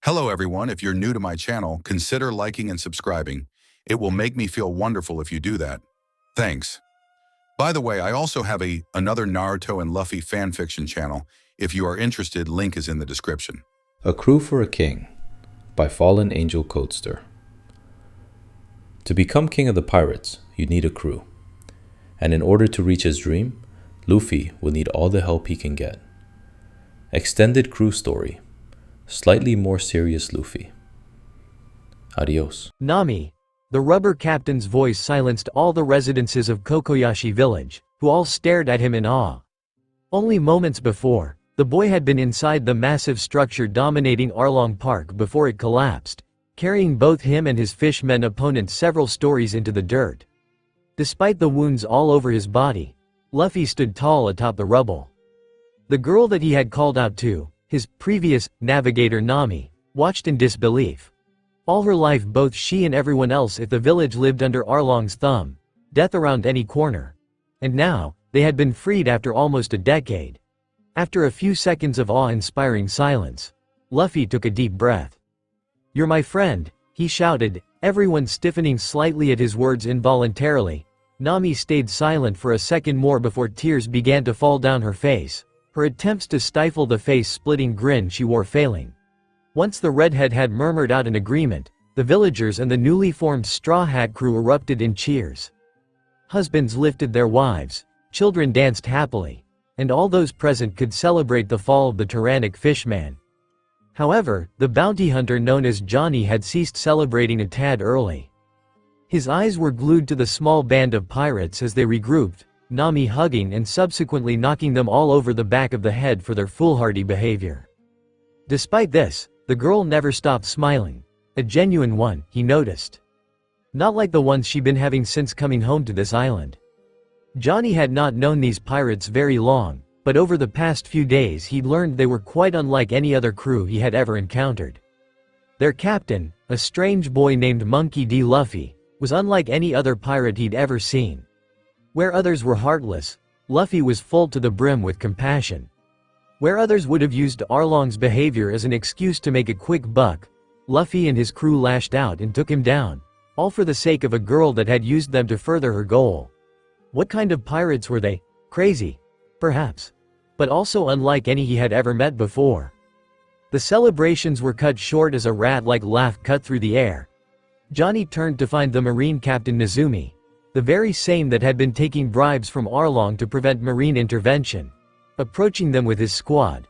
Hello everyone, if you're new to my channel, consider liking and subscribing. It will make me feel wonderful if you do that. Thanks. By the way, I also have another Naruto and Luffy fanfiction channel. If you are interested, link is in the description. A Crew for a King by Fallen Angel Codester. To become king of the pirates, you need a crew. And in order to reach his dream, Luffy will need all the help he can get. Extended crew story. Slightly more serious Luffy. Adios. Nami. The rubber captain's voice silenced all the residences of Kokoyashi village, who all stared at him in awe. Only moments before, the boy had been inside the massive structure dominating Arlong Park before it collapsed, carrying both him and his fishmen opponent several stories into the dirt. Despite the wounds all over his body, Luffy stood tall atop the rubble. The girl that he had called out to, his previous navigator Nami, watched in disbelief. All her life both she and everyone else at the village lived under Arlong's thumb, death around any corner. And now, they had been freed after almost a decade. After a few seconds of awe-inspiring silence, Luffy took a deep breath. "You're my friend," he shouted, everyone stiffening slightly at his words involuntarily. Nami stayed silent for a second more before tears began to fall down her face, her attempts to stifle the face-splitting grin she wore failing. Once the redhead had murmured out an agreement, the villagers and the newly formed Straw Hat crew erupted in cheers. Husbands lifted their wives, children danced happily, and all those present could celebrate the fall of the tyrannic fishman. However, the bounty hunter known as Johnny had ceased celebrating a tad early. His eyes were glued to the small band of pirates as they regrouped, Nami hugging and subsequently knocking them all over the back of the head for their foolhardy behavior. Despite this, the girl never stopped smiling. A genuine one, he noticed. Not like the ones she'd been having since coming home to this island. Johnny had not known these pirates very long, but over the past few days he'd learned they were quite unlike any other crew he had ever encountered. Their captain, a strange boy named Monkey D. Luffy, was unlike any other pirate he'd ever seen. Where others were heartless, Luffy was full to the brim with compassion. Where others would have used Arlong's behavior as an excuse to make a quick buck, Luffy and his crew lashed out and took him down, all for the sake of a girl that had used them to further her goal. What kind of pirates were they? Crazy? Perhaps. But also unlike any he had ever met before. The celebrations were cut short as a rat-like laugh cut through the air. Johnny turned to find the Marine Captain Nezumi, the very same that had been taking bribes from Arlong to prevent Marine intervention, approaching them with his squad.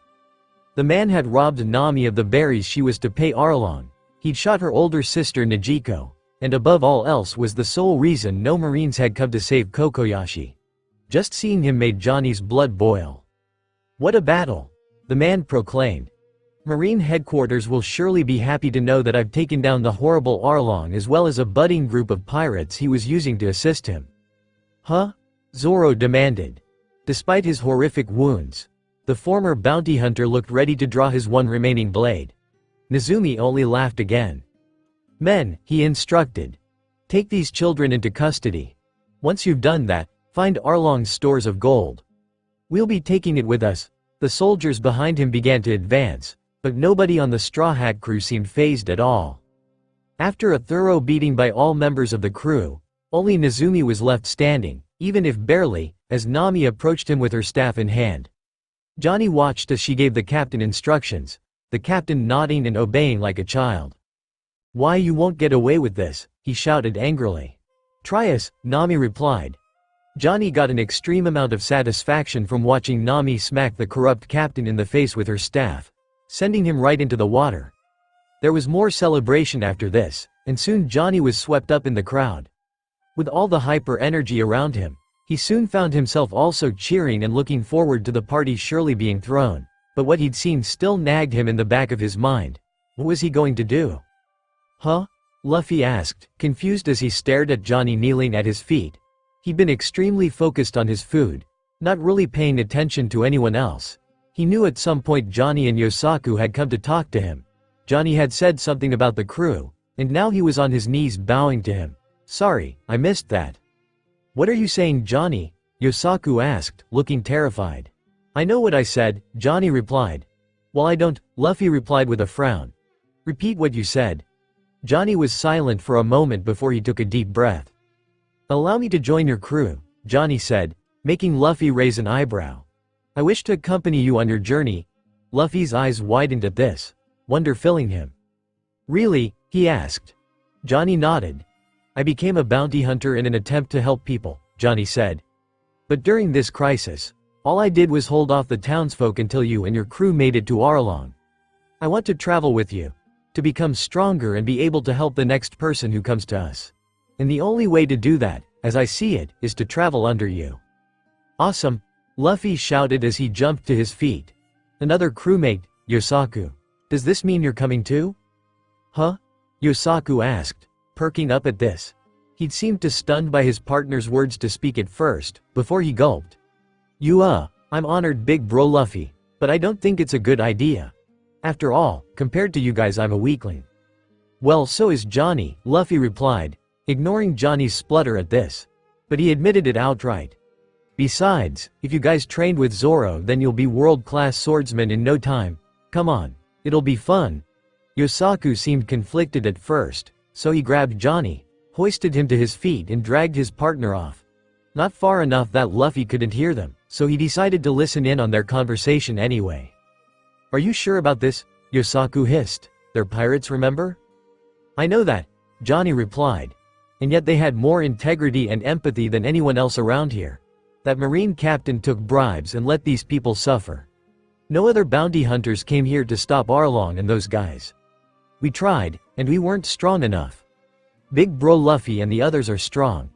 The man had robbed Nami of the berries she was to pay Arlong, he'd shot her older sister Najiko, and above all else was the sole reason no Marines had come to save Kokoyashi. Just seeing him made Johnny's blood boil. "What a battle!" the man proclaimed. "Marine headquarters will surely be happy to know that I've taken down the horrible Arlong as well as a budding group of pirates he was using to assist him." "Huh?" Zoro demanded. Despite his horrific wounds, the former bounty hunter looked ready to draw his one remaining blade. Nezumi only laughed again. "Men," he instructed, "take these children into custody. Once you've done that, find Arlong's stores of gold. We'll be taking it with us." The soldiers behind him began to advance, but nobody on the Straw Hat crew seemed fazed at all. After a thorough beating by all members of the crew, only Nezumi was left standing, even if barely, as Nami approached him with her staff in hand. Johnny watched as she gave the captain instructions, the captain nodding and obeying like a child. "Why, you won't get away with this," he shouted angrily. "Try us," Nami replied. Johnny got an extreme amount of satisfaction from watching Nami smack the corrupt captain in the face with her staff, sending him right into the water. There was more celebration after this, and soon Johnny was swept up in the crowd. With all the hyper energy around him, he soon found himself also cheering and looking forward to the party surely being thrown, but what he'd seen still nagged him in the back of his mind. What was he going to do? "Huh?" Luffy asked, confused as he stared at Johnny kneeling at his feet. He'd been extremely focused on his food, not really paying attention to anyone else. He knew at some point Johnny and Yosaku had come to talk to him. Johnny had said something about the crew, and now he was on his knees bowing to him. "Sorry, I missed that." "What are you saying, Johnny?" Yosaku asked, looking terrified. "I know what I said," Johnny replied. "Well, I don't," Luffy replied with a frown. Repeat what you said. Johnny was silent for a moment before he took a deep breath. Allow me to join your crew, Johnny said, making Luffy raise an eyebrow. I wish to accompany you on your journey. Luffy's eyes widened at this, wonder filling him. Really? He asked. Johnny nodded. I became a bounty hunter in an attempt to help people, Johnny said. But during this crisis, all I did was hold off the townsfolk until you and your crew made it to Arlong. I want to travel with you, to become stronger and be able to help the next person who comes to us. And the only way to do that, as I see it, is to travel under you. Awesome, Luffy shouted as he jumped to his feet. Another crewmate, Yosaku. Does this mean you're coming too? Huh? Yosaku asked, perking up at this. He'd seemed too stunned by his partner's words to speak at first, before he gulped. I'm honored big bro Luffy, but I don't think it's a good idea. After all, compared to you guys I'm a weakling. Well, so is Johnny, Luffy replied, ignoring Johnny's splutter at this. But he admitted it outright. Besides, if you guys trained with Zoro then you'll be world-class swordsmen in no time. Come on, it'll be fun. Yosaku seemed conflicted at first, so he grabbed Johnny, hoisted him to his feet and dragged his partner off. Not far enough that Luffy couldn't hear them, so he decided to listen in on their conversation anyway. Are you sure about this? Yosaku hissed. They're pirates, remember? I know that, Johnny replied. And yet they had more integrity and empathy than anyone else around here. That marine captain took bribes and let these people suffer. No other bounty hunters came here to stop Arlong and those guys. We tried, and we weren't strong enough. Big bro Luffy and the others are strong.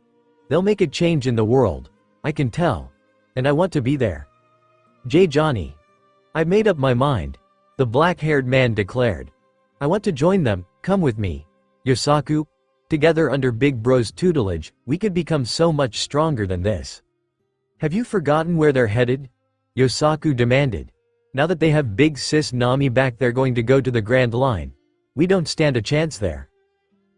They'll make a change in the world, I can tell. And I want to be there. Johnny. I've made up my mind, the black-haired man declared. I want to join them, come with me. Yosaku. Together under Big Bro's tutelage, we could become so much stronger than this. Have you forgotten where they're headed? Yosaku demanded. Now that they have Big Sis Nami back they're going to go to the Grand Line. We don't stand a chance there.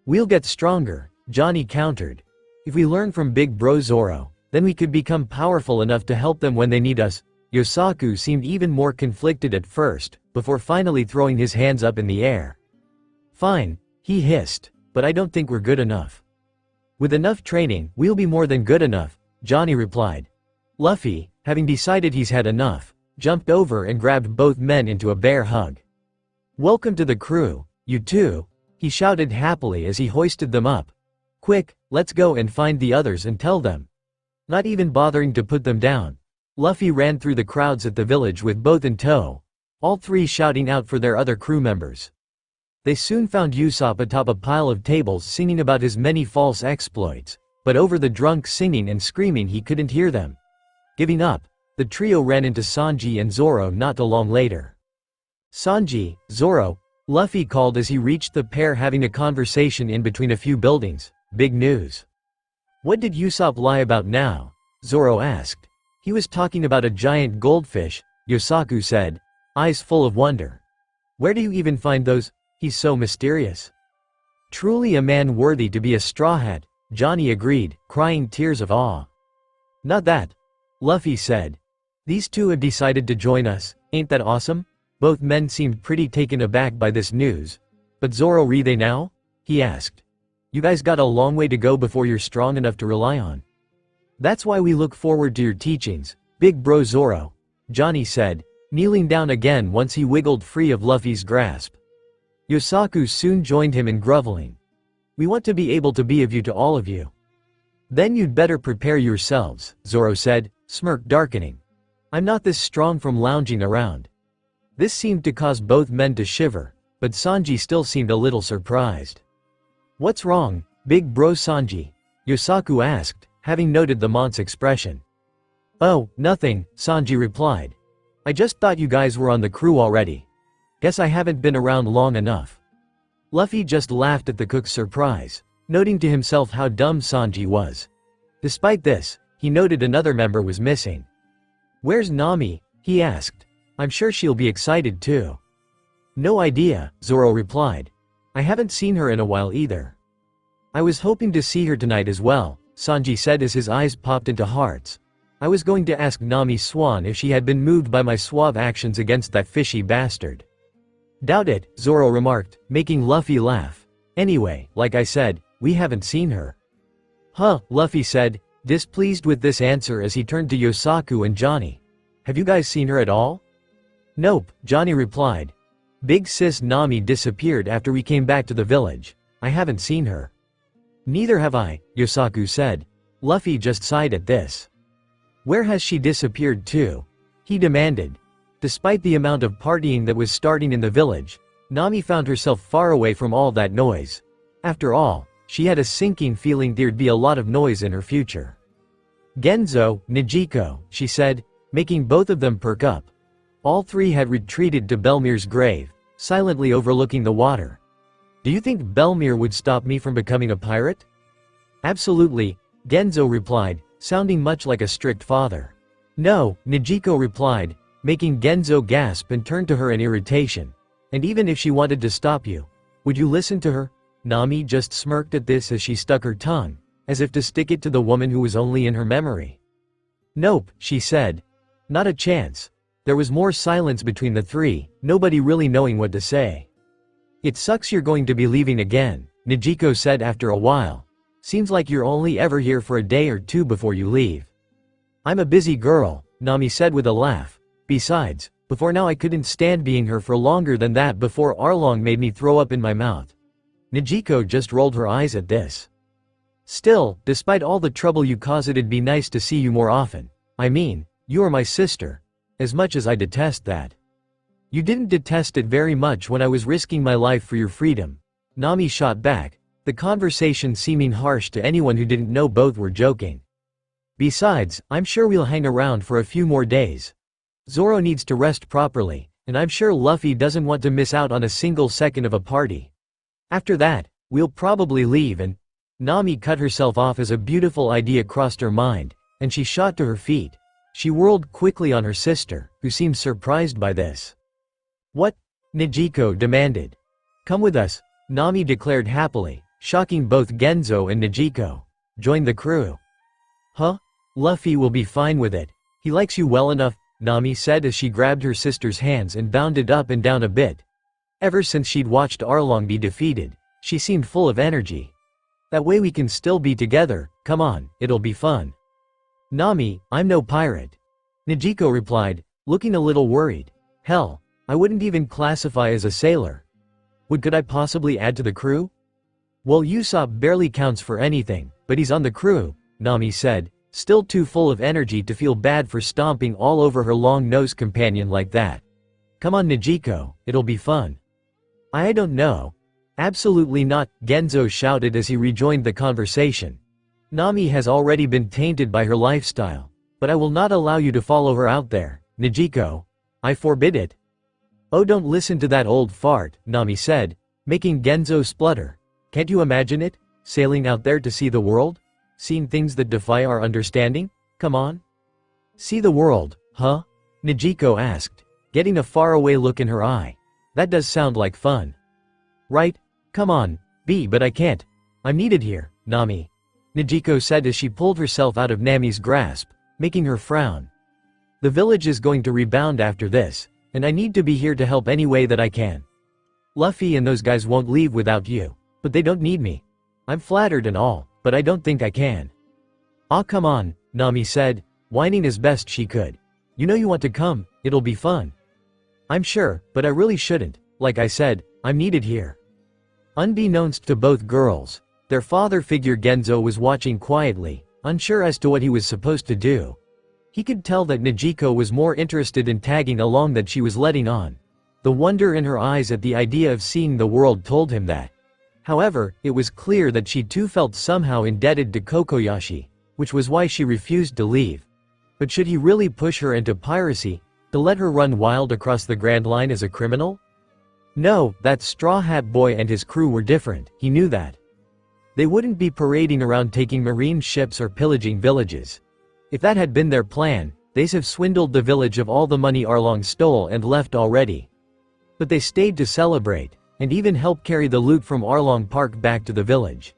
We'll get stronger, Johnny countered. If we learn from Big Bro Zoro, then we could become powerful enough to help them when they need us. Yosaku seemed even more conflicted at first, before finally throwing his hands up in the air. Fine, he hissed, but I don't think we're good enough. With enough training, we'll be more than good enough, Johnny replied. Luffy, having decided he's had enough, jumped over and grabbed both men into a bear hug. Welcome to the crew, you two, he shouted happily as he hoisted them up. Quick, let's go and find the others and tell them. Not even bothering to put them down, Luffy ran through the crowds at the village with both in tow, all three shouting out for their other crew members. They soon found Usopp atop a pile of tables singing about his many false exploits, but over the drunk singing and screaming he couldn't hear them. Giving up, the trio ran into Sanji and Zoro not too long later. Sanji, Zoro, Luffy called as he reached the pair having a conversation in between a few buildings. Big news. What did Usopp lie about now? Zoro asked. He was talking about a giant goldfish, Yosaku said, eyes full of wonder. Where do you even find those? He's so mysterious. Truly a man worthy to be a straw hat, Johnny agreed, crying tears of awe. Not that, Luffy said. These two have decided to join us, ain't that awesome? Both men seemed pretty taken aback by this news. But Zoro, re they now? He asked. You guys got a long way to go before you're strong enough to rely on. That's why we look forward to your teachings, Big Bro Zoro, Johnny said, kneeling down again once he wiggled free of Luffy's grasp. Yosaku soon joined him in groveling. We want to be able to be of you to all of you. Then you'd better prepare yourselves, Zoro said, smirk darkening. I'm not this strong from lounging around. This seemed to cause both men to shiver, but Sanji still seemed a little surprised. What's wrong, Big Bro Sanji? Yosaku asked, having noted the mont's expression. Oh, nothing, Sanji replied. I just thought you guys were on the crew already. Guess I haven't been around long enough. Luffy just laughed at the cook's surprise, noting to himself how dumb Sanji was. Despite this, he noted another member was missing. Where's Nami? He asked. I'm sure she'll be excited too. No idea, Zoro replied. I haven't seen her in a while either. I was hoping to see her tonight as well, Sanji said as his eyes popped into hearts. I was going to ask Nami Swan if she had been moved by my suave actions against that fishy bastard. Doubt it, Zoro remarked, making Luffy laugh. Anyway, like I said, we haven't seen her. Huh, Luffy said, displeased with this answer as he turned to Yosaku and Johnny. Have you guys seen her at all? Nope, Johnny replied. Big sis Nami disappeared after we came back to the village. I haven't seen her. Neither have I, Yosaku said. Luffy just sighed at this. Where has she disappeared to? He demanded. Despite the amount of partying that was starting in the village, Nami found herself far away from all that noise. After all, she had a sinking feeling there'd be a lot of noise in her future. Genzo, Nijiko, she said, making both of them perk up. All three had retreated to Belmir's grave, silently overlooking the water. Do you think Belmir would stop me from becoming a pirate? Absolutely, Genzo replied, sounding much like a strict father. No, Nijiko replied, making Genzo gasp and turn to her in irritation. And even if she wanted to stop you, would you listen to her? Nami just smirked at this as she stuck her tongue, as if to stick it to the woman who was only in her memory. Nope, she said. Not a chance. There was more silence between the three, nobody really knowing what to say. It sucks you're going to be leaving again, Nijiko said after a while. Seems like you're only ever here for a day or two before you leave. I'm a busy girl, Nami said with a laugh. Besides, before now I couldn't stand being here for longer than that before Arlong made me throw up in my mouth. Nijiko just rolled her eyes at this. Still, despite all the trouble you cause, it'd be nice to see you more often. I mean, you are my sister. As much as I detest that. You didn't detest it very much when I was risking my life for your freedom. Nami shot back, the conversation seeming harsh to anyone who didn't know both were joking. Besides, I'm sure we'll hang around for a few more days. Zoro needs to rest properly, and I'm sure Luffy doesn't want to miss out on a single second of a party. After that, we'll probably leave and… Nami cut herself off as a beautiful idea crossed her mind, and she shot to her feet. She whirled quickly on her sister, who seemed surprised by this. What? Nijiko demanded. Come with us, Nami declared happily, shocking both Genzo and Nijiko. Join the crew. Huh? Luffy will be fine with it. He likes you well enough, Nami said as she grabbed her sister's hands and bounded up and down a bit. Ever since she'd watched Arlong be defeated, she seemed full of energy. That way we can still be together, come on, it'll be fun. Nami, I'm no pirate. Nijiko replied, looking a little worried. Hell, I wouldn't even classify as a sailor. Could I possibly add to the crew? Well, Usopp barely counts for anything, but he's on the crew, Nami said, still too full of energy to feel bad for stomping all over her long-nosed companion like that. Come on Nijiko, it'll be fun. I don't know. Absolutely not, Genzo shouted as he rejoined the conversation. Nami has already been tainted by her lifestyle, but I will not allow you to follow her out there, Nijiko. I forbid it. Oh, don't listen to that old fart, Nami said, making Genzo splutter. Can't you imagine it? Sailing out there to see the world? Seeing things that defy our understanding? Come on. See the world, huh? Nijiko asked, getting a faraway look in her eye. That does sound like fun. Right? Come on, but I can't. I'm needed here, Nami. Nijiko said as she pulled herself out of Nami's grasp, making her frown. The village is going to rebound after this, and I need to be here to help any way that I can. Luffy and those guys won't leave without you, but they don't need me. I'm flattered and all, but I don't think I can. Ah, come on, Nami said, whining as best she could. You know you want to come, it'll be fun. I'm sure, but I really shouldn't. Like I said, I'm needed here. Unbeknownst to both girls, their father figure Genzo was watching quietly, unsure as to what he was supposed to do. He could tell that Nijiko was more interested in tagging along than she was letting on. The wonder in her eyes at the idea of seeing the world told him that. However, it was clear that she too felt somehow indebted to Kokoyashi, which was why she refused to leave. But should he really push her into piracy, to let her run wild across the Grand Line as a criminal? No, that Straw Hat Boy and his crew were different, he knew that. They wouldn't be parading around taking marine ships or pillaging villages. If that had been their plan, they'd have swindled the village of all the money Arlong stole and left already. But they stayed to celebrate, and even help carry the loot from Arlong Park back to the village.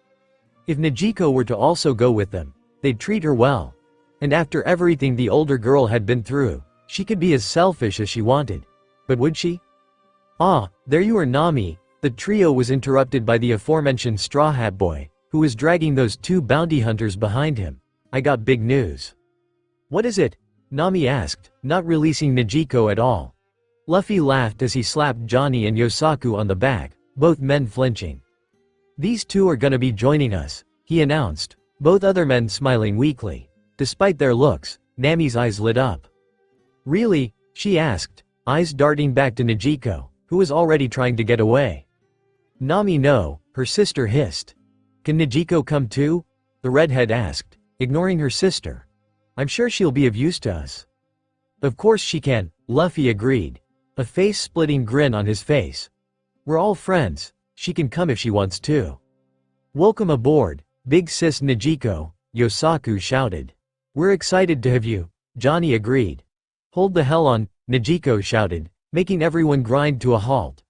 If Nijiko were to also go with them, they'd treat her well. And after everything the older girl had been through, she could be as selfish as she wanted. But would she? Ah, there you are, Nami. The trio was interrupted by the aforementioned Straw Hat Boy, who was dragging those two bounty hunters behind him. I got big news. What is it? Nami asked, not releasing Nijiko at all. Luffy laughed as he slapped Johnny and Yosaku on the back, both men flinching. These two are gonna be joining us, he announced, both other men smiling weakly. Despite their looks, Nami's eyes lit up. Really? She asked, eyes darting back to Nijiko, who was already trying to get away. Nami, no, her sister hissed. Can Nijiko come too? The redhead asked, ignoring her sister. I'm sure she'll be of use to us. Of course she can, Luffy agreed, a face-splitting grin on his face. We're all friends, she can come if she wants to. Welcome aboard, big sis Nijiko, Yosaku shouted. We're excited to have you, Johnny agreed. Hold the hell on, Nijiko shouted, making everyone grind to a halt.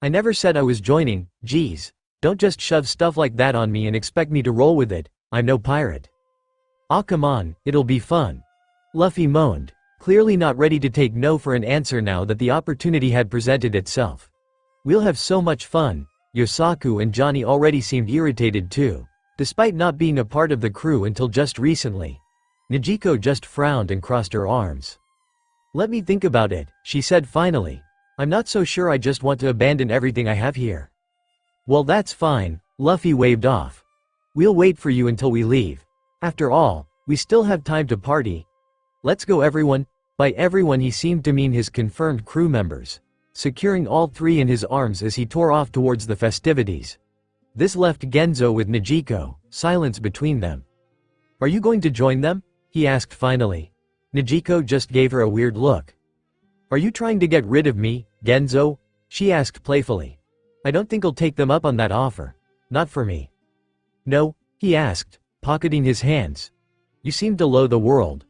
I never said I was joining, geez. Don't just shove stuff like that on me and expect me to roll with it, I'm no pirate. Aw come on, it'll be fun. Luffy moaned, clearly not ready to take no for an answer now that the opportunity had presented itself. We'll have so much fun. Yosaku and Johnny already seemed irritated too, despite not being a part of the crew until just recently. Nijiko just frowned and crossed her arms. Let me think about it, she said finally. I'm not so sure I just want to abandon everything I have here. Well, that's fine, Luffy waved off. We'll wait for you until we leave. After all, we still have time to party. Let's go everyone. By everyone he seemed to mean his confirmed crew members, securing all three in his arms as he tore off towards the festivities. This left Genzo with Nijiko, silence between them. Are you going to join them? He asked finally. Nijiko just gave her a weird look. Are you trying to get rid of me, Genzo? She asked playfully. I don't think I'll take them up on that offer. Not for me. No? He asked, pocketing his hands. You seem to loathe the world.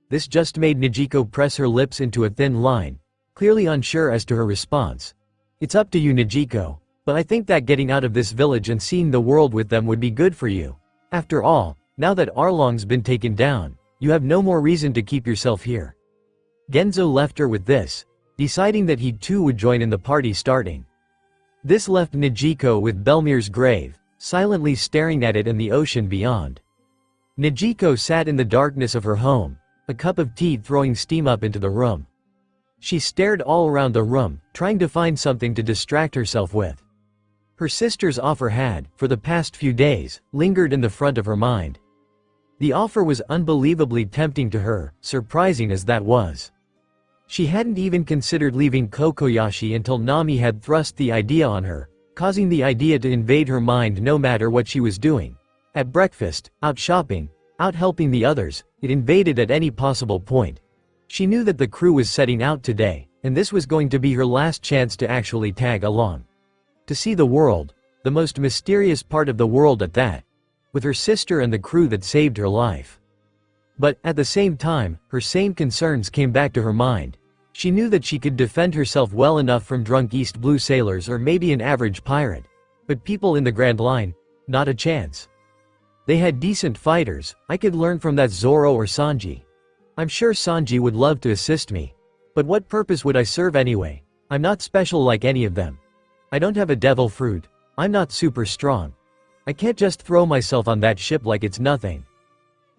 This just made Nijiko press her lips into a thin line, clearly unsure as to her response. It's up to you, Nijiko, but I think that getting out of this village and seeing the world with them would be good for you. After all, now that Arlong's been taken down, you have no more reason to keep yourself here. Genzo left her with this, deciding that he too would join in the party starting. This left Nijiko with Belmir's grave, silently staring at it and the ocean beyond. Nijiko sat in the darkness of her home, a cup of tea throwing steam up into the room. She stared all around the room, trying to find something to distract herself with. Her sister's offer had, for the past few days, lingered in the front of her mind. The offer was unbelievably tempting to her, surprising as that was. She hadn't even considered leaving Kokoyashi until Nami had thrust the idea on her, causing the idea to invade her mind no matter what she was doing. At breakfast, out shopping, out helping the others, it invaded at any possible point. She knew that the crew was setting out today, and this was going to be her last chance to actually tag along. To see the world, the most mysterious part of the world at that, with her sister and the crew that saved her life. But, at the same time, her same concerns came back to her mind. She knew that she could defend herself well enough from drunk East Blue sailors or maybe an average pirate. But people in the Grand Line, not a chance. They had decent fighters, I could learn from that Zoro or Sanji. I'm sure Sanji would love to assist me. But what purpose would I serve anyway? I'm not special like any of them. I don't have a devil fruit. I'm not super strong. I can't just throw myself on that ship like it's nothing.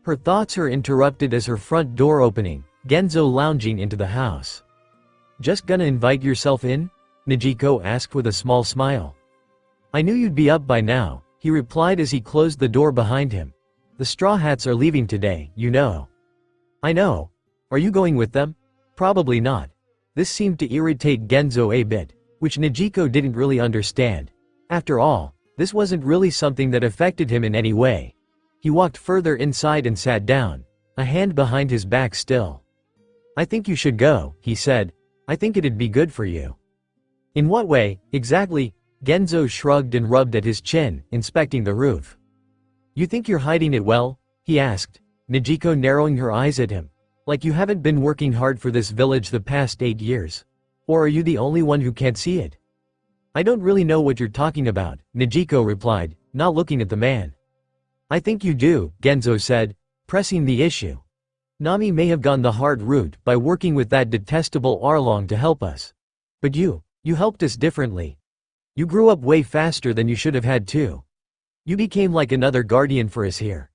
Her thoughts are interrupted as her front door opening, Genzo lounging into the house. Just gonna invite yourself in? Nijiko asked with a small smile. I knew you'd be up by now, he replied as he closed the door behind him. The Straw Hats are leaving today, you know. I know. Are you going with them? Probably not. This seemed to irritate Genzo a bit, which Nijiko didn't really understand. After all, this wasn't really something that affected him in any way. He walked further inside and sat down, a hand behind his back still. I think you should go, he said. I think it'd be good for you. In what way, exactly? Genzo shrugged and rubbed at his chin, inspecting the roof. You think you're hiding it well? He asked, Nijiko narrowing her eyes at him. Like you haven't been working hard for this village the past 8 years? Or are you the only one who can't see it? I don't really know what you're talking about, Nijiko replied, not looking at the man. I think you do, Genzo said, pressing the issue. Nami may have gone the hard route by working with that detestable Arlong to help us. But you You helped us differently. You grew up way faster than you should have had to. You became like another guardian for us here.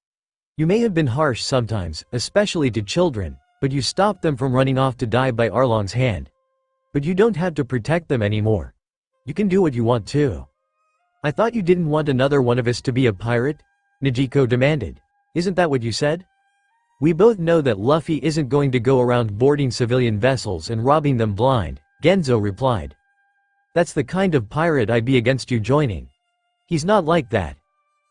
You may have been harsh sometimes, especially to children, but you stopped them from running off to die by Arlong's hand. But you don't have to protect them anymore. You can do what you want too. I thought you didn't want another one of us to be a pirate? Nijiko demanded. Isn't that what you said? We both know that Luffy isn't going to go around boarding civilian vessels and robbing them blind, Genzo replied. That's the kind of pirate I'd be against you joining. He's not like that.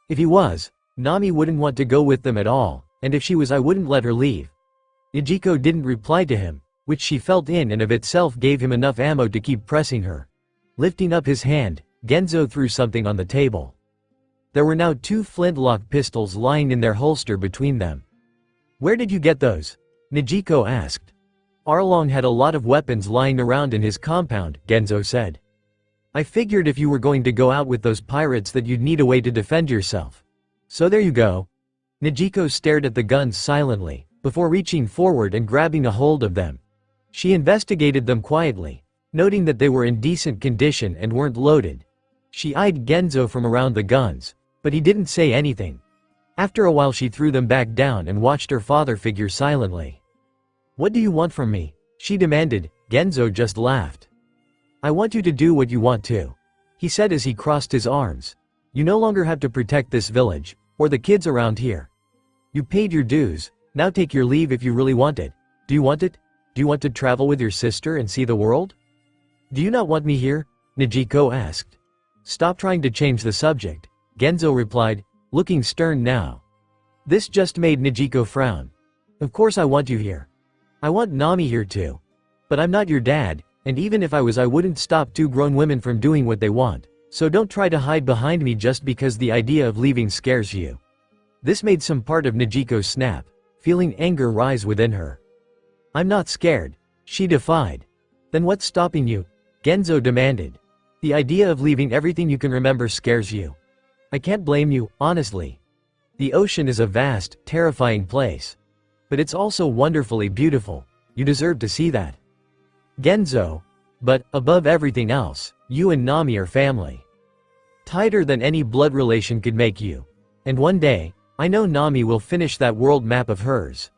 If he was, Nami wouldn't want to go with them at all, and if she was I wouldn't let her leave. Nijiko didn't reply to him, which she felt in and of itself gave him enough ammo to keep pressing her. Lifting up his hand, Genzo threw something on the table. There were now 2 flintlock pistols lying in their holster between them. Where did you get those? Nijiko asked. Arlong had a lot of weapons lying around in his compound, Genzo said. I figured if you were going to go out with those pirates that you'd need a way to defend yourself. So there you go. Nijiko stared at the guns silently, before reaching forward and grabbing a hold of them. She investigated them quietly, noting that they were in decent condition and weren't loaded. She eyed Genzo from around the guns, but he didn't say anything. After a while she threw them back down and watched her father figure silently. What do you want from me? She demanded. Genzo just laughed. I want you to do what you want to, he said as he crossed his arms. You no longer have to protect this village, or the kids around here. You paid your dues, now take your leave if you really want it. Do you want it? Do you want to travel with your sister and see the world? Do you not want me here? Nijiko asked. Stop trying to change the subject, Genzo replied, looking stern now. This just made Nijiko frown. Of course I want you here. I want Nami here too. But I'm not your dad, and even if I was I wouldn't stop 2 grown women from doing what they want, so don't try to hide behind me just because the idea of leaving scares you. This made some part of Nijiko snap, feeling anger rise within her. I'm not scared, she defied. Then what's stopping you? Genzo demanded. The idea of leaving everything you can remember scares you. I can't blame you, honestly. The ocean is a vast, terrifying place. But it's also wonderfully beautiful. You deserve to see that. Genzo. But, above everything else, you and Nami are family. Tighter than any blood relation could make you. And one day, I know Nami will finish that world map of hers.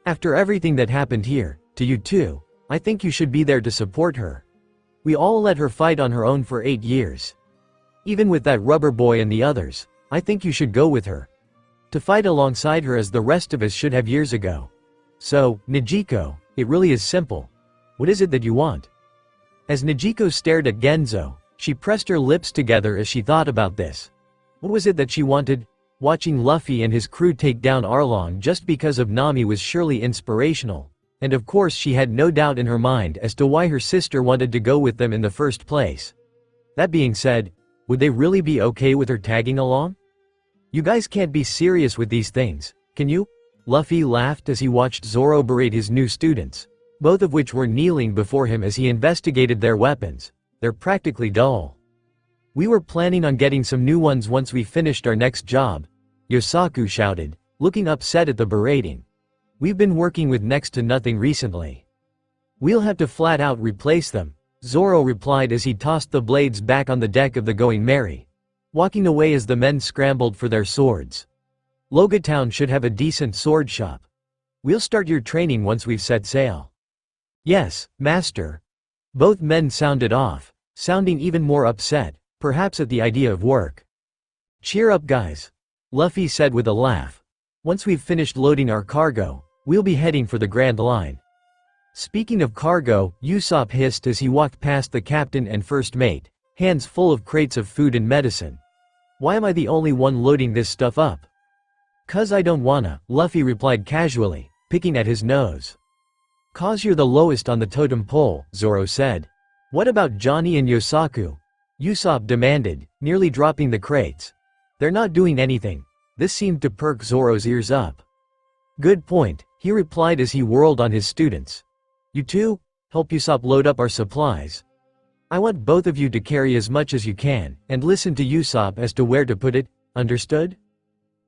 After everything that happened here, to you too, I think you should be there to support her. We all let her fight on her own for 8 years. Even with that rubber boy and the others, I think you should go with her. To fight alongside her as the rest of us should have years ago. So, Nijiko, it really is simple. What is it that you want? As Nijiko stared at Genzo, she pressed her lips together as she thought about this. What was it that she wanted? Watching Luffy and his crew take down Arlong just because of Nami was surely inspirational, and of course she had no doubt in her mind as to why her sister wanted to go with them in the first place. That being said, would they really be okay with her tagging along? You guys can't be serious with these things, can you? Luffy laughed as he watched Zoro berate his new students, both of which were kneeling before him as he investigated their weapons. They're practically dull. We were planning on getting some new ones once we finished our next job, Yosaku shouted, looking upset at the berating. We've been working with next to nothing recently. We'll have to flat out replace them, Zoro replied as he tossed the blades back on the deck of the Going Merry, walking away as the men scrambled for their swords. Logia Town should have a decent sword shop. We'll start your training once we've set sail. Yes, master. Both men sounded off, sounding even more upset, perhaps at the idea of work. Cheer up guys, Luffy said with a laugh. Once we've finished loading our cargo, we'll be heading for the Grand Line. Speaking of cargo, Usopp hissed as he walked past the captain and first mate, hands full of crates of food and medicine. Why am I the only one loading this stuff up? 'Cause I don't wanna, Luffy replied casually, picking at his nose. 'Cause you're the lowest on the totem pole, Zoro said. What about Johnny and Yosaku? Usopp demanded, nearly dropping the crates. They're not doing anything. This seemed to perk Zoro's ears up. Good point, he replied as he whirled on his students. You two, help Usopp load up our supplies. I want both of you to carry as much as you can, and listen to Usopp as to where to put it, understood?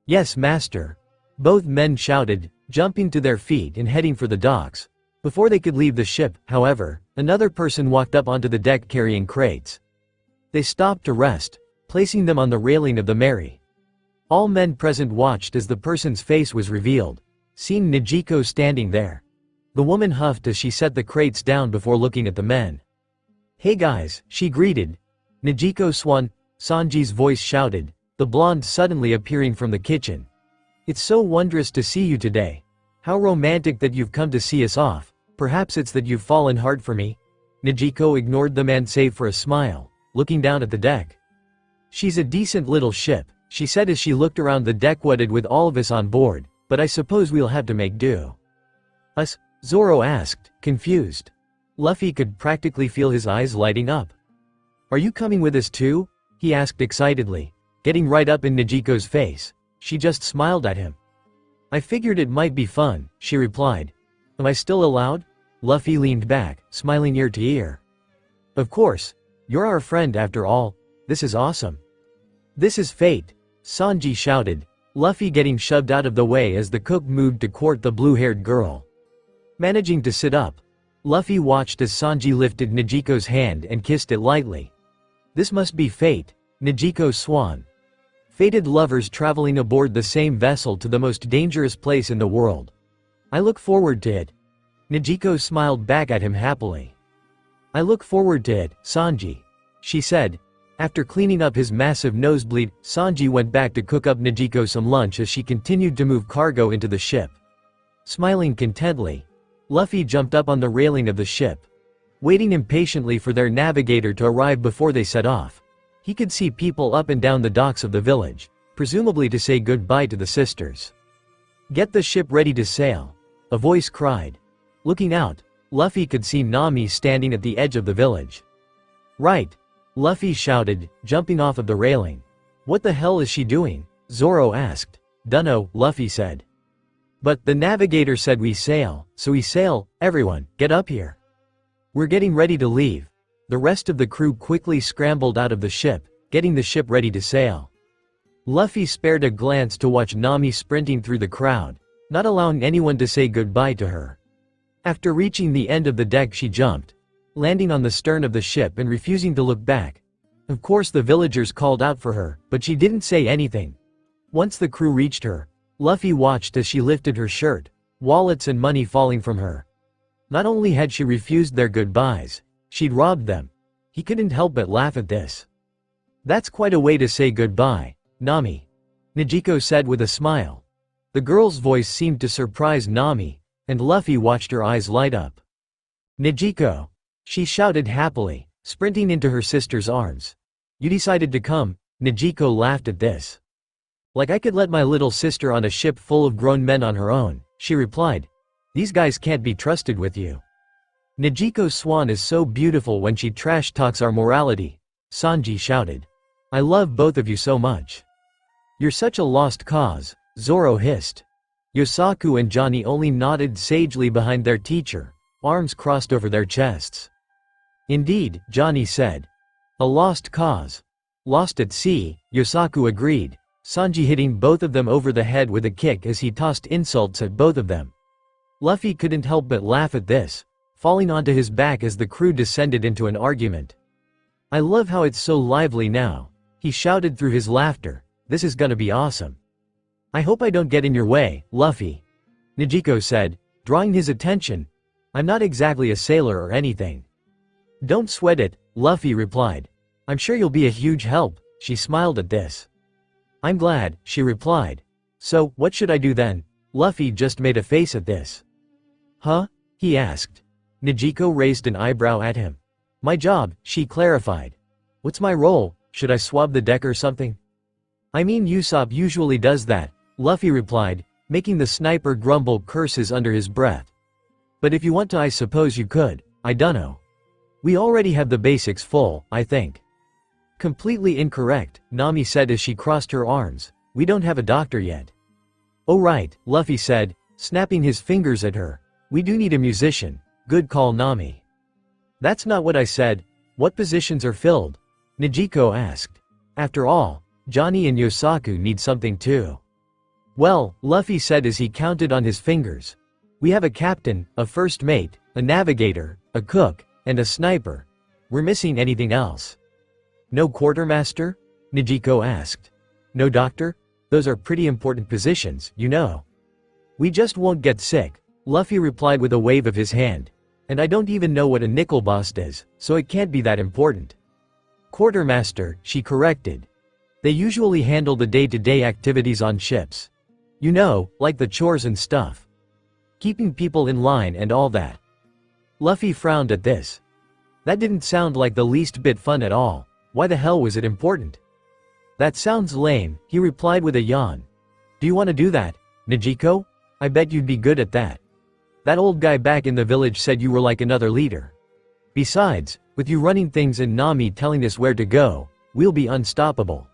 Yes, master. Both men shouted, jumping to their feet and heading for the docks. Before they could leave the ship, however, another person walked up onto the deck carrying crates. They stopped to rest, placing them on the railing of the Mary. All men present watched as the person's face was revealed, seeing Nijiko standing there. The woman huffed as she set the crates down before looking at the men. "Hey guys," she greeted. "Nijiko Swan," Sanji's voice shouted, the blonde suddenly appearing from the kitchen. "It's so wondrous to see you today. How romantic that you've come to see us off. Perhaps it's that you've fallen hard for me?" Nijiko ignored the man save for a smile, looking down at the deck. "She's a decent little ship," she said as she looked around the deck. "Whatted with all of us on board, but I suppose we'll have to make do." "Us?" Zoro asked, confused. Luffy could practically feel his eyes lighting up. "Are you coming with us too?" he asked excitedly, getting right up in Nijiko's face. She just smiled at him. "I figured it might be fun," she replied. "Am I still allowed?" Luffy leaned back, smiling ear to ear. "Of course. You're our friend after all. This is awesome." "This is fate," Sanji shouted, Luffy getting shoved out of the way as the cook moved to court the blue-haired girl. Managing to sit up, Luffy watched as Sanji lifted Nijiko's hand and kissed it lightly. "This must be fate, Nijiko Swan. Fated lovers traveling aboard the same vessel to the most dangerous place in the world. I look forward to it." Nijiko smiled back at him happily. "I look forward to it, Sanji," she said. After cleaning up his massive nosebleed, Sanji went back to cook up Nijiko some lunch as she continued to move cargo into the ship. Smiling contentedly, Luffy jumped up on the railing of the ship, waiting impatiently for their navigator to arrive before they set off. He could see people up and down the docks of the village, presumably to say goodbye to the sisters. "Get the ship ready to sail," a voice cried. Looking out, Luffy could see Nami standing at the edge of the village. "Right," Luffy shouted, jumping off of the railing. "What the hell is she doing?" Zoro asked. "Dunno," Luffy said. "But the navigator said we sail, so we sail. Everyone, get up here. We're getting ready to leave." The rest of the crew quickly scrambled out of the ship, getting the ship ready to sail. Luffy spared a glance to watch Nami sprinting through the crowd, not allowing anyone to say goodbye to her. After reaching the end of the deck, she jumped, landing on the stern of the ship and refusing to look back. Of course the villagers called out for her, but she didn't say anything. Once the crew reached her, Luffy watched as she lifted her shirt, wallets and money falling from her. Not only had she refused their goodbyes, she'd robbed them. He couldn't help but laugh at this. "That's quite a way to say goodbye, Nami," Nijiko said with a smile. The girl's voice seemed to surprise Nami, and Luffy watched her eyes light up. "Nijiko!" she shouted happily, sprinting into her sister's arms. "You decided to come?" Nijiko laughed at this. "Like I could let my little sister on a ship full of grown men on her own," she replied. "These guys can't be trusted with you." "Nijiko Swan is so beautiful when she trash talks our morality," Sanji shouted. "I love both of you so much." "You're such a lost cause," Zoro hissed. Yosaku and Johnny only nodded sagely behind their teacher, arms crossed over their chests. "Indeed," Johnny said. "A lost cause. Lost at sea," Yosaku agreed, Sanji hitting both of them over the head with a kick as he tossed insults at both of them. Luffy couldn't help but laugh at this, falling onto his back as the crew descended into an argument. "I love how it's so lively now," he shouted through his laughter. "This is gonna be awesome." "I hope I don't get in your way, Luffy," Nijiko said, drawing his attention. "I'm not exactly a sailor or anything." "Don't sweat it," Luffy replied. "I'm sure you'll be a huge help." She smiled at this. "I'm glad," she replied. "So, what should I do then?" Luffy just made a face at this. "Huh?" he asked. Nijiko raised an eyebrow at him. "My job," she clarified. "What's my role? Should I swab the deck or something?" "I mean Usopp usually does that," Luffy replied, making the sniper grumble curses under his breath. "But if you want to, I suppose you could. I dunno. We already have the basics full, I think." "Completely incorrect," Nami said as she crossed her arms. "We don't have a doctor yet." "Oh right," Luffy said, snapping his fingers at her. "We do need a musician." "Good call, Nami." "That's not what I said. What positions are filled?" Nijiko asked. "After all, Johnny and Yosaku need something too." "Well," Luffy said as he counted on his fingers, We have a captain, a first mate, a navigator, a cook, and a sniper. We're missing anything else. No quartermaster? Nijiko asked. No doctor? Those are pretty important positions, you know. We just won't get sick, Luffy replied with a wave of his hand. And I don't even know what a nickel boss is, so it can't be that important. Quartermaster, she corrected. They usually handle the day-to-day activities on ships. You know, like the chores and stuff. Keeping people in line and all that. Luffy frowned at this. That didn't sound like the least bit fun at all. Why the hell was it important? That sounds lame, he replied with a yawn. Do you want to do that, Nijiko? I bet you'd be good at that. That old guy back in the village said you were like another leader. Besides, with you running things and Nami telling us where to go, we'll be unstoppable.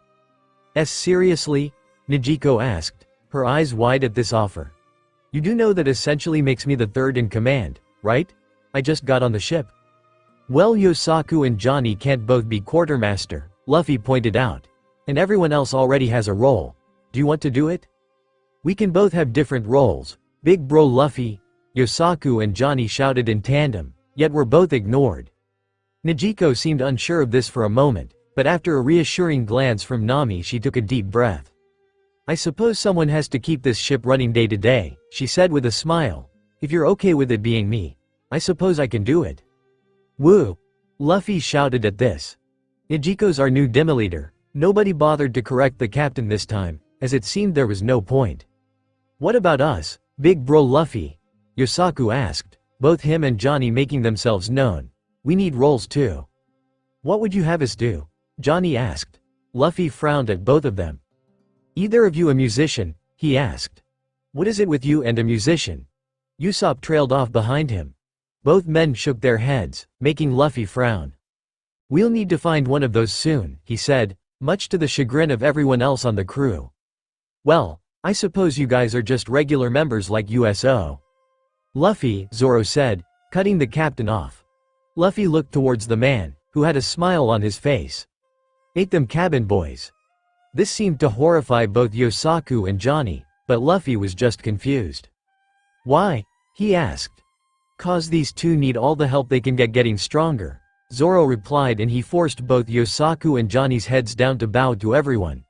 Seriously? Nijiko asked, her eyes wide at this offer. You do know that essentially makes me the third in command, right? I just got on the ship. Well, Yosaku and Johnny can't both be quartermaster, Luffy pointed out. And everyone else already has a role. Do you want to do it? We can both have different roles. Big bro Luffy, Yosaku and Johnny shouted in tandem, yet were both ignored. Nijiko seemed unsure of this for a moment, but after a reassuring glance from Nami she took a deep breath. I suppose someone has to keep this ship running day to day, she said with a smile. If you're okay with it being me, I suppose I can do it. Woo! Luffy shouted at this. Nijiko's our new leader. Nobody bothered to correct the captain this time, as it seemed there was no point. What about us, big bro Luffy? Yosaku asked, both him and Johnny making themselves known. We need roles too. What would you have us do? Johnny asked. Luffy frowned at both of them. Either of you a musician? He asked. What is it with you and a musician? Usopp trailed off behind him. Both men shook their heads, making Luffy frown. We'll need to find one of those soon, he said, much to the chagrin of everyone else on the crew. Well, I suppose you guys are just regular members like USO. Luffy, Zoro said, cutting the captain off. Luffy looked towards the man, who had a smile on his face. Ate them cabin boys. This seemed to horrify both Yosaku and Johnny, but Luffy was just confused. Why? He asked. 'Cause these two need all the help they can get getting stronger, Zoro replied, and he forced both Yosaku and Johnny's heads down to bow to everyone.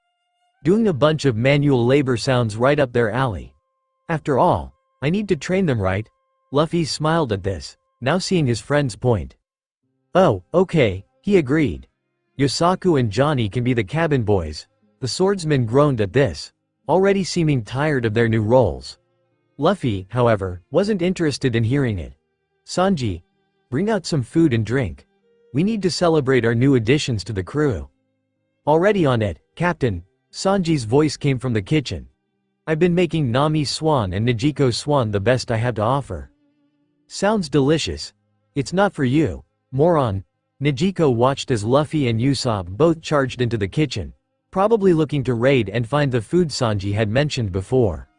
Doing a bunch of manual labor sounds right up their alley. After all, I need to train them, right? Luffy smiled at this, now seeing his friend's point. Oh, okay, he agreed. Yosaku and Johnny can be the cabin boys. The swordsman groaned at this, already seeming tired of their new roles. Luffy, however, wasn't interested in hearing it. Sanji, bring out some food and drink. We need to celebrate our new additions to the crew. Already on it, Captain, Sanji's voice came from the kitchen. I've been making Nami swan and Nijiko swan the best I have to offer. Sounds delicious. It's not for you, moron. Nijiko watched as Luffy and Usopp both charged into the kitchen, probably looking to raid and find the food Sanji had mentioned before.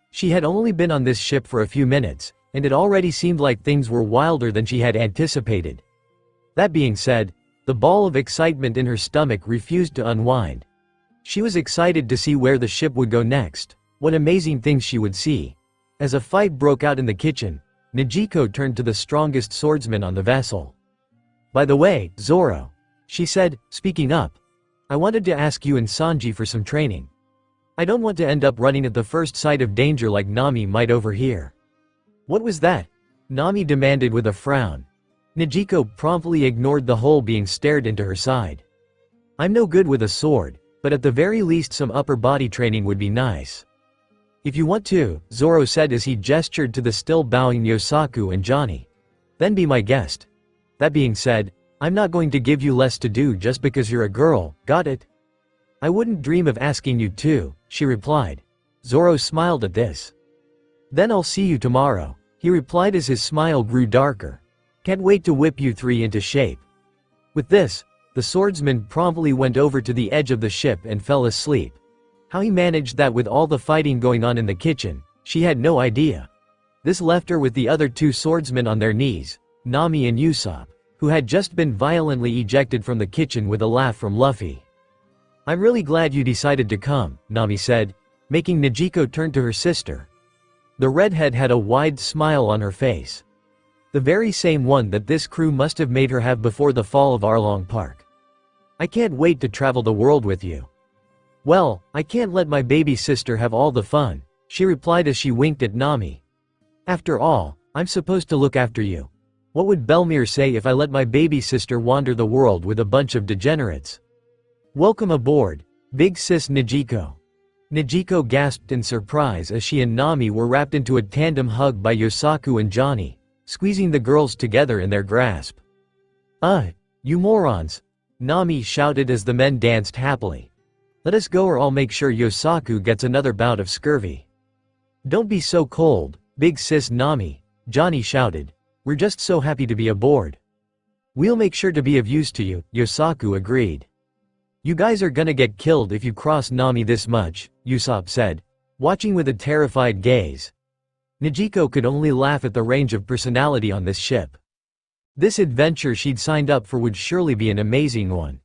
She had only been on this ship for a few minutes, and it already seemed like things were wilder than she had anticipated. That being said, the ball of excitement in her stomach refused to unwind. She was excited to see where the ship would go next, what amazing things she would see. As a fight broke out in the kitchen, Nijiko turned to the strongest swordsman on the vessel. By the way, Zoro, she said, speaking up, I wanted to ask you and Sanji for some training. I don't want to end up running at the first sight of danger like Nami might overhear. What was that? Nami demanded with a frown. Nijiko promptly ignored the hole being stared into her side. I'm no good with a sword, but at the very least some upper body training would be nice. If you want to, Zoro said as he gestured to the still bowing Yosaku and Johnny. Then be my guest. That being said, I'm not going to give you less to do just because you're a girl, got it? I wouldn't dream of asking you to, she replied. Zoro smiled at this. Then I'll see you tomorrow, he replied as his smile grew darker. Can't wait to whip you three into shape. With this, the swordsman promptly went over to the edge of the ship and fell asleep. How he managed that with all the fighting going on in the kitchen, she had no idea. This left her with the other two swordsmen on their knees, Nami and Usopp, who had just been violently ejected from the kitchen with a laugh from Luffy. I'm really glad you decided to come, Nami said, making Nijiko turn to her sister. The redhead had a wide smile on her face. The very same one that this crew must have made her have before the fall of Arlong Park. I can't wait to travel the world with you. Well, I can't let my baby sister have all the fun, she replied as she winked at Nami. After all, I'm supposed to look after you. What would Belmir say if I let my baby sister wander the world with a bunch of degenerates? Welcome aboard, big sis Nijiko. Nijiko gasped in surprise as she and Nami were wrapped into a tandem hug by Yosaku and Johnny, squeezing the girls together in their grasp. You morons! Nami shouted as the men danced happily. Let us go or I'll make sure Yosaku gets another bout of scurvy. Don't be so cold, big sis Nami, Johnny shouted. We're just so happy to be aboard. We'll make sure to be of use to you, Yosaku agreed. You guys are gonna get killed if you cross Nami this much, Usopp said, watching with a terrified gaze. Nijiko could only laugh at the range of personality on this ship. This adventure she'd signed up for would surely be an amazing one.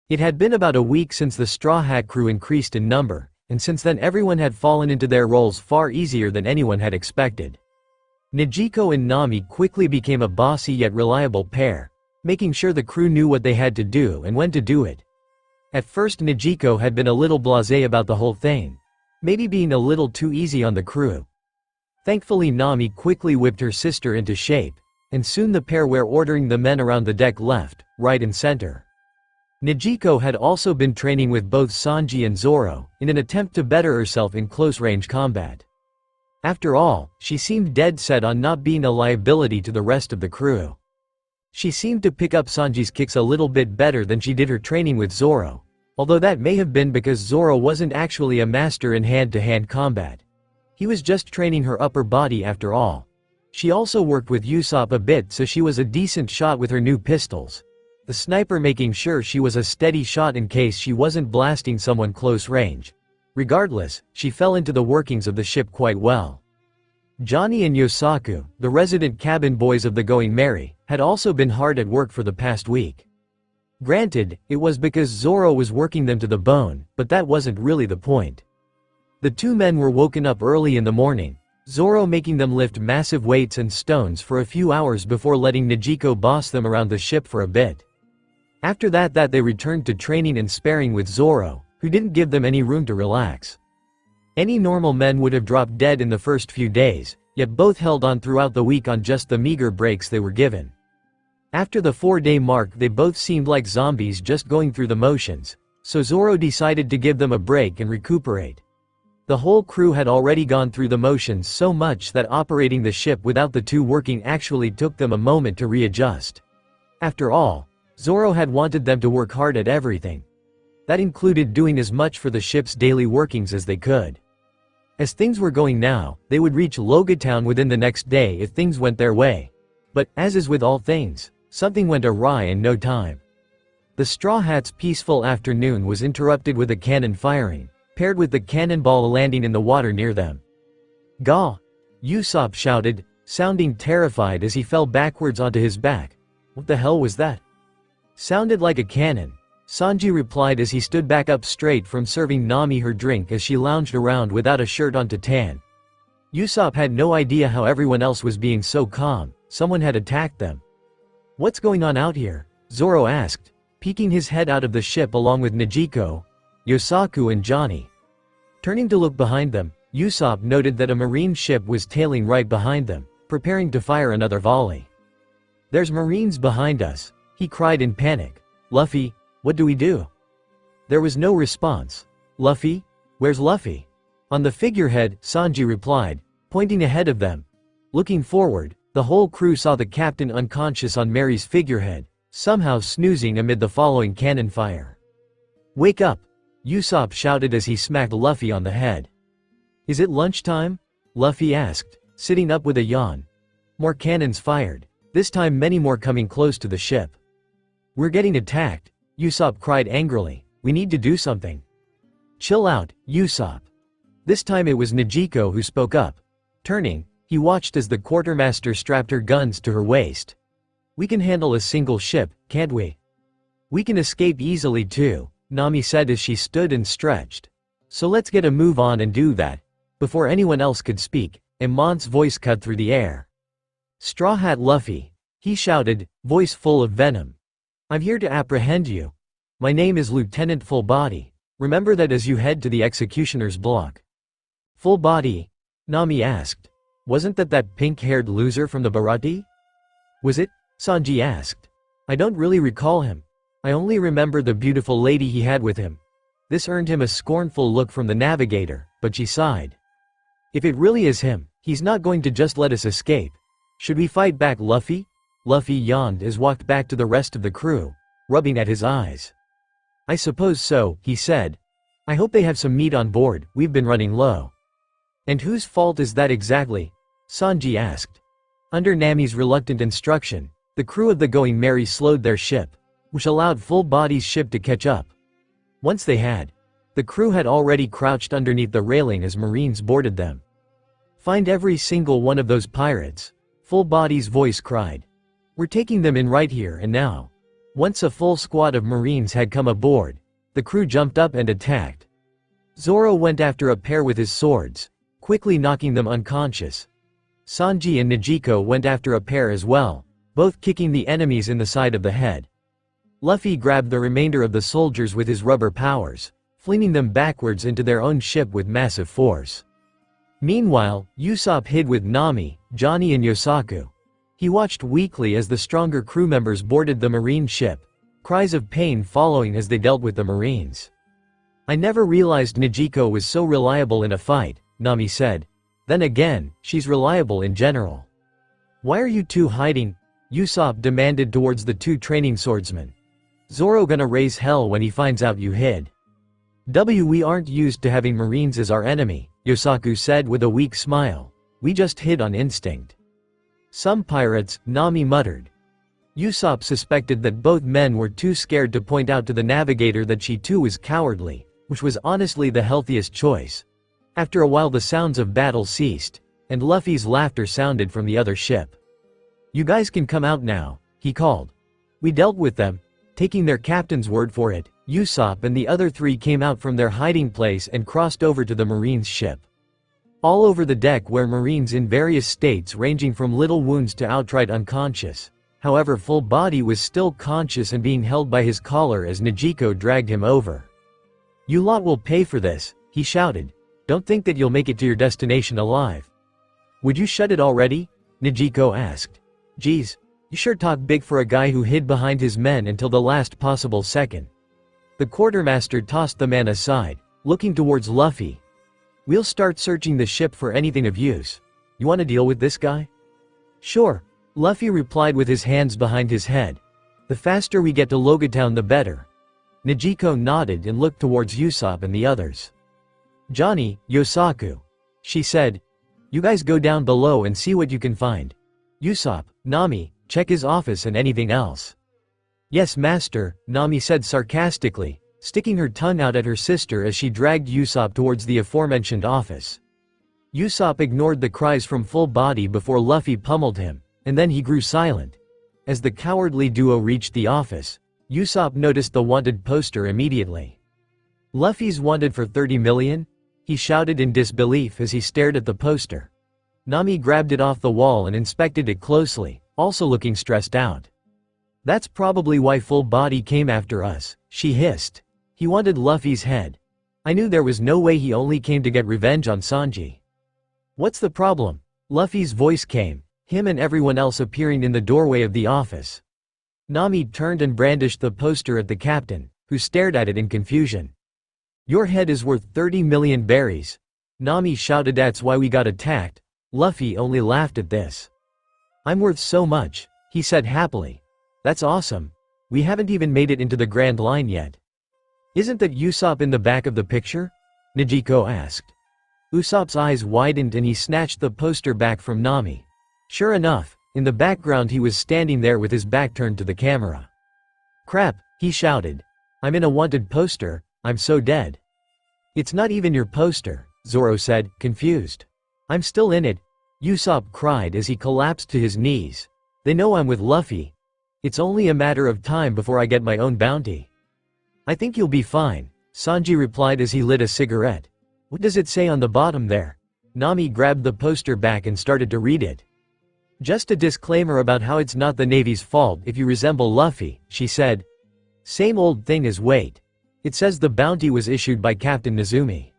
It had been about a week since the Straw Hat crew increased in number, and since then everyone had fallen into their roles far easier than anyone had expected. Nijiko and Nami quickly became a bossy yet reliable pair, making sure the crew knew what they had to do and when to do it. At first Nijiko had been a little blasé about the whole thing, maybe being a little too easy on the crew. Thankfully Nami quickly whipped her sister into shape, and soon the pair were ordering the men around the deck left, right and center. Nijiko had also been training with both Sanji and Zoro, in an attempt to better herself in close-range combat. After all, she seemed dead set on not being a liability to the rest of the crew. She seemed to pick up Sanji's kicks a little bit better than she did her training with Zoro, although that may have been because Zoro wasn't actually a master in hand-to-hand combat. He was just training her upper body after all. She also worked with Usopp a bit, so she was a decent shot with her new pistols, the sniper making sure she was a steady shot in case she wasn't blasting someone close range. Regardless, she fell into the workings of the ship quite well. Johnny and Yosaku, the resident cabin boys of the Going Merry, had also been hard at work for the past week. Granted, it was because Zoro was working them to the bone, but that wasn't really the point. The two men were woken up early in the morning, Zoro making them lift massive weights and stones for a few hours before letting Nijiko boss them around the ship for a bit. After that they returned to training and sparring with Zoro, who didn't give them any room to relax. Any normal men would have dropped dead in the first few days, yet both held on throughout the week on just the meager breaks they were given. After the 4-day mark they both seemed like zombies just going through the motions, so Zoro decided to give them a break and recuperate. The whole crew had already gone through the motions so much that operating the ship without the two working actually took them a moment to readjust. After all, Zoro had wanted them to work hard at everything. That included doing as much for the ship's daily workings as they could. As things were going now, they would reach Logia Town within the next day if things went their way. But, as is with all things, something went awry in no time. The Straw Hats' peaceful afternoon was interrupted with a cannon firing, paired with the cannonball landing in the water near them. "Gah!" Usopp shouted, sounding terrified as he fell backwards onto his back. "What the hell was that?" "Sounded like a cannon," Sanji replied as he stood back up straight from serving Nami her drink as she lounged around without a shirt on to tan. Usopp had no idea how everyone else was being so calm. Someone had attacked them. "What's going on out here?" Zoro asked, peeking his head out of the ship along with Nijiko, Yosaku and Johnny. Turning to look behind them, Usopp noted that a marine ship was tailing right behind them, preparing to fire another volley. "There's marines behind us," he cried in panic. "Luffy, what do we do?" There was no response. "Luffy? Where's Luffy?" On the figurehead, Sanji replied, pointing ahead of them. Looking forward, the whole crew saw the captain unconscious on Mary's figurehead, somehow snoozing amid the following cannon fire. "Wake up!" Usopp shouted as he smacked Luffy on the head. "Is it lunchtime?" Luffy asked, sitting up with a yawn. More cannons fired, this time many more coming close to the ship. "We're getting attacked," Usopp cried angrily. "We need to do something." "Chill out, Usopp." This time it was Nijiko who spoke up. Turning, he watched as the quartermaster strapped her guns to her waist. "We can handle a single ship, can't we?" "We can escape easily too," Nami said as she stood and stretched. "So let's get a move on and do that." Before anyone else could speak, Iman's voice cut through the air. "Straw Hat Luffy," he shouted, voice full of venom. "I'm here to apprehend you. My name is Lieutenant Full Body. Remember that as you head to the executioner's block." "Full Body?" Nami asked. "Wasn't that pink-haired loser from the Bharati?" "Was it?" Sanji asked. "I don't really recall him. I only remember the beautiful lady he had with him." This earned him a scornful look from the navigator, but she sighed. "If it really is him, he's not going to just let us escape. Should we fight back, Luffy?" Luffy yawned as walked back to the rest of the crew, rubbing at his eyes. "I suppose so," he said. "I hope they have some meat on board, we've been running low." "And whose fault is that exactly?" Sanji asked. Under Nami's reluctant instruction, the crew of the Going Merry slowed their ship, which allowed Full Body's ship to catch up. Once they had, the crew had already crouched underneath the railing as Marines boarded them. "Find every single one of those pirates," Full Body's voice cried. "We're taking them in right here and now." Once a full squad of Marines had come aboard, the crew jumped up and attacked. Zoro went after a pair with his swords, quickly knocking them unconscious. Sanji and Nejico went after a pair as well, both kicking the enemies in the side of the head. Luffy grabbed the remainder of the soldiers with his rubber powers, flinging them backwards into their own ship with massive force. Meanwhile, Usopp hid with Nami, Johnny and Yosaku. He watched weakly as the stronger crew members boarded the Marine ship, cries of pain following as they dealt with the Marines. "I never realized Nejico was so reliable in a fight," Nami said. "Then again, she's reliable in general." "Why are you two hiding?" Usopp demanded towards the two training swordsmen. "Zoro gonna raise hell when he finds out you hid." "We aren't used to having Marines as our enemy," Yosaku said with a weak smile. "We just hid on instinct." "Some pirates," Nami muttered. Usopp suspected that both men were too scared to point out to the navigator that she too was cowardly, which was honestly the healthiest choice. After a while the sounds of battle ceased, and Luffy's laughter sounded from the other ship. "You guys can come out now," he called. "We dealt with them." Taking their captain's word for it, Usopp and the other three came out from their hiding place and crossed over to the Marines' ship. All over the deck were Marines in various states ranging from little wounds to outright unconscious. However, Full Body was still conscious and being held by his collar as Nejico dragged him over. "You lot will pay for this," he shouted. "Don't think that you'll make it to your destination alive." "Would you shut it already?" Nejico asked. "Geez, you sure talk big for a guy who hid behind his men until the last possible second." The quartermaster tossed the man aside, looking towards Luffy. "We'll start searching the ship for anything of use. You want to deal with this guy?" "Sure," Luffy replied with his hands behind his head. "The faster we get to Logatown the better." Nejico nodded and looked towards Usopp and the others. "Johnny, Yosaku," she said. "You guys go down below and see what you can find. Usopp, Nami, check his office and anything else." "Yes, master," Nami said sarcastically, sticking her tongue out at her sister as she dragged Usopp towards the aforementioned office. Usopp ignored the cries from Full Body before Luffy pummeled him, and then he grew silent. As the cowardly duo reached the office, Usopp noticed the wanted poster immediately. "Luffy's wanted for 30 million? He shouted in disbelief as he stared at the poster. Nami grabbed it off the wall and inspected it closely, also looking stressed out. "That's probably why Full Body came after us," she hissed. "He wanted Luffy's head. I knew there was no way he only came to get revenge on Sanji." "What's the problem?" Luffy's voice came, him and everyone else appearing in the doorway of the office. Nami turned and brandished the poster at the captain, who stared at it in confusion. "Your head is worth 30 million berries," Nami shouted. "That's why we got attacked." Luffy only laughed at this. "I'm worth so much," he said happily. "That's awesome. We haven't even made it into the Grand Line yet." "Isn't that Usopp in the back of the picture?" Nejico asked. Usopp's eyes widened and he snatched the poster back from Nami. Sure enough, in the background he was standing there with his back turned to the camera. "Crap," he shouted. "I'm in a wanted poster, I'm so dead." "It's not even your poster," Zoro said, confused. "I'm still in it," Usopp cried as he collapsed to his knees. "They know I'm with Luffy. It's only a matter of time before I get my own bounty." "I think you'll be fine," Sanji replied as he lit a cigarette. "What does it say on the bottom there?" Nami grabbed the poster back and started to read it. "Just a disclaimer about how it's not the Navy's fault if you resemble Luffy," she said. "Same old thing as weight. It says the bounty was issued by Captain Nezumi."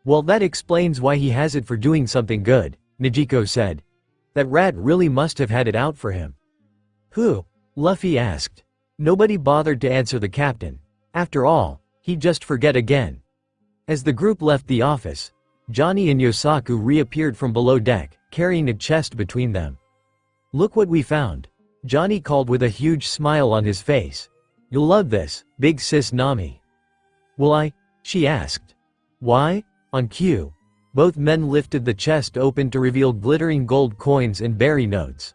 "Well, that explains why he has it for doing something good," Nijiko said. "That rat really must have had it out for him." "Who?" Luffy asked. Nobody bothered to answer the captain. After all, he'd just forget again. As the group left the office, Johnny and Yosaku reappeared from below deck, carrying a chest between them. "Look what we found," Johnny called with a huge smile on his face. "You'll love this, big sis Nami." "Will I?" she asked. "Why?" On cue, both men lifted the chest open to reveal glittering gold coins and berry notes.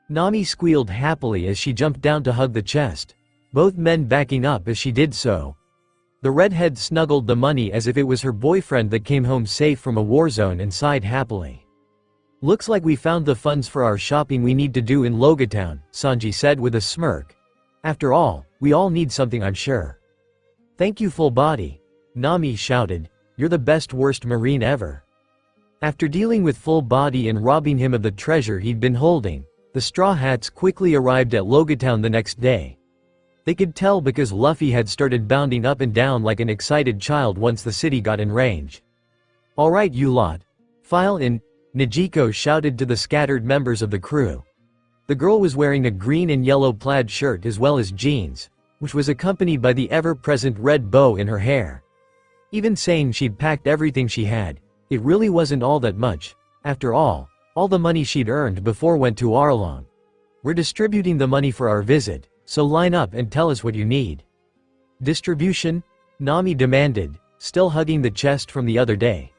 Nami squealed happily as she jumped down to hug the chest, both men backing up as she did so. The redhead snuggled the money as if it was her boyfriend that came home safe from a war zone and sighed happily. "Looks like we found the funds for our shopping we need to do in Logatown," Sanji said with a smirk. "After all, we all need something, I'm sure." "Thank you, full body," Nami shouted. "You're the best worst marine ever." After dealing with full body and robbing him of the treasure he'd been holding, the Straw Hats quickly arrived at Logatown the next day. They could tell because Luffy had started bounding up and down like an excited child once the city got in range. "All right, you lot. File in," Nijiko shouted to the scattered members of the crew. The girl was wearing a green and yellow plaid shirt as well as jeans, which was accompanied by the ever-present red bow in her hair. Even saying she'd packed everything she had, it really wasn't all that much. After all the money she'd earned before went to Arlong. "We're distributing the money for our visit, so line up and tell us what you need." "Distribution?" Nami demanded, still hugging the chest from the other day.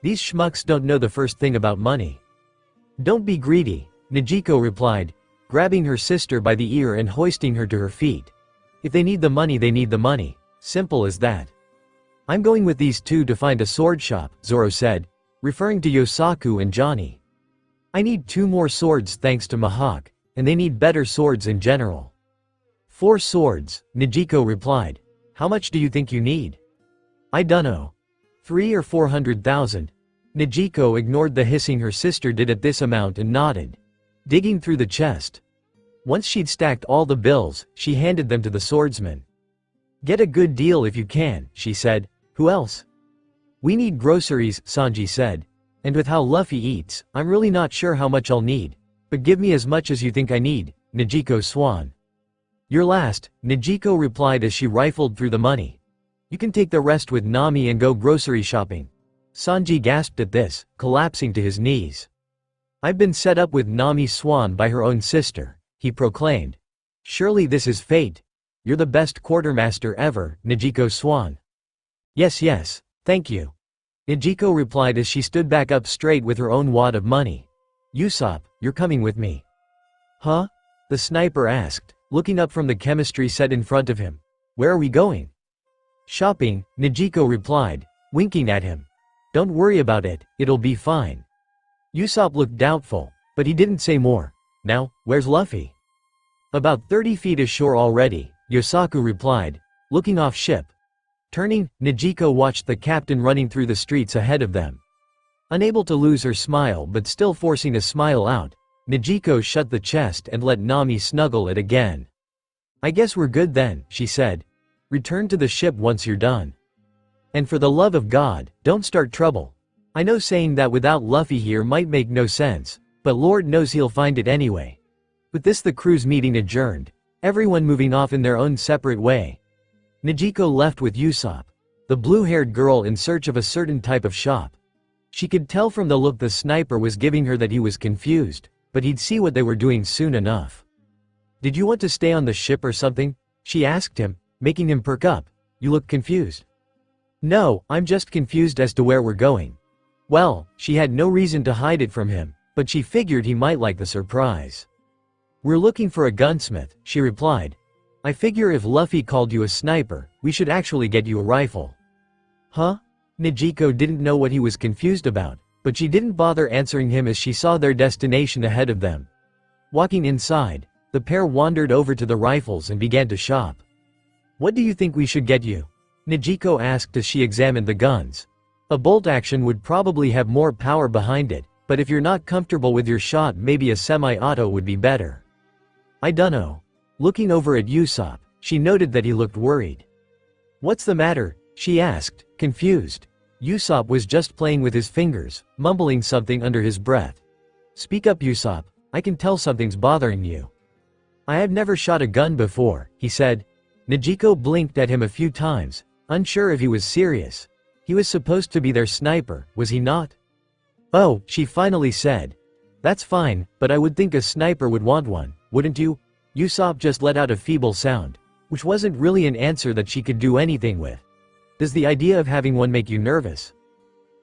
"These schmucks don't know the first thing about money." "Don't be greedy," Nijiko replied, grabbing her sister by the ear and hoisting her to her feet. "If they need the money, they need the money. Simple as that." "I'm going with these two to find a sword shop," Zoro said, referring to Yosaku and Johnny. "I need 2 more swords thanks to Mihawk, and they need better swords in general." 4 swords, Nijiko replied. "How much do you think you need?" "I dunno. 3 or 400,000. Nijiko ignored the hissing her sister did at this amount and nodded, digging through the chest. Once she'd stacked all the bills, she handed them to the swordsman. "Get a good deal if you can," she said. "Who else?" "We need groceries," Sanji said. "And with how Luffy eats, I'm really not sure how much I'll need. But give me as much as you think I need," Nijiko swore. "You're last," Nijiko replied as she rifled through the money. "You can take the rest with Nami and go grocery shopping." Sanji gasped at this, collapsing to his knees. "I've been set up with Nami Swan by her own sister," he proclaimed. "Surely this is fate. You're the best quartermaster ever," Nijiko swore. Yes, thank you," Nijiko replied as she stood back up straight with her own wad of money. "Usopp, you're coming with me." "Huh?" the sniper asked, looking up from the chemistry set in front of him. "Where are we going?" "Shopping," Nijiko replied, winking at him. "Don't worry about it, it'll be fine." Usopp looked doubtful, but he didn't say more. "Now, where's Luffy?" "About 30 feet ashore already," Yosaku replied, looking off ship. Turning, Nijiko watched the captain running through the streets ahead of them. Unable to lose her smile but still forcing a smile out, Nijiko shut the chest and let Nami snuggle it again. "I guess we're good then," she said. "Return to the ship once you're done. And for the love of God, don't start trouble. I know saying that without Luffy here might make no sense, but Lord knows he'll find it anyway." With this the crew's meeting adjourned, everyone moving off in their own separate way. Nijiko left with Usopp, the blue-haired girl, in search of a certain type of shop. She could tell from the look the sniper was giving her that he was confused, but he'd see what they were doing soon enough. "Did you want to stay on the ship or something?" she asked him, making him perk up. "You look confused." "No, I'm just confused as to where we're going." Well, she had no reason to hide it from him, but she figured he might like the surprise. "We're looking for a gunsmith," she replied. "I figure if Luffy called you a sniper, we should actually get you a rifle." "Huh?" Nijiko didn't know what he was confused about, but she didn't bother answering him as she saw their destination ahead of them. Walking inside, the pair wandered over to the rifles and began to shop. "What do you think we should get you?" Nijiko asked as she examined the guns. A bolt action would probably have more power behind it, but if you're not comfortable with your shot, maybe a semi-auto would be better. I dunno. Looking over at Usopp, she noted that he looked worried. What's the matter? She asked, confused. Usopp was just playing with his fingers, mumbling something under his breath. Speak up, Usopp, I can tell something's bothering you. I have never shot a gun before, he said. Nezuko blinked at him a few times, unsure if he was serious. He was supposed to be their sniper, was he not? Oh, she finally said. That's fine, but I would think a sniper would want one, wouldn't you? Usopp just let out a feeble sound, which wasn't really an answer that she could do anything with. Does the idea of having one make you nervous?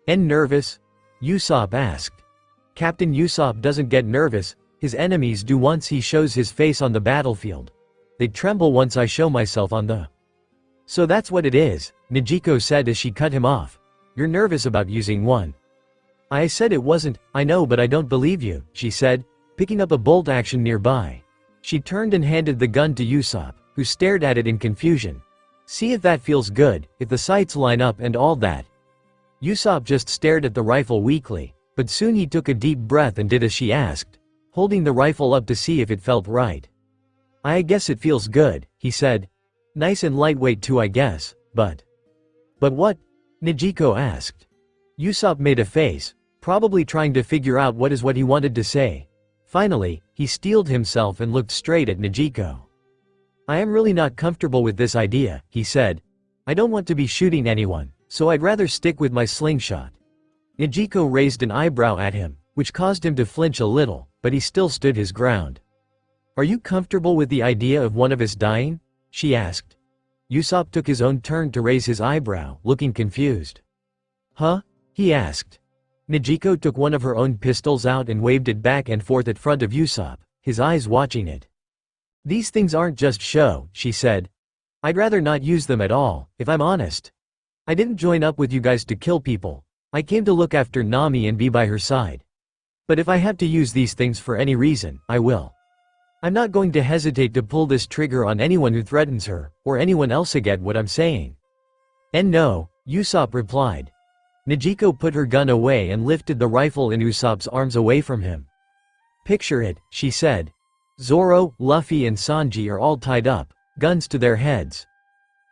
And nervous? Usopp asked. Captain Usopp doesn't get nervous, his enemies do once he shows his face on the battlefield. They tremble once I show myself on the... So that's what it is, Nezuko said as she cut him off. You're nervous about using one. I said it wasn't, I know, but I don't believe you, she said, picking up a bolt action nearby. She turned and handed the gun to Usopp, who stared at it in confusion. See if that feels good, if the sights line up and all that. Usopp just stared at the rifle weakly, but soon he took a deep breath and did as she asked, holding the rifle up to see if it felt right. I guess it feels good, he said. Nice and lightweight too, I guess, but... But what? Nezuko asked. Usopp made a face, probably trying to figure out what he wanted to say. Finally, he steeled himself and looked straight at Nezuko. I am really not comfortable with this idea, he said. I don't want to be shooting anyone, so I'd rather stick with my slingshot. Nezuko raised an eyebrow at him, which caused him to flinch a little, but he still stood his ground. Are you comfortable with the idea of one of us dying? She asked. Usopp took his own turn to raise his eyebrow, looking confused. Huh? He asked. Nezuko took one of her own pistols out and waved it back and forth at front of Usopp, his eyes watching it. These things aren't just show, she said. I'd rather not use them at all, if I'm honest. I didn't join up with you guys to kill people. I came to look after Nami and be by her side. But if I have to use these things for any reason, I will. I'm not going to hesitate to pull this trigger on anyone who threatens her, or anyone else. Get what I'm saying? And no, Usopp replied. Nezuko put her gun away and lifted the rifle in Usopp's arms away from him. Picture it, she said. Zoro, Luffy and Sanji are all tied up, guns to their heads.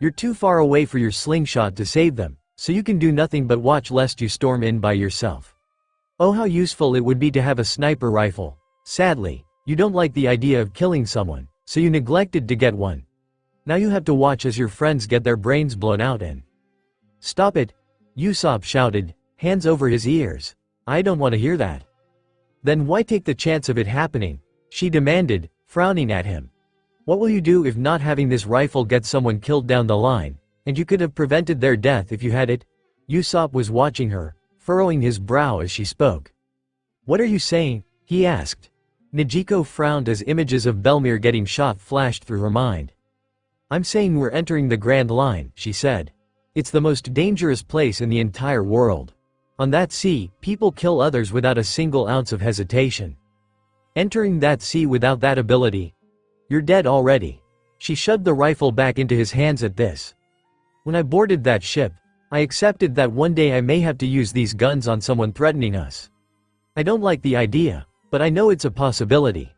You're too far away for your slingshot to save them, so you can do nothing but watch lest you storm in by yourself. Oh, how useful it would be to have a sniper rifle. Sadly, you don't like the idea of killing someone, so you neglected to get one. Now you have to watch as your friends get their brains blown out and... Stop it! Usopp shouted, hands over his ears. I don't want to hear that. Then why take the chance of it happening? She demanded, frowning at him. What will you do if not having this rifle gets someone killed down the line, and you could have prevented their death if you had it? Usopp was watching her, furrowing his brow as she spoke. What are you saying? He asked. Nezuko frowned as images of Belmir getting shot flashed through her mind. I'm saying we're entering the Grand Line, she said. It's the most dangerous place in the entire world. On that sea, people kill others without a single ounce of hesitation. Entering that sea without that ability, you're dead already. She shoved the rifle back into his hands at this. When I boarded that ship, I accepted that one day I may have to use these guns on someone threatening us. I don't like the idea, but I know it's a possibility.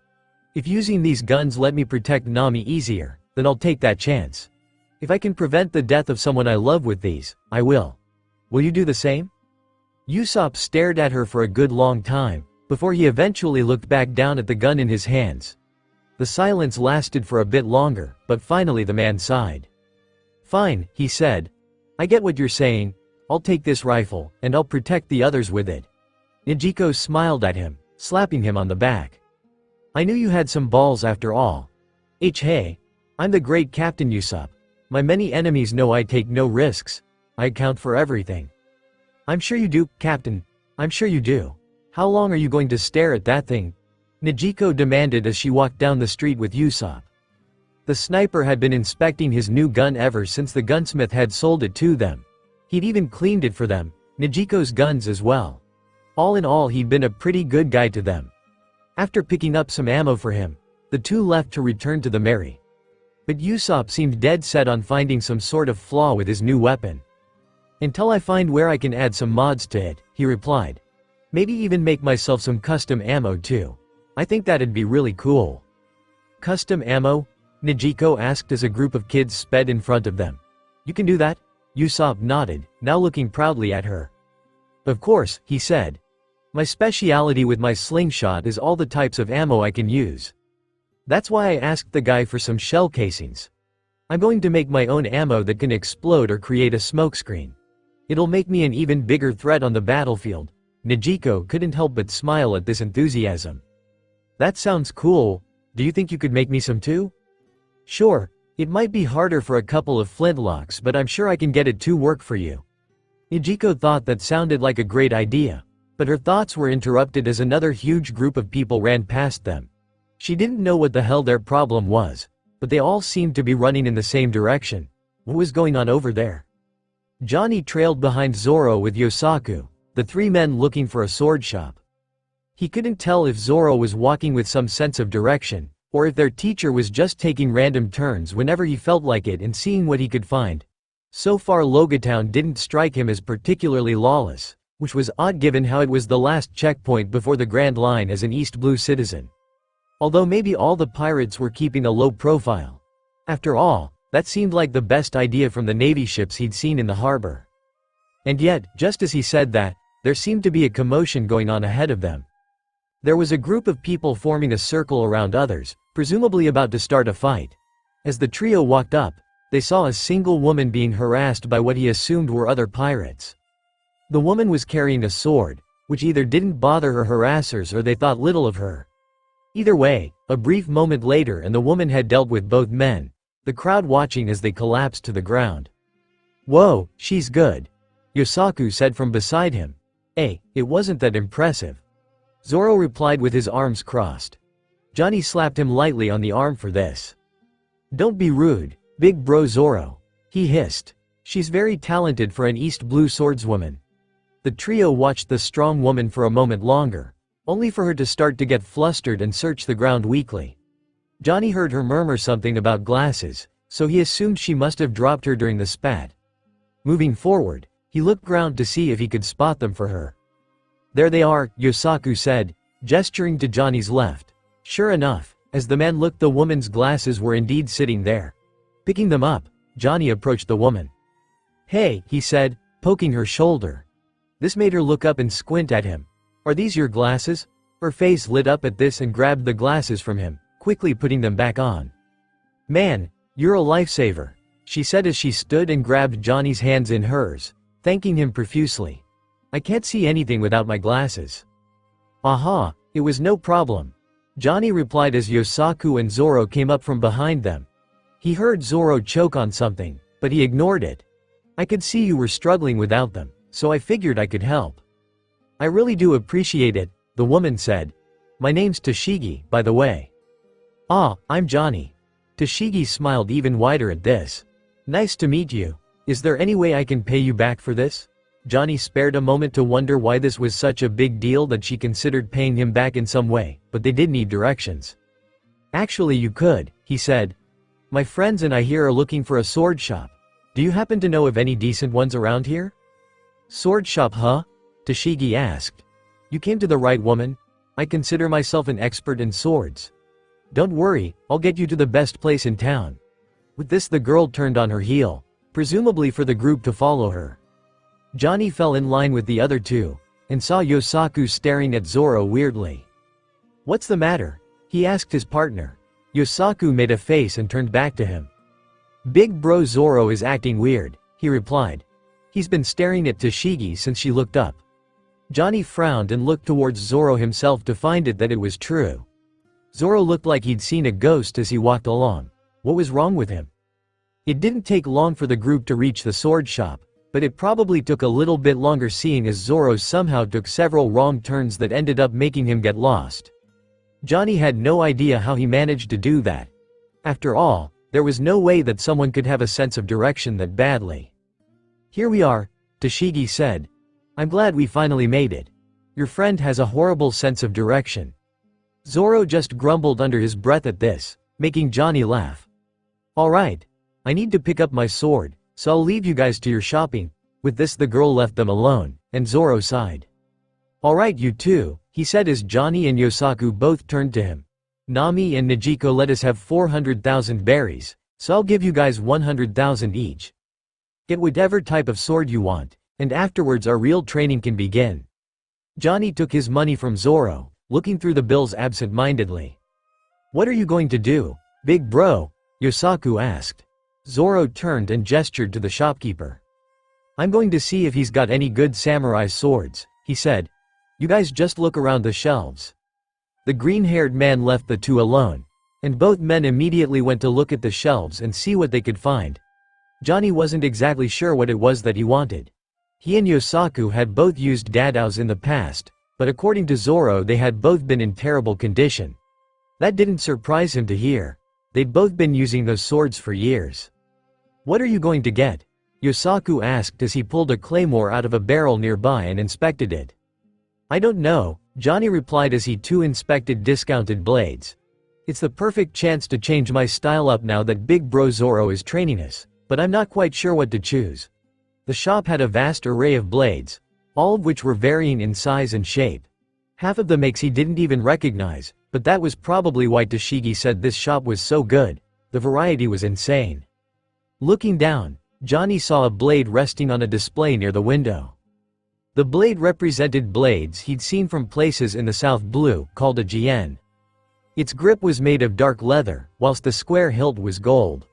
If using these guns let me protect Nami easier, then I'll take that chance. If I can prevent the death of someone I love with these, I will. Will you do the same? Usopp stared at her for a good long time, before he eventually looked back down at the gun in his hands. The silence lasted for a bit longer, but finally the man sighed. Fine, he said. I get what you're saying. I'll take this rifle, and I'll protect the others with it. Nezuko smiled at him, slapping him on the back. I knew you had some balls after all. Hey, I'm the great Captain Usopp. My many enemies know I take no risks. I account for everything. I'm sure you do, Captain. I'm sure you do. How long are you going to stare at that thing? Nezuko demanded as she walked down the street with Usopp. The sniper had been inspecting his new gun ever since the gunsmith had sold it to them. He'd even cleaned it for them, Nezuko's guns as well. All in all, he'd been a pretty good guy to them. After picking up some ammo for him, the two left to return to the Mary. But Usopp seemed dead set on finding some sort of flaw with his new weapon. Until I find where I can add some mods to it, he replied. Maybe even make myself some custom ammo too. I think that'd be really cool. Custom ammo? Nijiko asked as a group of kids sped in front of them. You can do that? Usopp nodded, now looking proudly at her. Of course, he said. My speciality with my slingshot is all the types of ammo I can use. That's why I asked the guy for some shell casings. I'm going to make my own ammo that can explode or create a smokescreen. It'll make me an even bigger threat on the battlefield. Nijiko couldn't help but smile at this enthusiasm. That sounds cool. Do you think you could make me some too? Sure, it might be harder for a couple of flintlocks, but I'm sure I can get it to work for you. Nijiko thought that sounded like a great idea, but her thoughts were interrupted as another huge group of people ran past them. She didn't know what the hell their problem was, but they all seemed to be running in the same direction. What was going on over there? Johnny trailed behind Zoro with Yosaku, the three men looking for a sword shop. He couldn't tell if Zoro was walking with some sense of direction, or if their teacher was just taking random turns whenever he felt like it and seeing what he could find. So far Logatown didn't strike him as particularly lawless, which was odd given how it was the last checkpoint before the Grand Line as an East Blue citizen. Although maybe all the pirates were keeping a low profile. After all, that seemed like the best idea from the Navy ships he'd seen in the harbor. And yet, just as he said that, there seemed to be a commotion going on ahead of them. There was a group of people forming a circle around others, presumably about to start a fight. As the trio walked up, they saw a single woman being harassed by what he assumed were other pirates. The woman was carrying a sword, which either didn't bother her harassers or they thought little of her. Either way, a brief moment later and the woman had dealt with both men, the crowd watching as they collapsed to the ground. Whoa, she's good. Yosaku said from beside him. Hey, it wasn't that impressive. Zoro replied with his arms crossed. Johnny slapped him lightly on the arm for this. Don't be rude, big bro Zoro, he hissed. She's very talented for an East Blue swordswoman. The trio watched the strong woman for a moment longer, only for her to start to get flustered and search the ground weakly. Johnny heard her murmur something about glasses, so he assumed she must have dropped her during the spat. Moving forward, he looked around to see if he could spot them for her. There they are, Yosaku said, gesturing to Johnny's left. Sure enough, as the man looked, the woman's glasses were indeed sitting there. Picking them up, Johnny approached the woman. Hey, he said, poking her shoulder. This made her look up and squint at him. Are these your glasses? Her face lit up at this and grabbed the glasses from him, quickly putting them back on. Man, you're a lifesaver, she said as she stood and grabbed Johnny's hands in hers, thanking him profusely. I can't see anything without my glasses. Aha, it was no problem, Johnny replied as Yosaku and Zoro came up from behind them. He heard Zoro choke on something, but he ignored it. I could see you were struggling without them, so I figured I could help. I really do appreciate it, the woman said. My name's Toshigi, by the way. Ah, I'm Johnny. Toshigi smiled even wider at this. Nice to meet you. Is there any way I can pay you back for this? Johnny spared a moment to wonder why this was such a big deal that she considered paying him back in some way, but they did need directions. Actually you could, he said. My friends and I here are looking for a sword shop. Do you happen to know of any decent ones around here? Sword shop, huh? Toshigi asked. You came to the right woman. I consider myself an expert in swords. Don't worry, I'll get you to the best place in town. With this the girl turned on her heel, presumably for the group to follow her. Johnny fell in line with the other two, and saw Yosaku staring at Zoro weirdly. What's the matter? He asked his partner. Yosaku made a face and turned back to him. Big bro Zoro is acting weird, he replied. He's been staring at Toshigi since she looked up. Johnny frowned and looked towards Zoro himself to find it that it was true. Zoro looked like he'd seen a ghost as he walked along. What was wrong with him? It didn't take long for the group to reach the sword shop, but it probably took a little bit longer seeing as Zoro somehow took several wrong turns that ended up making him get lost. Johnny had no idea how he managed to do that. After all, there was no way that someone could have a sense of direction that badly. Here we are, Toshigi said. I'm glad we finally made it. Your friend has a horrible sense of direction. Zoro just grumbled under his breath at this, making Johnny laugh. Alright. I need to pick up my sword, so I'll leave you guys to your shopping. With this the girl left them alone, and Zoro sighed. "Alright you two," he said as Johnny and Yosaku both turned to him. "Nami and Najiko let us have 400,000 berries, so I'll give you guys 100,000 each. Get whatever type of sword you want, and afterwards our real training can begin." Johnny took his money from Zoro, looking through the bills absent-mindedly. "What are you going to do, big bro?" Yosaku asked. Zoro turned and gestured to the shopkeeper. "I'm going to see if he's got any good samurai swords," he said. "You guys just look around the shelves." The green-haired man left the two alone, and both men immediately went to look at the shelves and see what they could find. Johnny wasn't exactly sure what it was that he wanted. He and Yosaku had both used dadaos in the past, but according to Zoro they had both been in terrible condition. That didn't surprise him to hear. They'd both been using those swords for years. "What are you going to get?" Yosaku asked as he pulled a claymore out of a barrel nearby and inspected it. "I don't know," Johnny replied as he too inspected discounted blades. "It's the perfect chance to change my style up now that Big Bro Zoro is training us, but I'm not quite sure what to choose." The shop had a vast array of blades, all of which were varying in size and shape. Half of the makes he didn't even recognize, but that was probably why Toshigi said this shop was so good. The variety was insane. Looking down, Johnny saw a blade resting on a display near the window. The blade represented blades he'd seen from places in the South Blue, called a jien. Its grip was made of dark leather, whilst the square hilt was gold.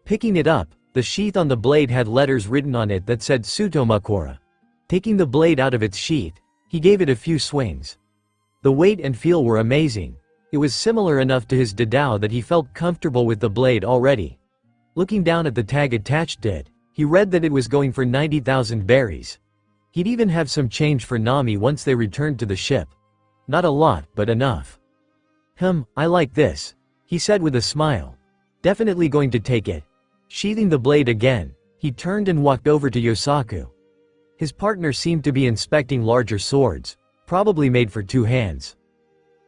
Picking it up, the sheath on the blade had letters written on it that said Sutomakura. Taking the blade out of its sheath, he gave it a few swings. The weight and feel were amazing. It was similar enough to his dadao that he felt comfortable with the blade already. Looking down at the tag attached to it, he read that it was going for 90,000 berries. He'd even have some change for Nami once they returned to the ship. Not a lot, but enough. I like this," he said with a smile. "Definitely going to take it." Sheathing the blade again, he turned and walked over to Yosaku. His partner seemed to be inspecting larger swords, probably made for two hands.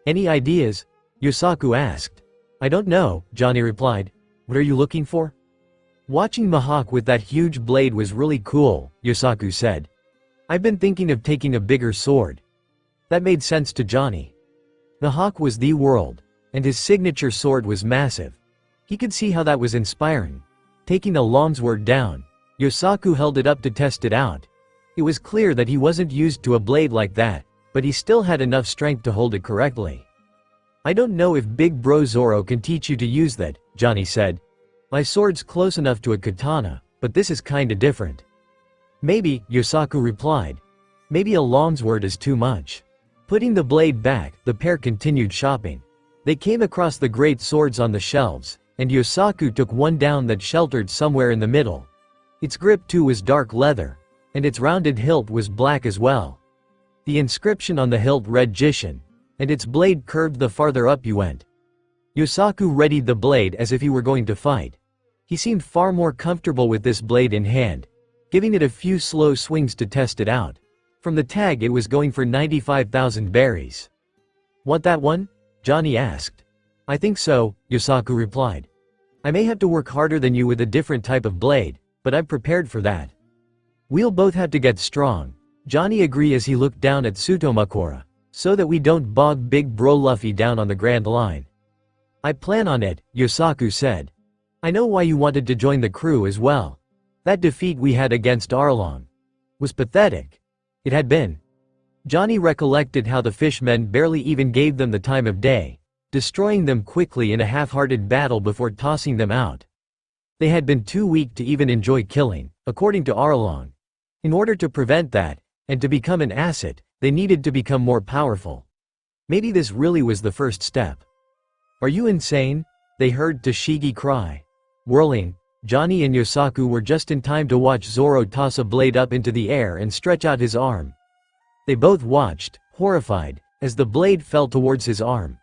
"Any ideas?" Yosaku asked. "I don't know," Johnny replied. "What are you looking for?" "Watching Mihawk with that huge blade was really cool," Yosaku said. "I've been thinking of taking a bigger sword." That made sense to Johnny. Mihawk was the world, and his signature sword was massive. He could see how that was inspiring. Taking the longsword down, Yosaku held it up to test it out. It was clear that he wasn't used to a blade like that, but he still had enough strength to hold it correctly. "I don't know if Big Bro Zoro can teach you to use that," Johnny said. "My sword's close enough to a katana, but this is kinda different." "Maybe," Yosaku replied. "Maybe a longsword is too much." Putting the blade back, the pair continued shopping. They came across the great swords on the shelves, and Yosaku took one down that sheltered somewhere in the middle. Its grip too was dark leather, and its rounded hilt was black as well. The inscription on the hilt read Jishin, and its blade curved the farther up you went. Yosaku readied the blade as if he were going to fight. He seemed far more comfortable with this blade in hand, giving it a few slow swings to test it out. From the tag it was going for 95,000 berries. "Want that one?" Johnny asked. "I think so," Yosaku replied. "I may have to work harder than you with a different type of blade, but I'm prepared for that." "We'll both have to get strong," Johnny agreed as he looked down at Sutomakura, "so that we don't bog Big Bro Luffy down on the Grand Line." "I plan on it," Yosaku said. "I know why you wanted to join the crew as well. That defeat we had against Arlong was pathetic." It had been. Johnny recollected how the fishmen barely even gave them the time of day, destroying them quickly in a half-hearted battle before tossing them out. They had been too weak to even enjoy killing, according to Arlong. In order to prevent that, and to become an asset, they needed to become more powerful. Maybe this really was the first step. "Are you insane?" they heard Toshigi cry. Whirling, Johnny and Yosaku were just in time to watch Zoro toss a blade up into the air and stretch out his arm. They both watched, horrified, as the blade fell towards his arm.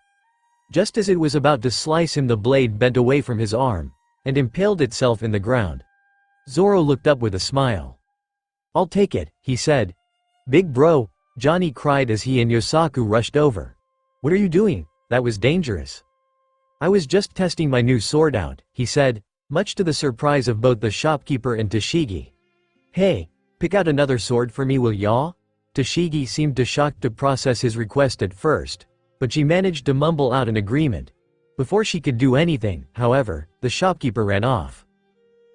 Just as it was about to slice him, the blade bent away from his arm and impaled itself in the ground. Zoro looked up with a smile. "I'll take it," he said. "Big bro," Johnny cried as he and Yosaku rushed over. "What are you doing? That was dangerous." "I was just testing my new sword out," he said, much to the surprise of both the shopkeeper and Toshigi. "Hey, Pick out another sword for me, will ya? Toshigi seemed too shocked to process his request at first, but she managed to mumble out an agreement. Before she could do anything, however, the shopkeeper ran off.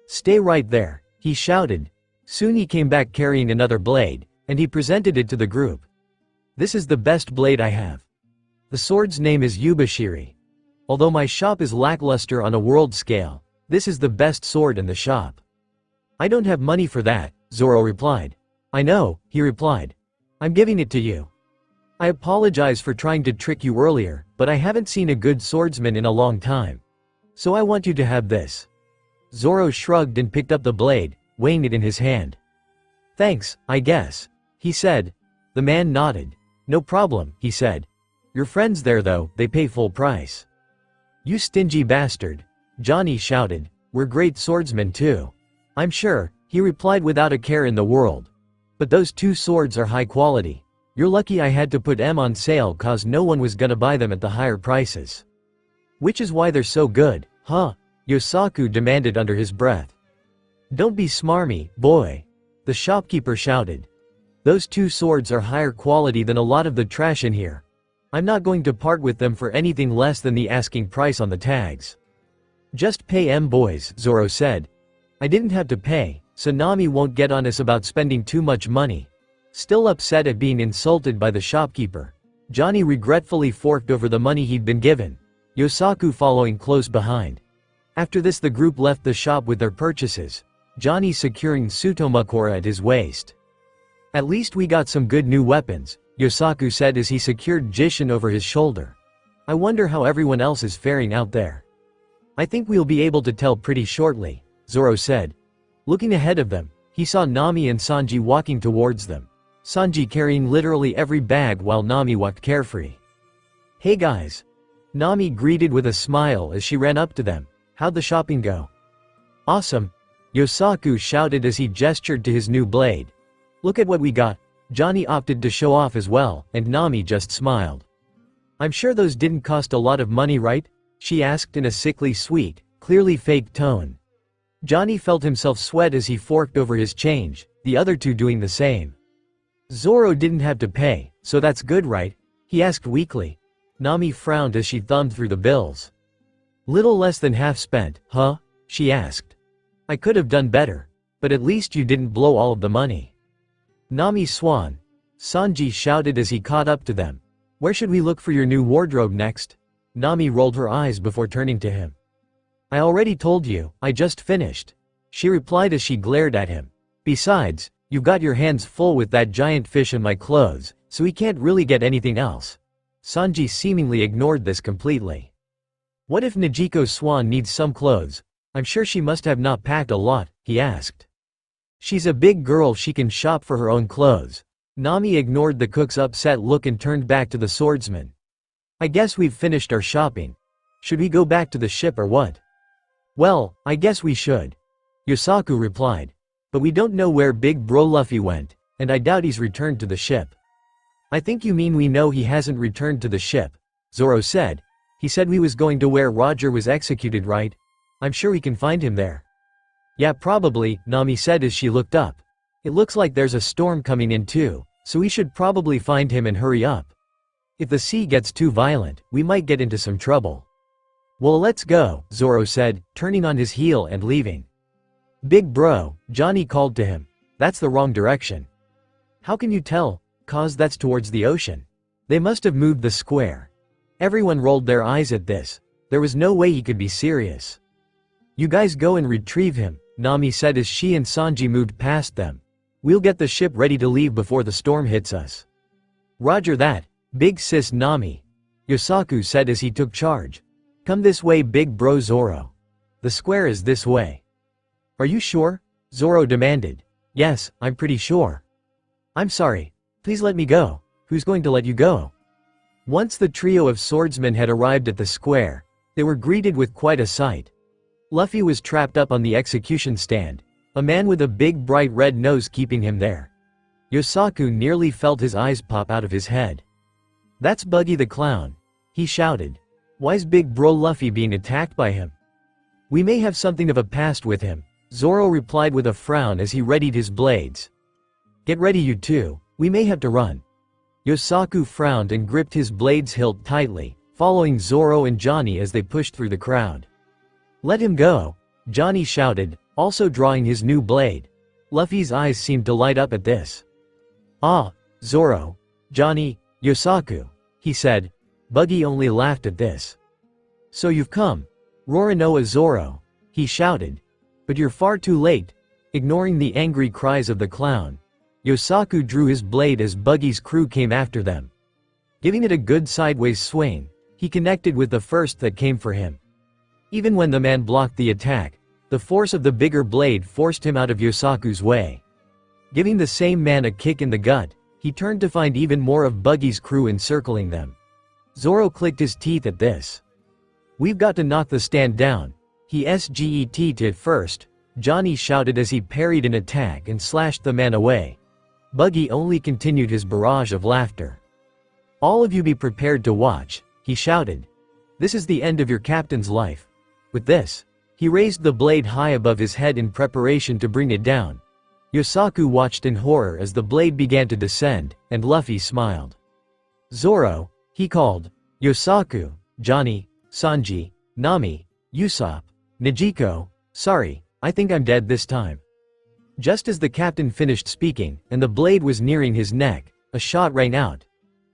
Stay right there, he shouted. Soon he came back carrying another blade, and he presented it to the group. This is the best blade I have. The sword's name is Yubashiri. Although my shop is lackluster on a world scale, this is the best sword in the shop. I don't have money for that, Zoro replied. I know, he replied. I'm giving it to you. I apologize for trying to trick you earlier, but I haven't seen a good swordsman in a long time. So I want you to have this. Zoro shrugged and picked up the blade, weighing it in his hand. Thanks, I guess, he said. The man nodded. No problem, he said. Your friends there though, they pay full price. You stingy bastard, Johnny shouted. We're great swordsmen too. I'm sure, he replied without a care in the world. But those two swords are high quality. You're lucky I had to put them on sale cause no one was gonna buy them at the higher prices. Which is why they're so good, huh? Yosaku demanded under his breath. Don't be smarmy, boy. The shopkeeper shouted. Those two swords are higher quality than a lot of the trash in here. I'm not going to part with them for anything less than the asking price on the tags. Just pay boys, Zoro said. I didn't have to pay, so Nami won't get on us about spending too much money. Still upset at being insulted by the shopkeeper, Johnny regretfully forked over the money he'd been given, Yosaku following close behind. After this the group left the shop with their purchases, Johnny securing Tsutomakura at his waist. At least we got some good new weapons, Yosaku said as he secured Jishin over his shoulder. I wonder how everyone else is faring out there. I think we'll be able to tell pretty shortly, Zoro said. Looking ahead of them, he saw Nami and Sanji walking towards them, Sanji carrying literally every bag while Nami walked carefree. Hey guys. Nami greeted with a smile as she ran up to them. How'd the shopping go? Awesome. Yosaku shouted as he gestured to his new blade. Look at what we got. Johnny opted to show off as well, and Nami just smiled. I'm sure those didn't cost a lot of money, right? She asked in a sickly sweet, clearly fake tone. Johnny felt himself sweat as he forked over his change, the other two doing the same. Zoro didn't have to pay, so that's good, right? He asked weakly. Nami frowned as she thumbed through the bills. Little less than half spent, huh? She asked. I could have done better, but at least you didn't blow all of the money. Nami swan. Sanji shouted as he caught up to them. Where should we look for your new wardrobe next? Nami rolled her eyes before turning to him. I already told you, I just finished. She replied as she glared at him. Besides, you've got your hands full with that giant fish and my clothes, so we can't really get anything else. Sanji seemingly ignored this completely. What if Najiko's swan needs some clothes? I'm sure she must have not packed a lot, he asked. She's a big girl, she can shop for her own clothes. Nami ignored the cook's upset look and turned back to the swordsman. I guess we've finished our shopping. Should we go back to the ship or what? Well, I guess we should. Yosaku replied. But we don't know where Big Bro Luffy went, and I doubt he's returned to the ship. I think you mean we know he hasn't returned to the ship, Zoro said. He said we was going to where Roger was executed, right? I'm sure we can find him there. Yeah, probably, Nami said as she looked up. It looks like there's a storm coming in too, so we should probably find him and hurry up. If the sea gets too violent, we might get into some trouble. Well, let's go, Zoro said, turning on his heel and leaving. Big bro, Johnny called to him. That's the wrong direction. How can you tell? Cause that's towards the ocean. They must have moved the square. Everyone rolled their eyes at this. There was no way he could be serious. You guys go and retrieve him, Nami said as she and Sanji moved past them. We'll get the ship ready to leave before the storm hits us. Roger that, big sis Nami, Yosaku said as he took charge. Come this way, big bro Zoro. The square is this way. Are you sure? Zoro demanded. Yes, I'm pretty sure. I'm sorry. Please let me go. Who's going to let you go? Once the trio of swordsmen had arrived at the square, they were greeted with quite a sight. Luffy was trapped up on the execution stand, a man with a big bright red nose keeping him there. Yosaku nearly felt his eyes pop out of his head. That's Buggy the Clown, he shouted. Why's Big Bro Luffy being attacked by him? We may have something of a past with him, Zoro replied with a frown as he readied his blades. Get ready you two, we may have to run. Yosaku frowned and gripped his blade's hilt tightly, following Zoro and Johnny as they pushed through the crowd. Let him go, Johnny shouted, also drawing his new blade. Luffy's eyes seemed to light up at this. Ah, Zoro, Johnny, Yosaku, he said. Buggy only laughed at this. So you've come. Roronoa Zoro, he shouted. But you're far too late. Ignoring the angry cries of the clown, Yosaku drew his blade as Buggy's crew came after them. Giving it a good sideways swing, he connected with the first that came for him. Even when the man blocked the attack, the force of the bigger blade forced him out of Yosaku's way. Giving the same man a kick in the gut, he turned to find even more of Buggy's crew encircling them. Zoro clicked his teeth at this. We've got to knock the stand down. He sget'd it first, Johnny shouted as he parried an attack and slashed the man away. Buggy only continued his barrage of laughter. All of you be prepared to watch, he shouted. This is the end of your captain's life. With this, he raised the blade high above his head in preparation to bring it down. Yosaku watched in horror as the blade began to descend, and Luffy smiled. Zoro, he called. Yosaku, Johnny, Sanji, Nami, Usopp, Nijiko, sorry, I think I'm dead this time. Just as the captain finished speaking, and the blade was nearing his neck, a shot rang out.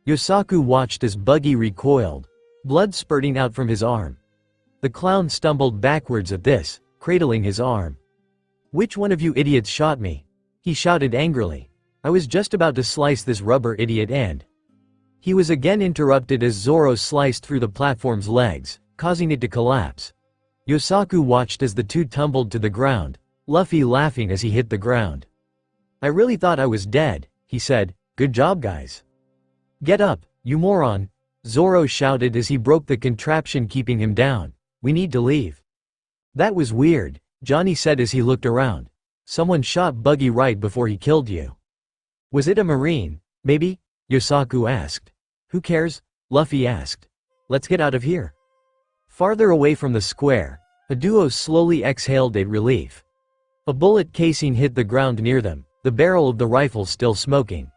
Yosaku watched as Buggy recoiled, blood spurting out from his arm. The clown stumbled backwards at this, cradling his arm. Which one of you idiots shot me? He shouted angrily. I was just about to slice this rubber idiot and... He was again interrupted as Zoro sliced through the platform's legs, causing it to collapse. Yosaku watched as the two tumbled to the ground, Luffy laughing as he hit the ground. I really thought I was dead, he said. Good job guys. Get up, you moron, Zoro shouted as he broke the contraption keeping him down. We need to leave. That was weird, Johnny said as he looked around. Someone shot Buggy right before he killed you. Was it a marine, maybe? Yosaku asked. Who cares? Luffy asked. Let's get out of here. Farther away from the square, a duo slowly exhaled in relief. A bullet casing hit the ground near them, the barrel of the rifle still smoking.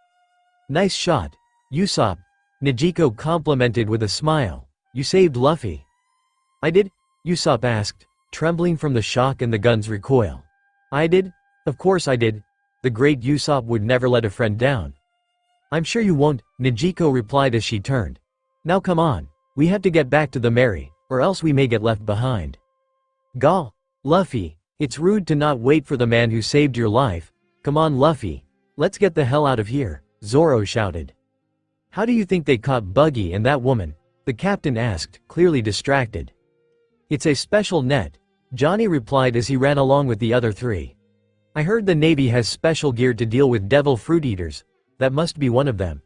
Nice shot, Usopp, Nijiko complimented with a smile. You saved Luffy. I did? Usopp asked, trembling from the shock and the gun's recoil. I did? Of course I did. The great Usopp would never let a friend down. I'm sure you won't, Nijiko replied as she turned. Now come on, we have to get back to the Mary, or else we may get left behind. Gah, Luffy, it's rude to not wait for the man who saved your life. Come on Luffy, let's get the hell out of here, Zoro shouted. How do you think they caught Buggy and that woman? The captain asked, clearly distracted. It's a special net, Johnny replied as he ran along with the other three. I heard the Navy has special gear to deal with devil fruit eaters. That must be one of them.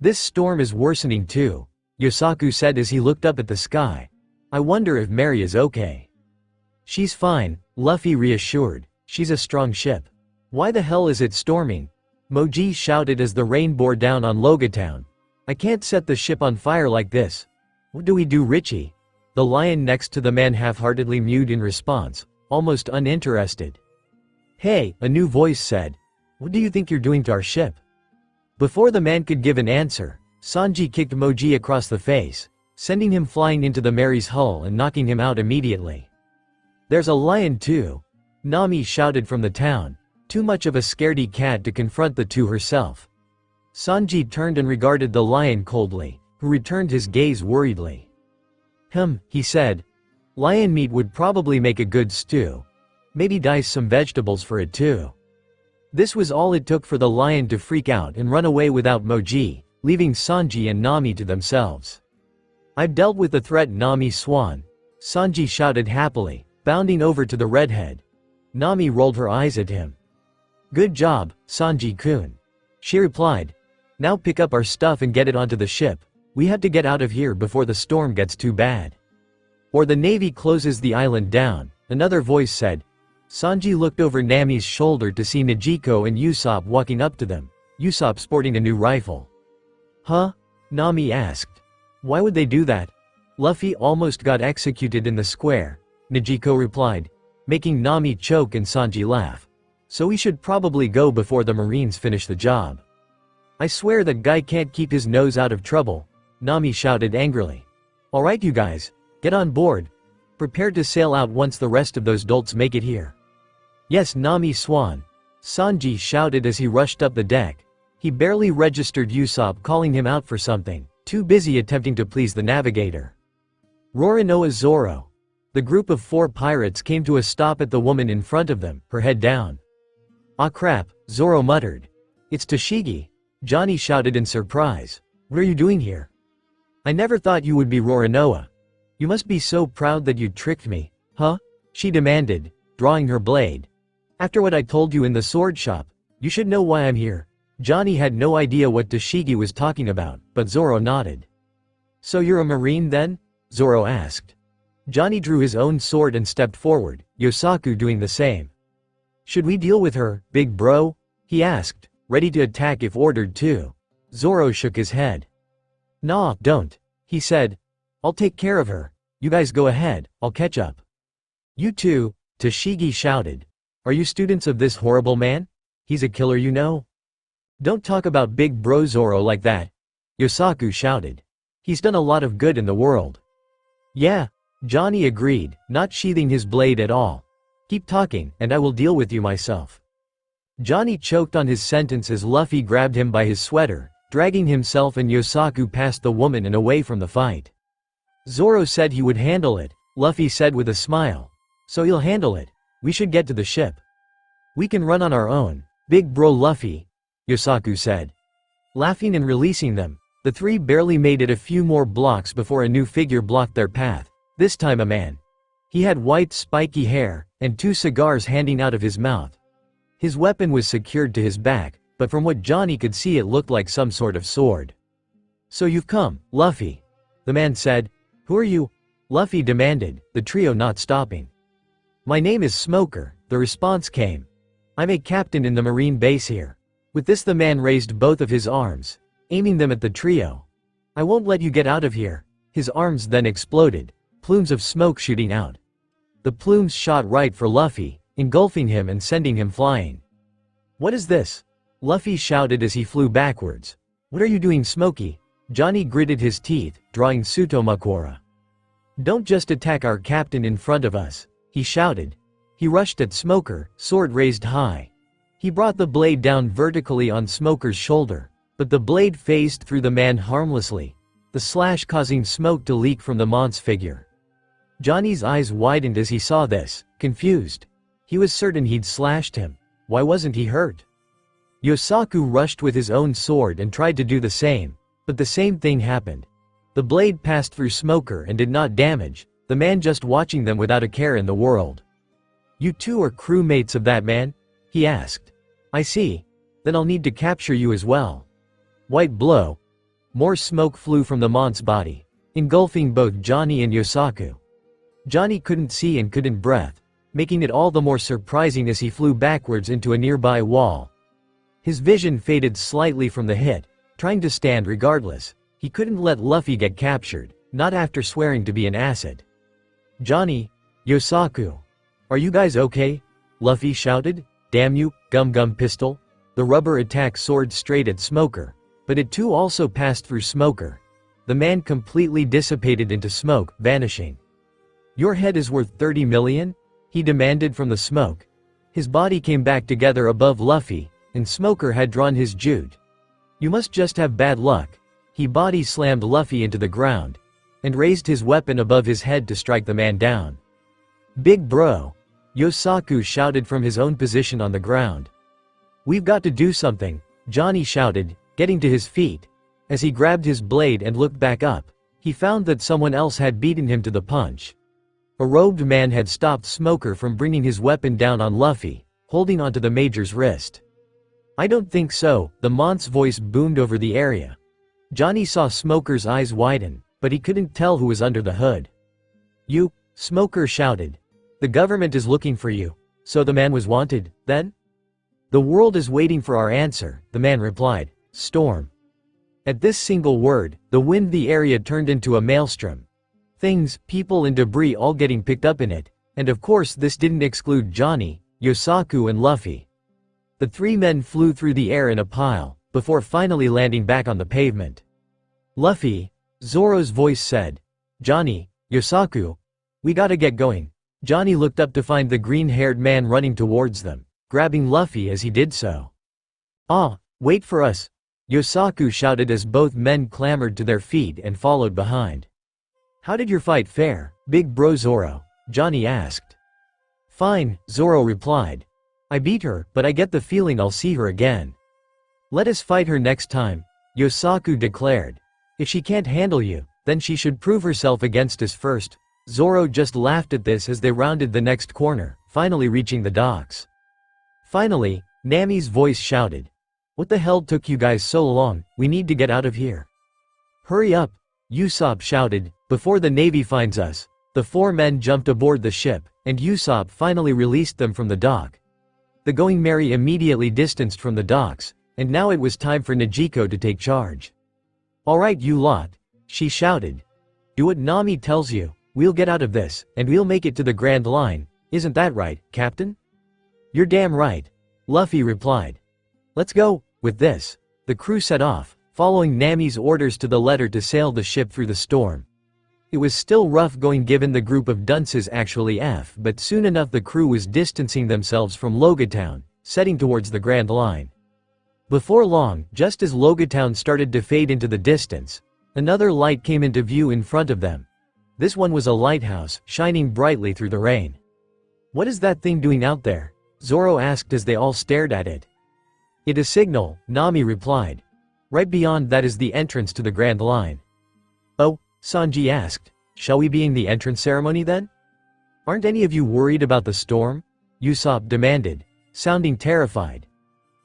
This storm is worsening too, Yosaku said as he looked up at the sky. I wonder if Mary is okay. She's fine, Luffy reassured. She's a strong ship. Why the hell is it storming? Moji shouted as the rain bore down on Logatown. I can't set the ship on fire like this. What do we do, Richie? The lion next to the man half-heartedly mewed in response, almost uninterested. Hey, a new voice said. What do you think you're doing to our ship? Before the man could give an answer, Sanji kicked Moji across the face, sending him flying into the Mary's hull and knocking him out immediately. There's a lion too, Nami shouted from the town, too much of a scaredy cat to confront the two herself. Sanji turned and regarded the lion coldly, who returned his gaze worriedly. He said. Lion meat would probably make a good stew. Maybe dice some vegetables for it too. This was all it took for the lion to freak out and run away without Moji, leaving Sanji and Nami to themselves. I've dealt with the threat, Nami Swan, Sanji shouted happily, bounding over to the redhead. Nami rolled her eyes at him. Good job, Sanji-kun. She replied. Now pick up our stuff and get it onto the ship. We have to get out of here before the storm gets too bad. Or the Navy closes the island down, another voice said. Sanji looked over Nami's shoulder to see Nijiko and Usopp walking up to them, Usopp sporting a new rifle. Huh? Nami asked. Why would they do that? Luffy almost got executed in the square, Nijiko replied, making Nami choke and Sanji laugh. So we should probably go before the Marines finish the job. I swear that guy can't keep his nose out of trouble, Nami shouted angrily. Alright you guys, get on board. Prepare to sail out once the rest of those dolts make it here. Yes Nami Swan, Sanji shouted as he rushed up the deck. He barely registered Usopp calling him out for something, too busy attempting to please the navigator. Roronoa Zoro. The group of 4 pirates came to a stop at the woman in front of them, her head down. Ah crap, Zoro muttered. It's Tashigi, Johnny shouted in surprise. What are you doing here? I never thought you would be Roronoa. You must be so proud that you tricked me, huh? She demanded, drawing her blade. After what I told you in the sword shop, you should know why I'm here. Johnny had no idea what Tashigi was talking about, but Zoro nodded. So you're a marine then? Zoro asked. Johnny drew his own sword and stepped forward, Yosaku doing the same. Should we deal with her, big bro? He asked, ready to attack if ordered to. Zoro shook his head. Nah, don't, he said. I'll take care of her. You guys go ahead, I'll catch up. You too, Tashigi shouted. Are you students of this horrible man? He's a killer you know. Don't talk about big bro Zoro like that, Yosaku shouted. He's done a lot of good in the world. Yeah, Johnny agreed, not sheathing his blade at all. Keep talking, and I will deal with you myself. Johnny choked on his sentence as Luffy grabbed him by his sweater, dragging himself and Yosaku past the woman and away from the fight. Zoro said he would handle it, Luffy said with a smile. So he'll handle it. We should get to the ship. We can run on our own, big bro Luffy, Yosaku said. Laughing and releasing them, the 3 barely made it a few more blocks before a new figure blocked their path, this time a man. He had white spiky hair, and 2 cigars hanging out of his mouth. His weapon was secured to his back, but from what Johnny could see it looked like some sort of sword. So you've come, Luffy, the man said. Who are you? Luffy demanded, the trio not stopping. My name is Smoker, the response came. I'm a captain in the marine base here. With this the man raised both of his arms, aiming them at the trio. I won't let you get out of here. His arms then exploded, plumes of smoke shooting out. The plumes shot right for Luffy, engulfing him and sending him flying. What is this? Luffy shouted as he flew backwards. What are you doing, Smokey? Johnny gritted his teeth, drawing Sutomakura. Don't just attack our captain in front of us, he shouted. He rushed at Smoker, sword raised high. He brought the blade down vertically on Smoker's shoulder, but the blade phased through the man harmlessly, the slash causing smoke to leak from the Mon's figure. Johnny's eyes widened as he saw this, confused. He was certain he'd slashed him. Why wasn't he hurt? Yosaku rushed with his own sword and tried to do the same, but the same thing happened. The blade passed through Smoker and did not damage, the man just watching them without a care in the world. You 2 are crewmates of that man? He asked. I see. Then I'll need to capture you as well. White blow. More smoke flew from the Mon's body, engulfing both Johnny and Yosaku. Johnny couldn't see and couldn't breathe, making it all the more surprising as he flew backwards into a nearby wall. His vision faded slightly from the hit, trying to stand regardless. He couldn't let Luffy get captured, not after swearing to be an asset. Johnny, Yosaku. Are you guys okay? Luffy shouted. Damn you, gum pistol. The rubber attacked sword straight at Smoker, but it too also passed through Smoker. The man completely dissipated into smoke, vanishing. Your head is worth 30 million? He demanded from the smoke. His body came back together above Luffy, and Smoker had drawn his jute. You must just have bad luck. He body slammed Luffy into the ground, and raised his weapon above his head to strike the man down. Big bro, Yosaku shouted from his own position on the ground. We've got to do something, Johnny shouted, getting to his feet. As he grabbed his blade and looked back up, he found that someone else had beaten him to the punch. A robed man had stopped Smoker from bringing his weapon down on Luffy, holding onto the Major's wrist. I don't think so, the Mont's voice boomed over the area. Johnny saw Smoker's eyes widen, but he couldn't tell who was under the hood. You, Smoker shouted. The government is looking for you. So the man was wanted, then? The world is waiting for our answer, the man replied. Storm. At this single word, the wind the area turned into a maelstrom. Things, people and debris all getting picked up in it, and of course this didn't exclude Johnny, Yosaku and Luffy. The three men flew through the air in a pile, before finally landing back on the pavement. Luffy, Zoro's voice said. Johnny, Yosaku, we gotta get going. Johnny looked up to find the green-haired man running towards them, grabbing Luffy as he did so. Ah, wait for us, Yosaku shouted as both men clambered to their feet and followed behind. How did your fight fare, big bro Zoro? Johnny asked. Fine, Zoro replied. I beat her, but I get the feeling I'll see her again. Let us fight her next time, Yosaku declared. If she can't handle you, then she should prove herself against us first. Zoro just laughed at this as they rounded the next corner, finally reaching the docks. Finally, Nami's voice shouted. What the hell took you guys so long? We need to get out of here. Hurry up, Usopp shouted, before the Navy finds us. The four men jumped aboard the ship, and Usopp finally released them from the dock. The Going Merry immediately distanced from the docks, and now it was time for Nezuko to take charge. Alright you lot, she shouted. Do what Nami tells you, we'll get out of this, and we'll make it to the Grand Line, isn't that right, Captain? You're damn right, Luffy replied. Let's go. With this, the crew set off, following Nami's orders to the letter to sail the ship through the storm. It was still rough going given the group of dunces actually but soon enough the crew was distancing themselves from Logatown, setting towards the Grand Line. Before long, just as Logatown started to fade into the distance, another light came into view in front of them. This one was a lighthouse, shining brightly through the rain. What is that thing doing out there? Zoro asked as they all stared at it. It is a signal, Nami replied. Right beyond that is the entrance to the Grand Line. Oh, Sanji asked, shall we be in the entrance ceremony then? Aren't any of you worried about the storm? Usopp demanded, sounding terrified.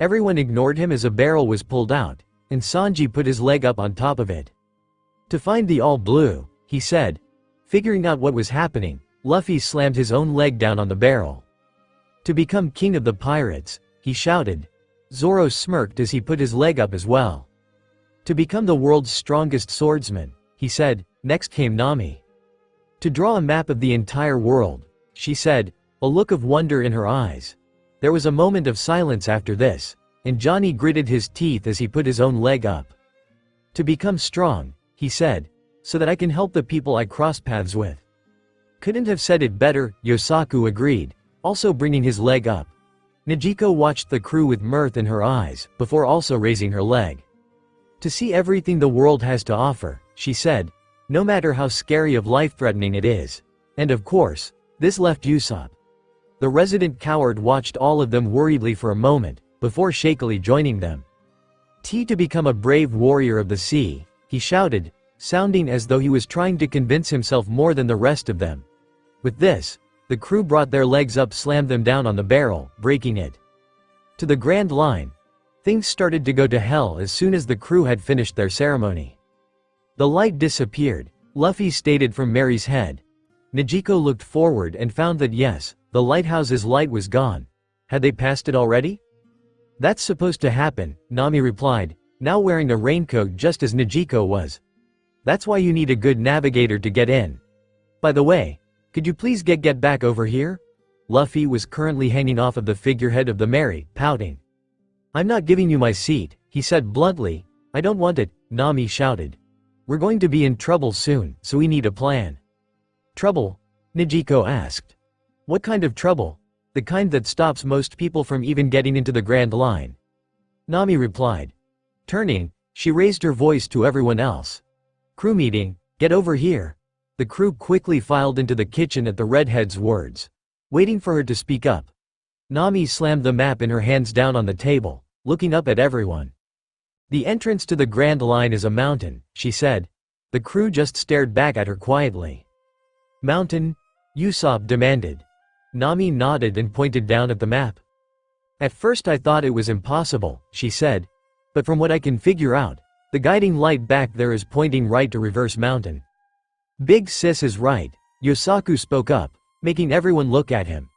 Everyone ignored him as a barrel was pulled out, and Sanji put his leg up on top of it. To find the all blue, he said. Figuring out what was happening, Luffy slammed his own leg down on the barrel. To become king of the pirates, he shouted. Zoro smirked as he put his leg up as well. To become the world's strongest swordsman, he said. Next came Nami. To draw a map of the entire world, she said, a look of wonder in her eyes. There was a moment of silence after this, and Johnny gritted his teeth as he put his own leg up. To become strong, he said, so that I can help the people I cross paths with. Couldn't have said it better, Yosaku agreed, also bringing his leg up. Nezuko watched the crew with mirth in her eyes, before also raising her leg. To see everything the world has to offer, she said, no matter how scary or life-threatening it is. And of course, this left Usopp. The resident coward watched all of them worriedly for a moment, before shakily joining them. To become a brave warrior of the sea, he shouted, sounding as though he was trying to convince himself more than the rest of them. With this, the crew brought their legs up, slammed them down on the barrel, breaking it. To the Grand Line. Things started to go to hell as soon as the crew had finished their ceremony. The light disappeared, Luffy stated from Mary's head. Nezuko looked forward and found that yes, the lighthouse's light was gone. Had they passed it already? That's supposed to happen, Nami replied, now wearing a raincoat just as Nezuko was. That's why you need a good navigator to get in. By the way, could you please get back over here? Luffy was currently hanging off of the figurehead of the Mary, pouting. I'm not giving you my seat, he said bluntly. I don't want it, Nami shouted. We're going to be in trouble soon, so we need a plan. Trouble? Nezuko asked. What kind of trouble? The kind that stops most people from even getting into the Grand Line. Nami replied. Turning, she raised her voice to everyone else. Crew meeting, get over here. The crew quickly filed into the kitchen at the redhead's words, waiting for her to speak up. Nami slammed the map in her hands down on the table, looking up at everyone. The entrance to the Grand Line is a mountain, she said. The crew just stared back at her quietly. Mountain? Usopp demanded. Nami nodded and pointed down at the map. At first I thought it was impossible, she said. But from what I can figure out, the guiding light back there is pointing right to Reverse Mountain. Big sis is right, Yosaku spoke up, making everyone look at him.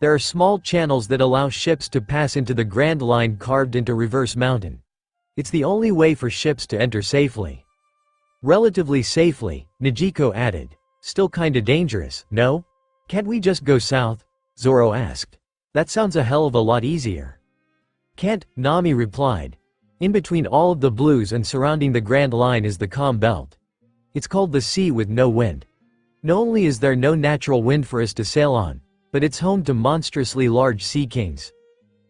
There are small channels that allow ships to pass into the Grand Line carved into Reverse Mountain. It's the only way for ships to enter safely. Relatively safely, Nezuko added. Still kinda dangerous, no? Can't we just go south? Zoro asked. That sounds a hell of a lot easier. Can't, Nami replied. In between all of the blues and surrounding the Grand Line is the calm belt. It's called the sea with no wind. Not only is there no natural wind for us to sail on, but it's home to monstrously large sea kings.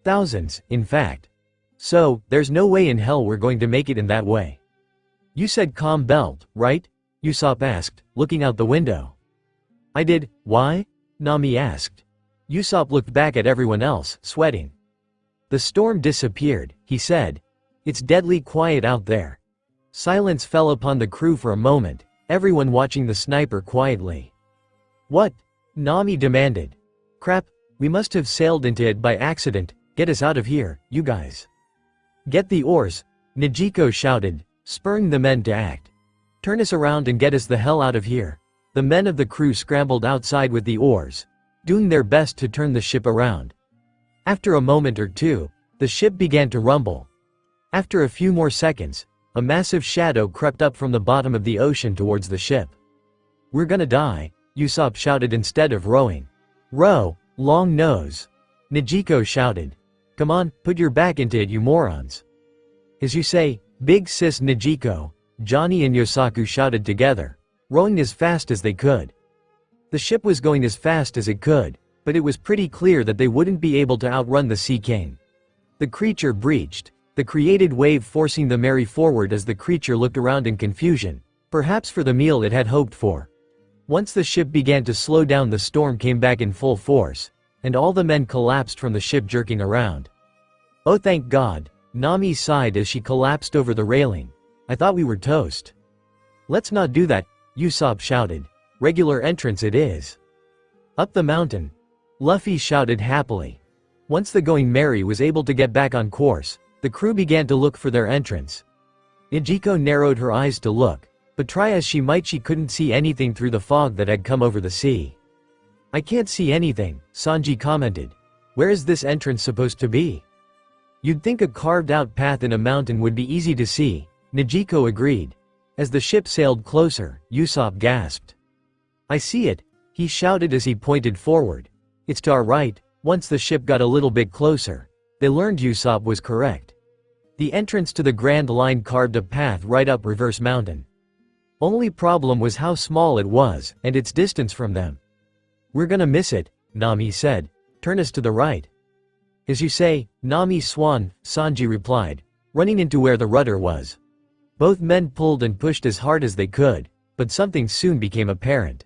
Thousands, in fact. So, there's no way in hell we're going to make it in that way. You said calm belt, right? Usopp asked, looking out the window. I did. Why? Nami asked. Usopp looked back at everyone else, sweating. The storm disappeared, he said. It's deadly quiet out there. Silence fell upon the crew for a moment, everyone watching the sniper quietly. What? Nami demanded. Crap, we must have sailed into it by accident. Get us out of here, you guys. Get the oars, Nijiko shouted, spurring the men to act. Turn us around and get us the hell out of here. The men of the crew scrambled outside with the oars, doing their best to turn the ship around. After a moment or two, the ship began to rumble. After a few more seconds, a massive shadow crept up from the bottom of the ocean towards the ship. We're gonna die, Usopp shouted instead of rowing. Row, long nose. Nijiko shouted. Come on, put your back into it, you morons. As you say, big sis Nijiko, Johnny and Yosaku shouted together, rowing as fast as they could. The ship was going as fast as it could, but it was pretty clear that they wouldn't be able to outrun the Sea King. The creature breached, the created wave forcing the Mary forward as the creature looked around in confusion, perhaps for the meal it had hoped for. Once the ship began to slow down, the storm came back in full force, and all the men collapsed from the ship, jerking around. Oh, thank God, Nami sighed as she collapsed over the railing. I thought we were toast. Let's not do that, Usopp shouted. Regular entrance it is. Up the mountain. Luffy shouted happily. Once the Going Merry was able to get back on course, the crew began to look for their entrance. Nijiko narrowed her eyes to look, but try as she might she couldn't see anything through the fog that had come over the sea. I can't see anything, Sanji commented. Where is this entrance supposed to be? You'd think a carved-out path in a mountain would be easy to see, Nijiko agreed. As the ship sailed closer, Usopp gasped. I see it, he shouted as he pointed forward. It's to our right. Once the ship got a little bit closer, they learned Usopp was correct. The entrance to the Grand Line carved a path right up Reverse Mountain. Only problem was how small it was, and its distance from them. We're gonna miss it, Nami said. Turn us to the right. As you say, Nami Swan, Sanji replied, running into where the rudder was. Both men pulled and pushed as hard as they could, but something soon became apparent.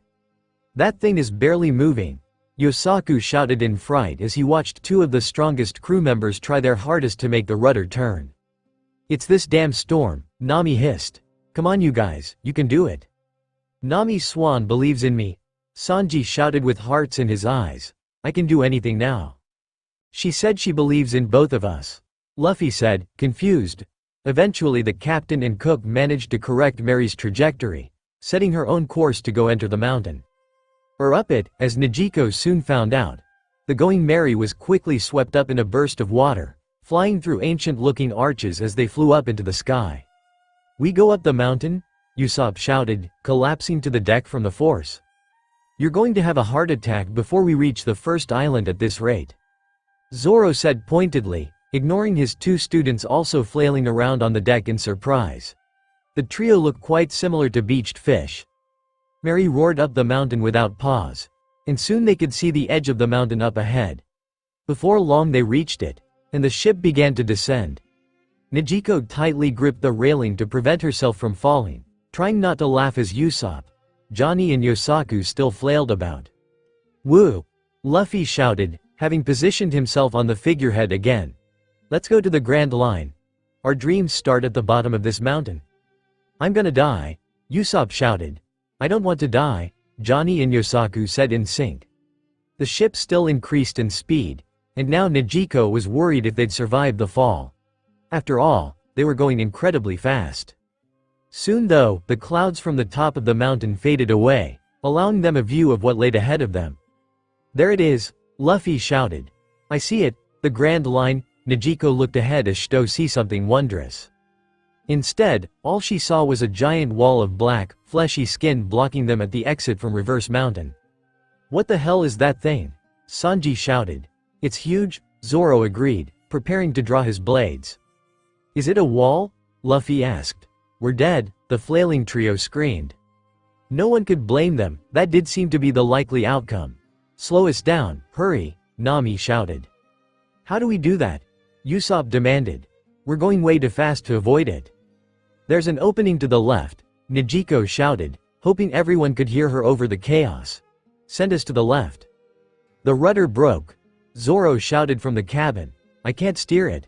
That thing is barely moving, Yosaku shouted in fright as he watched two of the strongest crew members try their hardest to make the rudder turn. It's this damn storm, Nami hissed. Come on you guys, you can do it. Nami Swan believes in me, Sanji shouted with hearts in his eyes. I can do anything now. She said she believes in both of us. Luffy said, confused. Eventually the captain and cook managed to correct Mary's trajectory, setting her own course to go enter the mountain. Or up it, as Nijiko soon found out. The Going Merry was quickly swept up in a burst of water, flying through ancient-looking arches as they flew up into the sky. We go up the mountain? Usopp shouted, collapsing to the deck from the force. You're going to have a heart attack before we reach the first island at this rate. Zoro said pointedly, ignoring his two students also flailing around on the deck in surprise. The trio looked quite similar to beached fish. Mary roared up the mountain without pause, and soon they could see the edge of the mountain up ahead. Before long they reached it, and the ship began to descend. Nijiko tightly gripped the railing to prevent herself from falling, trying not to laugh as Usopp, Johnny and Yosaku still flailed about. Woo! Luffy shouted, having positioned himself on the figurehead again. Let's go to the Grand Line. Our dreams start at the bottom of this mountain. I'm gonna die, Usopp shouted. I don't want to die, Johnny and Yosaku said in sync. The ship still increased in speed, and now Nijiko was worried if they'd survive the fall. After all, they were going incredibly fast. Soon though, the clouds from the top of the mountain faded away, allowing them a view of what laid ahead of them. There it is, Luffy shouted. I see it, the Grand Line. Nijiko looked ahead as to see something wondrous. Instead, all she saw was a giant wall of black, fleshy skin blocking them at the exit from Reverse Mountain. What the hell is that thing? Sanji shouted. It's huge, Zoro agreed. preparing to draw his blades. "Is it a wall?" Luffy asked. "We're dead," the flailing trio screamed. No one could blame them, that did seem to be the likely outcome. "Slow us down, hurry," Nami shouted. "How do we do that?" Usopp demanded. "We're going way too fast to avoid it." "There's an opening to the left," Nijiko shouted, hoping everyone could hear her over the chaos. "Send us to the left." The rudder broke. Zoro shouted from the cabin. "I can't steer it."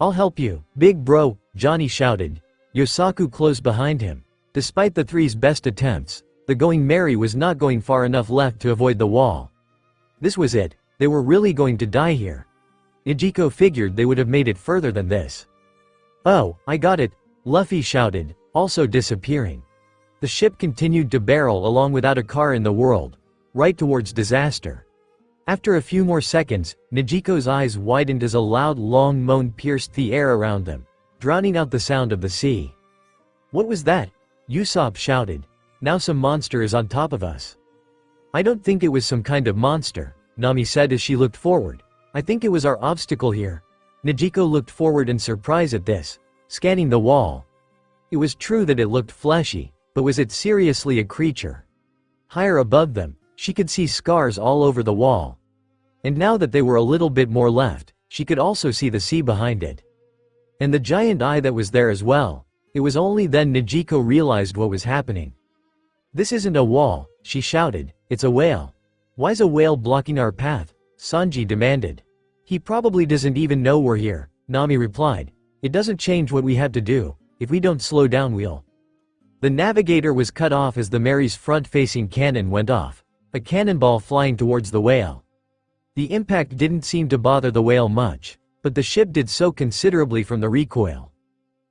"I'll help you, big bro," Johnny shouted. Yosaku close behind him. Despite the three's best attempts, the Going Merry was not going far enough left to avoid the wall. This was it, they were really going to die here. Nijiko figured they would have made it further than this. "Oh, I got it," Luffy shouted, also disappearing. The ship continued to barrel along without a car in the world, right towards disaster. After a few more seconds, Nijiko's eyes widened as a loud long moan pierced the air around them, drowning out the sound of the sea. "What was that?" Usopp shouted. "Now some monster is on top of us." "I don't think it was some kind of monster," Nami said as she looked forward. "I think it was our obstacle here." Nijiko looked forward in surprise at this, scanning the wall. It was true that it looked fleshy, but was it seriously a creature? Higher above them, she could see scars all over the wall. And now that they were a little bit more left, she could also see the sea behind it. And the giant eye that was there as well. It was only then Nijiko realized what was happening. "This isn't a wall," she shouted, "it's a whale." "Why's a whale blocking our path?" Sanji demanded. "He probably doesn't even know we're here," Nami replied. "It doesn't change what we have to do. If we don't slow down we'll." The navigator was cut off as the Mary's front-facing cannon went off, a cannonball flying towards the whale. The impact didn't seem to bother the whale much, but the ship did so considerably from the recoil.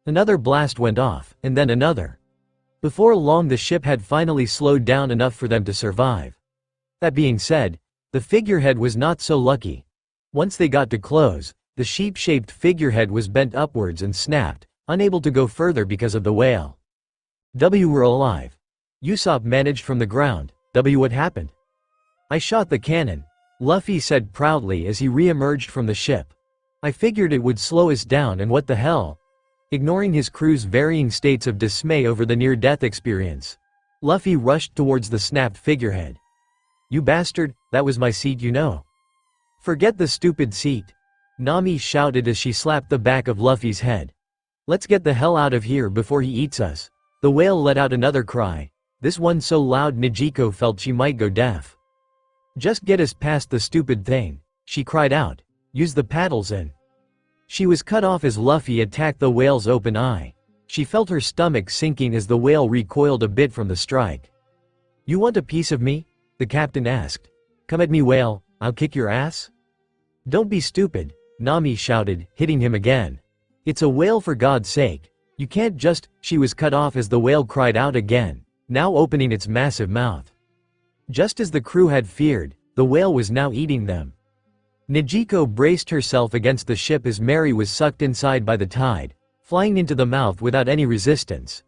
Another blast went off, and then another. Before long the ship had finally slowed down enough for them to survive. That being said, the figurehead was not so lucky. Once they got to close, the sheep-shaped figurehead was bent upwards and snapped, unable to go further because of the whale. "We're alive." Usopp managed from the ground. "What happened?" "I shot the cannon," Luffy said proudly as he re-emerged from the ship. "I figured it would slow us down and what the hell?" Ignoring his crew's varying states of dismay over the near-death experience, Luffy rushed towards the snapped figurehead. "You bastard, that was my seat, you know." "Forget the stupid seat," Nami shouted as she slapped the back of Luffy's head. "Let's get the hell out of here before he eats us." The whale let out another cry, this one so loud Nijiko felt she might go deaf. "Just get us past the stupid thing," she cried out. "Use the paddles and—" She was cut off as Luffy attacked the whale's open eye. She felt her stomach sinking as the whale recoiled a bit from the strike. "You want a piece of me?" the captain asked. "Come at me, whale, I'll kick your ass." "Don't be stupid," Nami shouted, hitting him again. "It's a whale, for God's sake. You can't just—" She was cut off as the whale cried out again, now opening its massive mouth. Just as the crew had feared, the whale was now eating them. Nijiko braced herself against the ship as Mary was sucked inside by the tide, flying into the mouth without any resistance.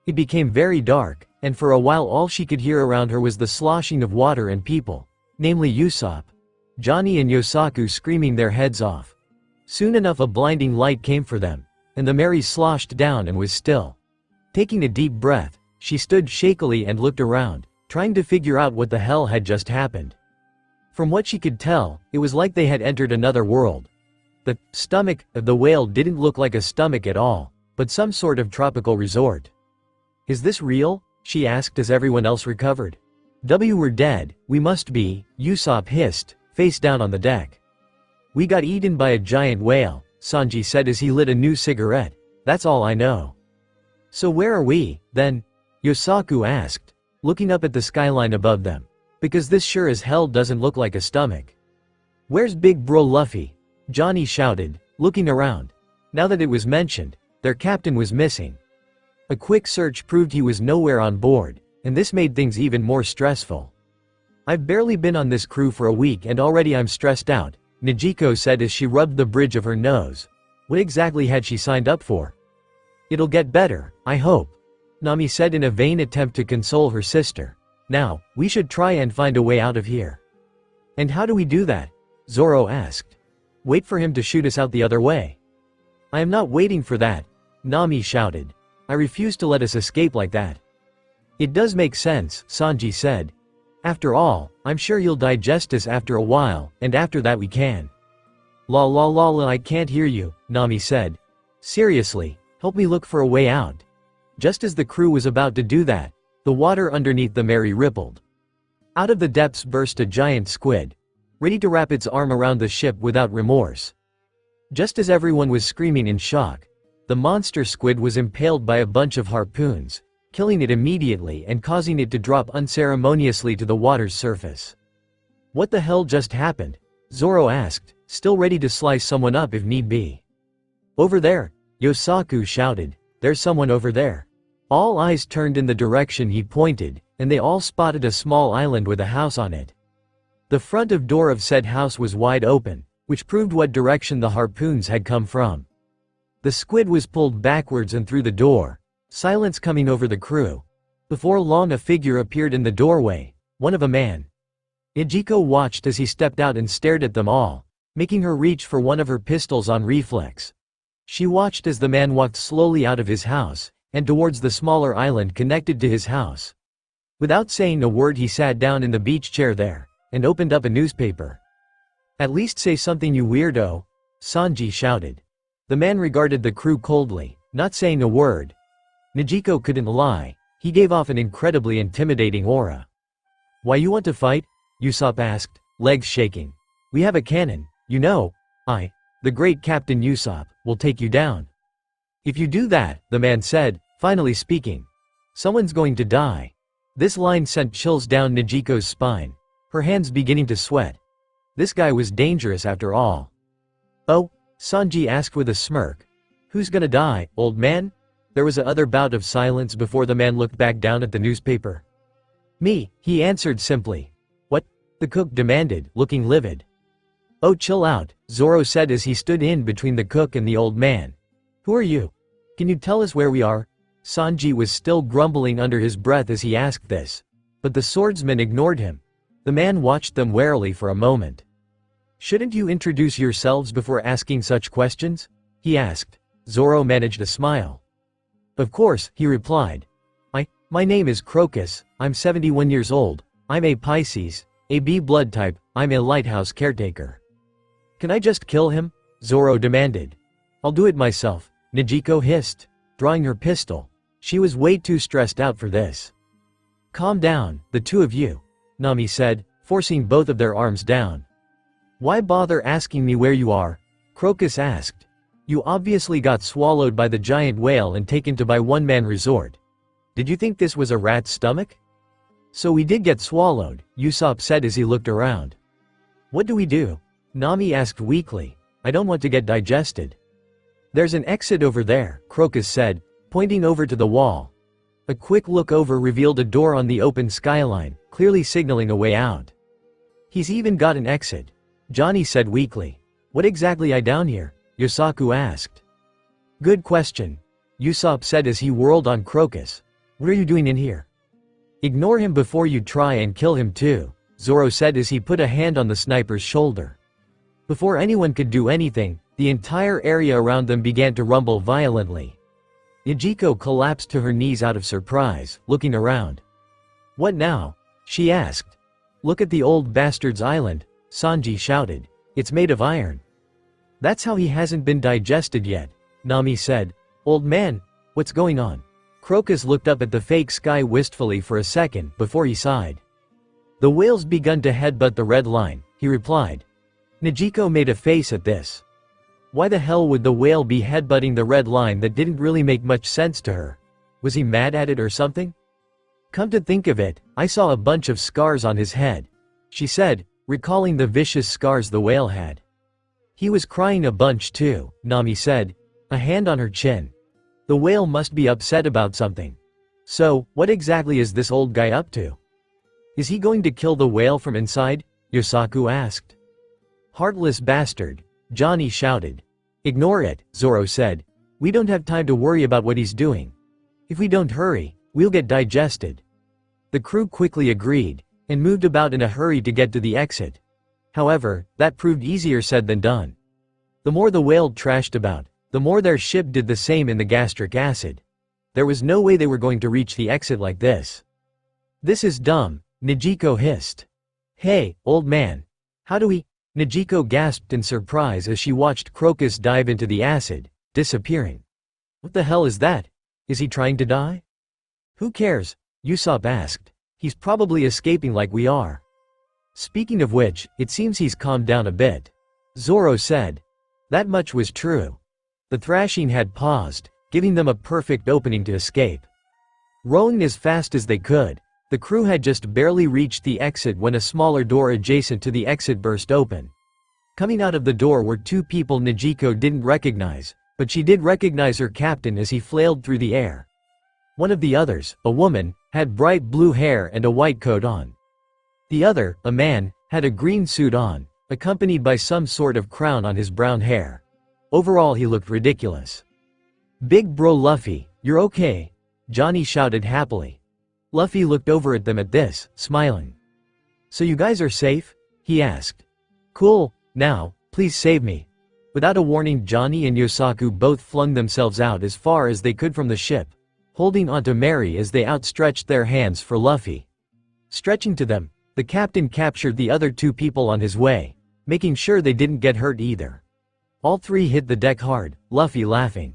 It became very dark, and for a while all she could hear around her was the sloshing of water and people, namely Usopp, Johnny and Yosaku screaming their heads off. Soon enough a blinding light came for them, and the Mary sloshed down and was still. Taking a deep breath, she stood shakily and looked around, trying to figure out what the hell had just happened. From what she could tell, it was like they had entered another world. The stomach of the whale didn't look like a stomach at all, but some sort of tropical resort. "Is this real?" she asked as everyone else recovered. "We're dead, we must be," Usopp hissed, face down on the deck. "We got eaten by a giant whale," Sanji said as he lit a new cigarette. "That's all I know." "So where are we, then?" Yosaku asked, looking up at the skyline above them. "Because this sure as hell doesn't look like a stomach." "Where's Big Bro Luffy?" Johnny shouted, looking around. Now that it was mentioned, their captain was missing. A quick search proved he was nowhere on board, and this made things even more stressful. "I've barely been on this crew for a week and already I'm stressed out," Nijiko said as she rubbed the bridge of her nose. What exactly had she signed up for? "It'll get better, I hope," Nami said in a vain attempt to console her sister. "Now, we should try and find a way out of here." "And how do we do that?" Zoro asked. Wait for him to shoot us out the other way. I am not waiting for that, Nami shouted. I refuse to let us escape like that. It does make sense, Sanji said. After all, I'm sure you'll digest us after a while, and after that we can. La la la la, I can't hear you, Nami said. Seriously, help me look for a way out. Just as the crew was about to do that, the water underneath the Mary rippled. Out of the depths burst a giant squid, ready to wrap its arm around the ship without remorse. Just as everyone was screaming in shock, the monster squid was impaled by a bunch of harpoons, killing it immediately and causing it to drop unceremoniously to the water's surface. What the hell just happened? Zoro asked, still ready to slice someone up if need be. Over there, Yosaku shouted, there's someone over there. All eyes turned in the direction he pointed, and they all spotted a small island with a house on it. The front of door of said house was wide open, which proved what direction the harpoons had come from. The squid was pulled backwards and through the door, silence coming over the crew. Before long a figure appeared in the doorway, one of a man. Ijiko watched as he stepped out and stared at them all, making her reach for one of her pistols on reflex. She watched as the man walked slowly out of his house, and towards the smaller island connected to his house. Without saying a word he sat down in the beach chair there, and opened up a newspaper. At least say something, you weirdo, Sanji shouted. The man regarded the crew coldly, not saying a word. Nijiko couldn't lie, he gave off an incredibly intimidating aura. Why you want to fight? Usopp asked, legs shaking. We have a cannon, you know. The great Captain Usopp, will take you down. If you do that, the man said, finally speaking. Someone's going to die. This line sent chills down Nijiko's spine, her hands beginning to sweat. This guy was dangerous after all. Oh? Sanji asked with a smirk. Who's gonna die, old man? There was another bout of silence before the man looked back down at the newspaper. Me, he answered simply. What? The cook demanded, looking livid. Oh, chill out, Zoro said as he stood in between the cook and the old man. Who are you? Can you tell us where we are? Sanji was still grumbling under his breath as he asked this. But the swordsman ignored him. The man watched them warily for a moment. Shouldn't you introduce yourselves before asking such questions? He asked. Zoro managed a smile. Of course, he replied. My name is Crocus, I'm 71 years old, I'm a Pisces, a B blood type, I'm a lighthouse caretaker. Can I just kill him? Zoro demanded. I'll do it myself, Nijiko hissed, drawing her pistol. She was way too stressed out for this. Calm down, the two of you, Nami said, forcing both of their arms down. Why bother asking me where you are? Crocus asked. You obviously got swallowed by the giant whale and taken to by one-man resort. Did you think this was a rat's stomach? So we did get swallowed, Usopp said as he looked around. What do we do? Nami asked weakly. I don't want to get digested. There's an exit over there, Crocus said, pointing over to the wall. A quick look over revealed a door on the open skyline, clearly signaling a way out. He's even got an exit, Johnny said weakly. What exactly I down here? Yosaku asked. Good question, Usopp said as he whirled on Crocus. What are you doing in here? Ignore him before you try and kill him too, Zoro said as he put a hand on the sniper's shoulder. Before anyone could do anything, the entire area around them began to rumble violently. Ijiko collapsed to her knees out of surprise, looking around. What now? She asked. Look at the old bastard's island, Sanji shouted. It's made of iron. That's how he hasn't been digested yet, Nami said. Old man, what's going on? Crocus looked up at the fake sky wistfully for a second before he sighed. The whale's begun to headbutt the red line, he replied. Nijiko made a face at this. Why the hell would the whale be headbutting the red line? That didn't really make much sense to her. Was he mad at it or something? Come to think of it, I saw a bunch of scars on his head, she said, recalling the vicious scars the whale had. He was crying a bunch too, Nami said, a hand on her chin. The whale must be upset about something. So, what exactly is this old guy up to? Is he going to kill the whale from inside? Yosaku asked. Heartless bastard, Johnny shouted. Ignore it, Zoro said. We don't have time to worry about what he's doing. If we don't hurry, we'll get digested. The crew quickly agreed, and moved about in a hurry to get to the exit. However, that proved easier said than done. The more the whale trashed about, the more their ship did the same in the gastric acid. There was no way they were going to reach the exit like this. This is dumb, Nijiko hissed. Hey, old man. How do we? Nijiko gasped in surprise as she watched Crocus dive into the acid, disappearing. What the hell is that? Is he trying to die? Who cares? Usopp asked. He's probably escaping like we are. Speaking of which, it seems he's calmed down a bit. Zoro said. That much was true. The thrashing had paused, giving them a perfect opening to escape. Rowing as fast as they could, the crew had just barely reached the exit when a smaller door adjacent to the exit burst open. Coming out of the door were two people Nijiko didn't recognize, but she did recognize her captain as he flailed through the air. One of the others, a woman, had bright blue hair and a white coat on. The other, a man, had a green suit on, accompanied by some sort of crown on his brown hair. Overall he looked ridiculous. Big bro Luffy, you're okay? Johnny shouted happily. Luffy looked over at them at this, smiling. So you guys are safe? He asked. Cool, now, please save me. Without a warning, Johnny and Yosaku both flung themselves out as far as they could from the ship, holding onto Mary as they outstretched their hands for Luffy. Stretching to them, the captain captured the other two people on his way, making sure they didn't get hurt either. All three hit the deck hard, Luffy laughing.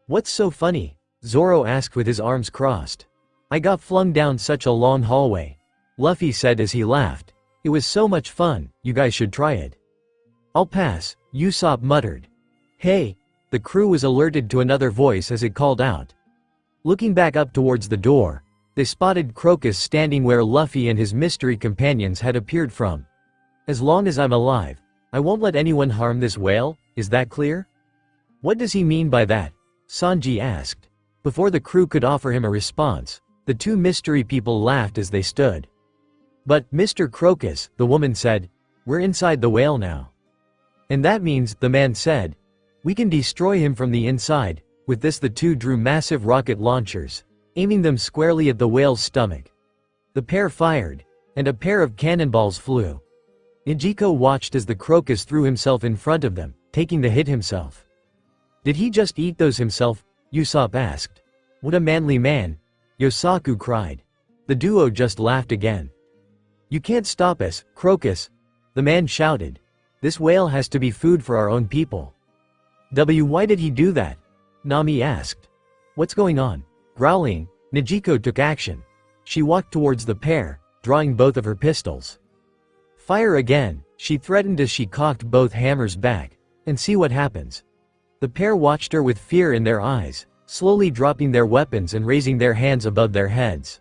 What's so funny? Zoro asked with his arms crossed. I got flung down such a long hallway. Luffy said as he laughed. It was so much fun, you guys should try it. I'll pass, Usopp muttered. Hey! The crew was alerted to another voice as it called out. Looking back up towards the door, they spotted Crocus standing where Luffy and his mystery companions had appeared from. As long as I'm alive, I won't let anyone harm this whale, is that clear? What does he mean by that? Sanji asked. Before the crew could offer him a response, the two mystery people laughed as they stood. But, Mr. Crocus, the woman said, we're inside the whale now. And that means, the man said, we can destroy him from the inside. With this the two drew massive rocket launchers, aiming them squarely at the whale's stomach. The pair fired, and a pair of cannonballs flew. Nijiko watched as the Crocus threw himself in front of them, taking the hit himself. Did he just eat those himself? Usopp asked. What a manly man! Yosaku cried. The duo just laughed again. You can't stop us, Crocus! The man shouted. This whale has to be food for our own people. Why did he do that? Nami asked. What's going on? Growling, Nijiko took action. She walked towards the pair, drawing both of her pistols. Fire again, she threatened as she cocked both hammers back, and see what happens. The pair watched her with fear in their eyes, slowly dropping their weapons and raising their hands above their heads.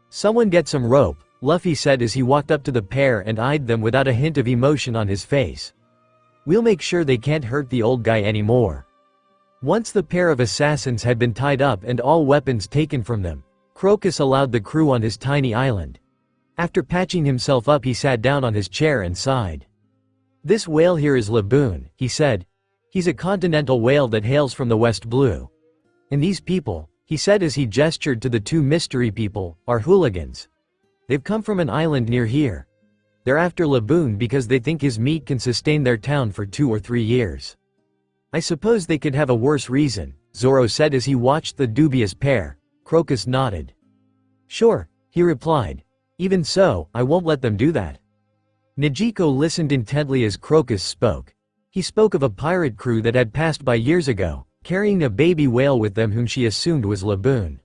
Someone get some rope, Luffy said as he walked up to the pair and eyed them without a hint of emotion on his face. We'll make sure they can't hurt the old guy anymore. Once the pair of assassins had been tied up and all weapons taken from them, Crocus allowed the crew on his tiny island. After patching himself up he sat down on his chair and sighed. This whale here is Laboon, he said. He's a continental whale that hails from the West Blue. And these people, he said as he gestured to the two mystery people, are hooligans. They've come from an island near here. They're after Laboon because they think his meat can sustain their town for 2 or 3 years. I suppose they could have a worse reason, Zoro said as he watched the dubious pair. Crocus nodded. Sure, he replied. Even so, I won't let them do that. Nijiko listened intently as Crocus spoke. He spoke of a pirate crew that had passed by years ago, carrying a baby whale with them whom she assumed was Laboon.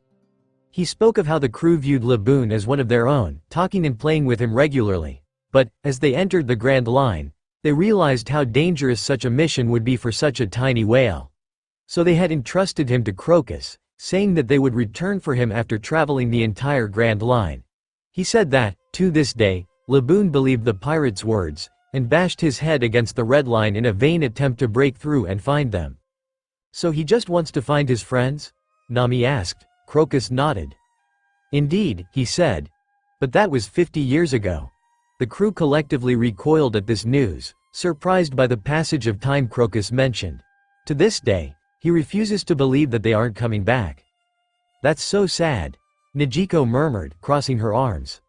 He spoke of how the crew viewed Laboon as one of their own, talking and playing with him regularly. But, as they entered the Grand Line, they realized how dangerous such a mission would be for such a tiny whale. So they had entrusted him to Crocus, saying that they would return for him after traveling the entire Grand Line. He said that, to this day, Laboon believed the pirate's words, and bashed his head against the Red Line in a vain attempt to break through and find them. So he just wants to find his friends? Nami asked. Crocus nodded. Indeed, he said. But that was 50 years ago. The crew collectively recoiled at this news, surprised by the passage of time Crocus mentioned. To this day, he refuses to believe that they aren't coming back. That's so sad, Nijiko murmured, crossing her arms.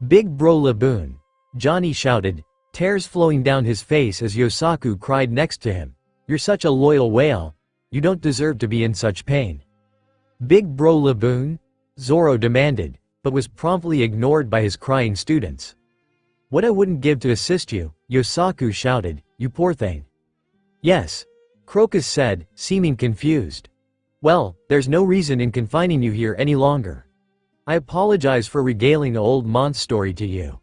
Big bro Laboon! Johnny shouted, tears flowing down his face as Yosaku cried next to him. You're such a loyal whale. You don't deserve to be in such pain. Big bro Laboon? Zoro demanded, but was promptly ignored by his crying students. What I wouldn't give to assist you, Yosaku shouted, you poor thing. Yes. Crocus said, seeming confused. Well, there's no reason in confining you here any longer. I apologize for regaling the old monster story to you.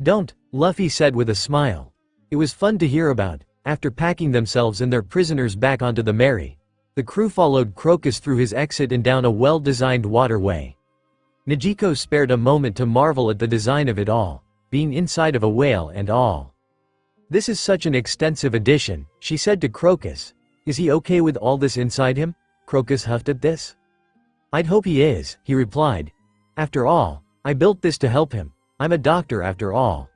Don't, Luffy said with a smile. It was fun to hear about. After packing themselves and their prisoners back onto the Mary, the crew followed Crocus through his exit and down a well-designed waterway. Nijiko spared a moment to marvel at the design of it all, being inside of a whale and all. This is such an extensive addition, she said to Crocus. Is he okay with all this inside him? Crocus huffed at this. I'd hope he is, he replied. After all, I built this to help him. I'm a doctor after all.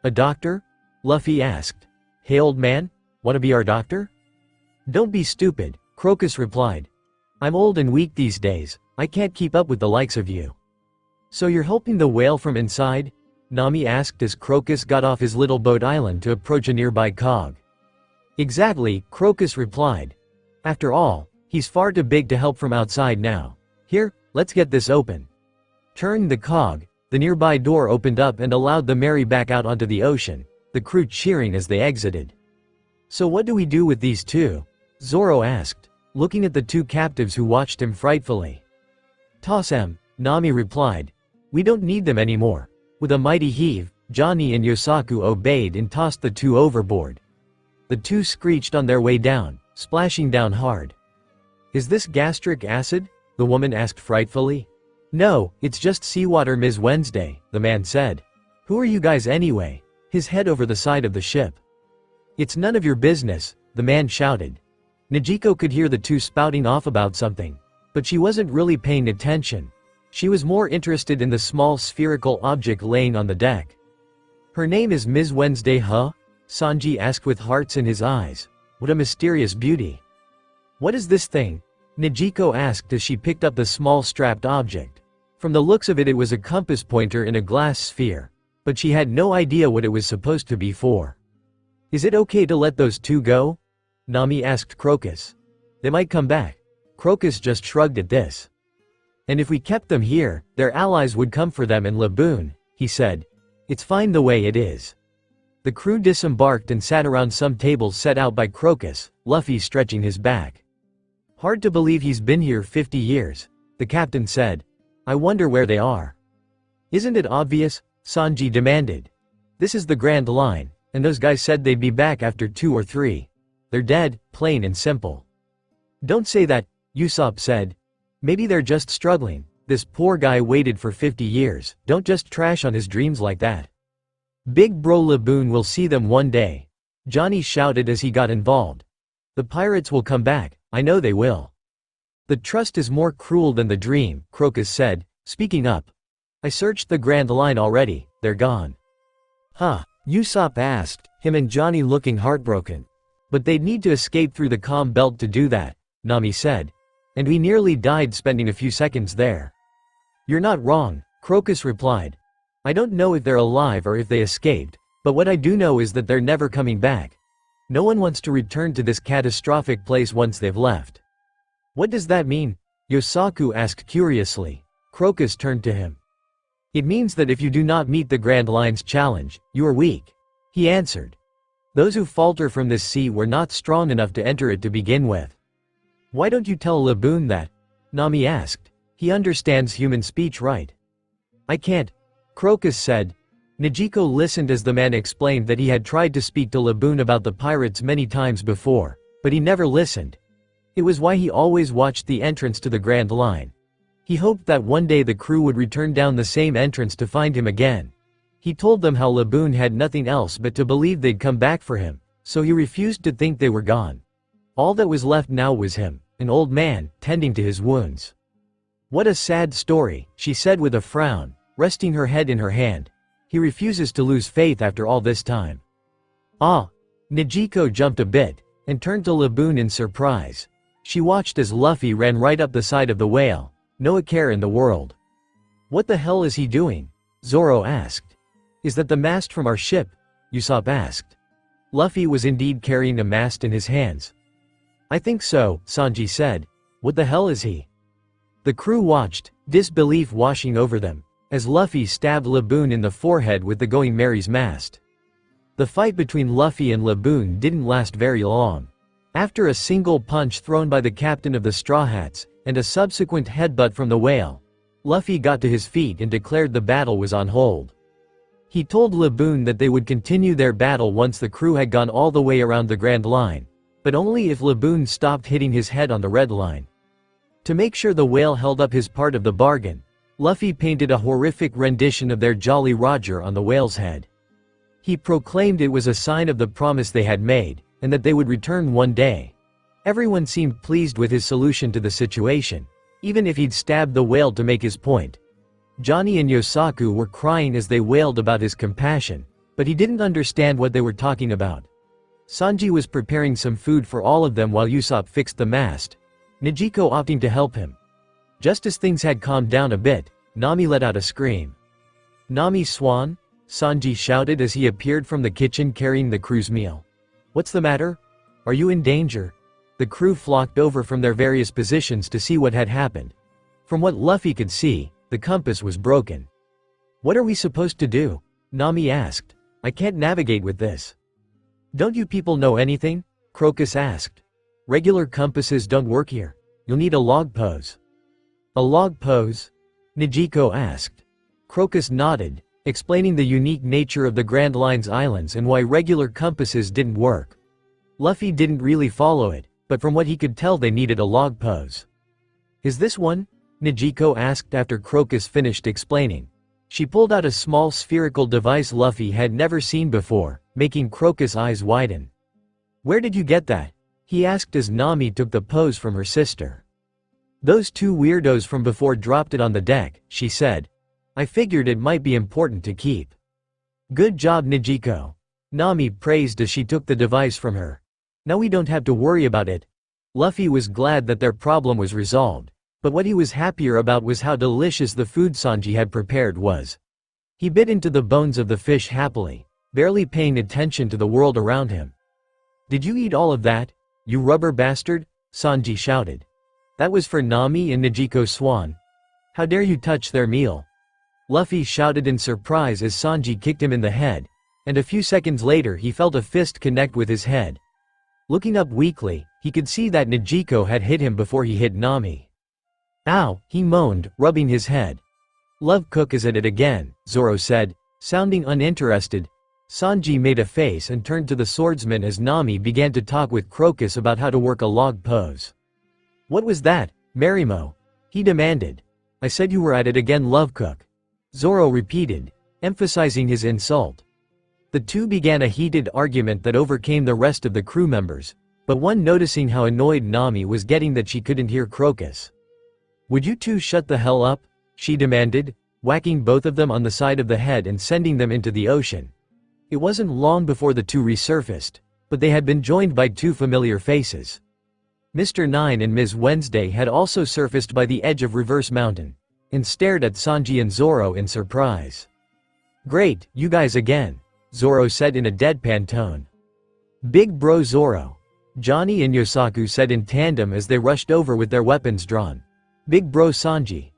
A doctor? Luffy asked. Hey old man, wanna be our doctor? Don't be stupid, Crocus replied. I'm old and weak these days, I can't keep up with the likes of you. So you're helping the whale from inside? Nami asked as Crocus got off his little boat island to approach a nearby cog. Exactly, Crocus replied. After all, he's far too big to help from outside now. Here, let's get this open. Turning the cog, the nearby door opened up and allowed the Mary back out onto the ocean, the crew cheering as they exited. So what do we do with these two? Zoro asked, looking at the two captives who watched him frightfully. Toss them, Nami replied. We don't need them anymore. With a mighty heave, Johnny and Yosaku obeyed and tossed the two overboard. The two screeched on their way down, splashing down hard. Is this gastric acid? The woman asked frightfully. No, it's just seawater, Ms. Wednesday, the man said. Who are you guys anyway? His head over the side of the ship. It's none of your business, the man shouted. Nijiko could hear the two spouting off about something, but she wasn't really paying attention. She was more interested in the small spherical object laying on the deck. Her name is Ms. Wednesday, huh? Sanji asked with hearts in his eyes. What a mysterious beauty. What is this thing? Nijiko asked as she picked up the small strapped object. From the looks of it, it was a compass pointer in a glass sphere, but she had no idea what it was supposed to be for. Is it okay to let those two go? Nami asked Crocus. They might come back. Crocus just shrugged at this. And if we kept them here, their allies would come for them and Laboon, he said. It's fine the way it is. The crew disembarked and sat around some tables set out by Crocus, Luffy stretching his back. Hard to believe he's been here 50 years, the captain said. I wonder where they are. Isn't it obvious? Sanji demanded. This is the Grand Line, and those guys said they'd be back after 2 or 3. They're dead, plain and simple. Don't say that, Usopp said. Maybe they're just struggling. This poor guy waited for 50 years, don't just trash on his dreams like that. Big bro Laboon will see them one day. Johnny shouted as he got involved. The pirates will come back, I know they will. The trust is more cruel than the dream, Crocus said, speaking up. I searched the Grand Line already, they're gone. Huh, Usopp asked, him and Johnny looking heartbroken. But they'd need to escape through the calm belt to do that, Nami said. And we nearly died spending a few seconds there. You're not wrong, Crocus replied. I don't know if they're alive or if they escaped, but what I do know is that they're never coming back. No one wants to return to this catastrophic place once they've left. What does that mean? Yosaku asked curiously. Crocus turned to him. It means that if you do not meet the Grand Line's challenge, you are weak, he answered. Those who falter from this sea were not strong enough to enter it to begin with. Why don't you tell Laboon that? Nami asked. He understands human speech, right? I can't, Crocus said. Nijiko listened as the man explained that he had tried to speak to Laboon about the pirates many times before, but he never listened. It was why he always watched the entrance to the Grand Line. He hoped that one day the crew would return down the same entrance to find him again. He told them how Laboon had nothing else but to believe they'd come back for him, so he refused to think they were gone. All that was left now was him, an old man, tending to his wounds. What a sad story, she said with a frown, resting her head in her hand. He refuses to lose faith after all this time. Ah! Nijiko jumped a bit, and turned to Laboon in surprise. She watched as Luffy ran right up the side of the whale, no care in the world. What the hell is he doing? Zoro asked. Is that the mast from our ship? Usopp asked. Luffy was indeed carrying a mast in his hands. "I think so," Sanji said. "What the hell is he?" The crew watched, disbelief washing over them, as Luffy stabbed Laboon in the forehead with the Going Mary's mast. The fight between Luffy and Laboon didn't last very long. After a single punch thrown by the captain of the Straw Hats, and a subsequent headbutt from the whale, Luffy got to his feet and declared the battle was on hold. He told Laboon that they would continue their battle once the crew had gone all the way around the Grand Line, but only if Laboon stopped hitting his head on the Red Line. To make sure the whale held up his part of the bargain, Luffy painted a horrific rendition of their Jolly Roger on the whale's head. He proclaimed it was a sign of the promise they had made, and that they would return one day. Everyone seemed pleased with his solution to the situation, even if he'd stabbed the whale to make his point. Johnny and Yosaku were crying as they wailed about his compassion, but he didn't understand what they were talking about. Sanji was preparing some food for all of them while Usopp fixed the mast, Nijiko opting to help him. Just as things had calmed down a bit, Nami let out a scream. "Nami Swan?" Sanji shouted as he appeared from the kitchen carrying the crew's meal. "What's the matter? Are you in danger?" The crew flocked over from their various positions to see what had happened. From what Luffy could see, the compass was broken. "What are we supposed to do?" Nami asked. "I can't navigate with this." "Don't you people know anything?" Crocus asked. "Regular compasses don't work here. You'll need a log pose." "A log pose?" Nijiko asked. Crocus nodded, explaining the unique nature of the Grand Line's islands and why regular compasses didn't work. Luffy didn't really follow it, but from what he could tell they needed a log pose. "Is this one?" Nijiko asked after Crocus finished explaining. She pulled out a small spherical device Luffy had never seen before, making Crocus' eyes widen. "Where did you get that?" he asked as Nami took the pose from her sister. "Those two weirdos from before dropped it on the deck," she said. "I figured it might be important to keep." "Good job, Nijiko," Nami praised as she took the device from her. "Now we don't have to worry about it." Luffy was glad that their problem was resolved, but what he was happier about was how delicious the food Sanji had prepared was. He bit into the bones of the fish happily, barely paying attention to the world around him. "Did you eat all of that, you rubber bastard?" Sanji shouted. "That was for Nami and Nijiko Swan. How dare you touch their meal?" Luffy shouted in surprise as Sanji kicked him in the head, and a few seconds later he felt a fist connect with his head. Looking up weakly, he could see that Nijiko had hit him before he hit Nami. "Ow," he moaned, rubbing his head. "Love Cook is at it again," Zoro said, sounding uninterested. Sanji made a face and turned to the swordsman as Nami began to talk with Crocus about how to work a log pose. "What was that, Marimo?" he demanded. "I said you were at it again, Love Cook," Zoro repeated, emphasizing his insult. The two began a heated argument that overcame the rest of the crew members, but one noticing how annoyed Nami was getting that she couldn't hear Crocus. "Would you two shut the hell up?" she demanded, whacking both of them on the side of the head and sending them into the ocean. It wasn't long before the two resurfaced, but they had been joined by two familiar faces. Mr. Nine and Ms. Wednesday had also surfaced by the edge of Reverse Mountain, and stared at Sanji and Zoro in surprise. "Great, you guys again," Zoro said in a deadpan tone. "Big bro Zoro," Johnny and Yosaku said in tandem as they rushed over with their weapons drawn. "Big bro Sanji.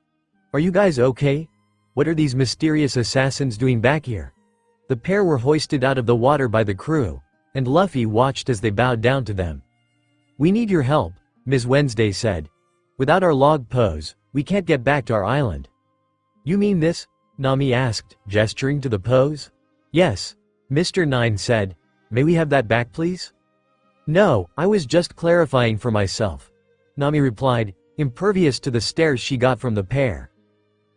Are you guys okay? What are these mysterious assassins doing back here?" The pair were hoisted out of the water by the crew, and Luffy watched as they bowed down to them. "We need your help," Ms. Wednesday said. "Without our log pose, we can't get back to our island." "You mean this?" Nami asked, gesturing to the pose. "Yes," Mr. Nine said. "May we have that back please?" "No, I was just clarifying for myself," Nami replied, impervious to the stares she got from the pair.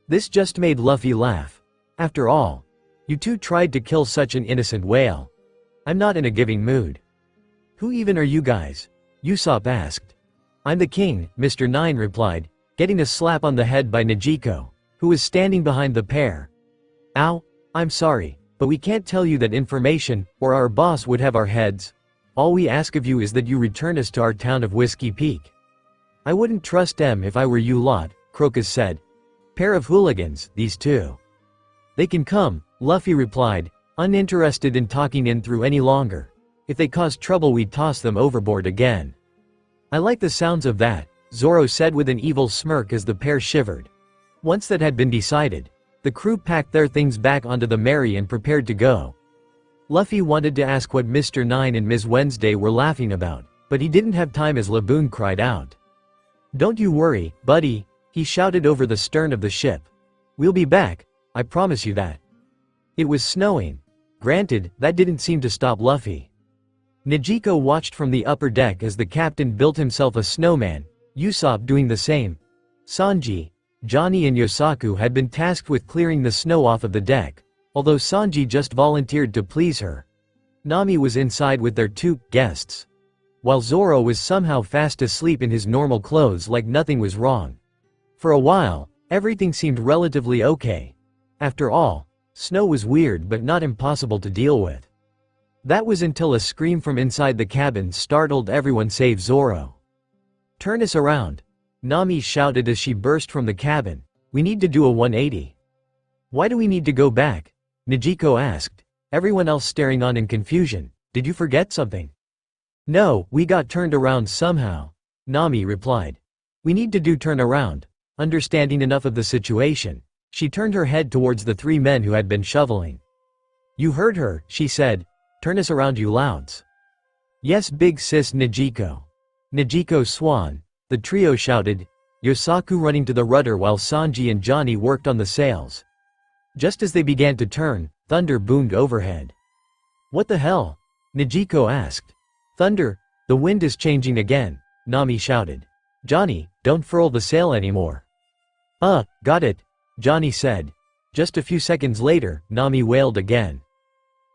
This just made Luffy laugh. After all, you two tried to kill such an innocent whale. I'm not in a giving mood. "Who even are you guys?" Usopp asked. "I'm the king," Mr. Nine replied, getting a slap on the head by Nijiko, who was standing behind the pair. "Ow, I'm sorry, but we can't tell you that information, or our boss would have our heads. All we ask of you is that you return us to our town of Whiskey Peak." "I wouldn't trust them if I were you lot," Crocus said. "Pair of hooligans, these two." "They can come," Luffy replied, uninterested in talking in through any longer. If they cause trouble we toss them overboard again." "I like the sounds of that," Zoro said with an evil smirk as the pair shivered. Once that had been decided, the crew packed their things back onto the Mary and prepared to go. Luffy wanted to ask what Mr. 9 and Ms. Wednesday were laughing about, but he didn't have time as Laboon cried out. "Don't you worry, buddy," he shouted over the stern of the ship. "We'll be back, I promise you that." It was snowing. Granted, that didn't seem to stop Luffy. Nijiko watched from the upper deck as the captain built himself a snowman, Usopp doing the same. Sanji, Johnny and Yosaku had been tasked with clearing the snow off of the deck, although Sanji just volunteered to please her. Nami was inside with their 2 guests, while Zoro was somehow fast asleep in his normal clothes like nothing was wrong. For a while, everything seemed relatively okay. After all, snow was weird but not impossible to deal with. That was until a scream from inside the cabin startled everyone save Zoro. "Turn us around," Nami shouted as she burst from the cabin. "We need to do a 180. "Why do we need to go back?" Nijiko asked, everyone else staring on in confusion. "Did you forget something?" "No, we got turned around somehow," Nami replied. "We need to do turn around." Understanding enough of the situation, she turned her head towards the 3 men who had been shoveling. "You heard her," she said. "Turn us around, you louds." "Yes, big sis Nijiko." Nijiko Swan, the trio shouted, Yosaku running to the rudder while Sanji and Johnny worked on the sails. Just as they began to turn, thunder boomed overhead. "What the hell?" Nijiko asked. "Thunder, the wind is changing again," Nami shouted. "Johnny, don't furl the sail anymore." Got it," Johnny said. Just a few seconds later, Nami wailed again.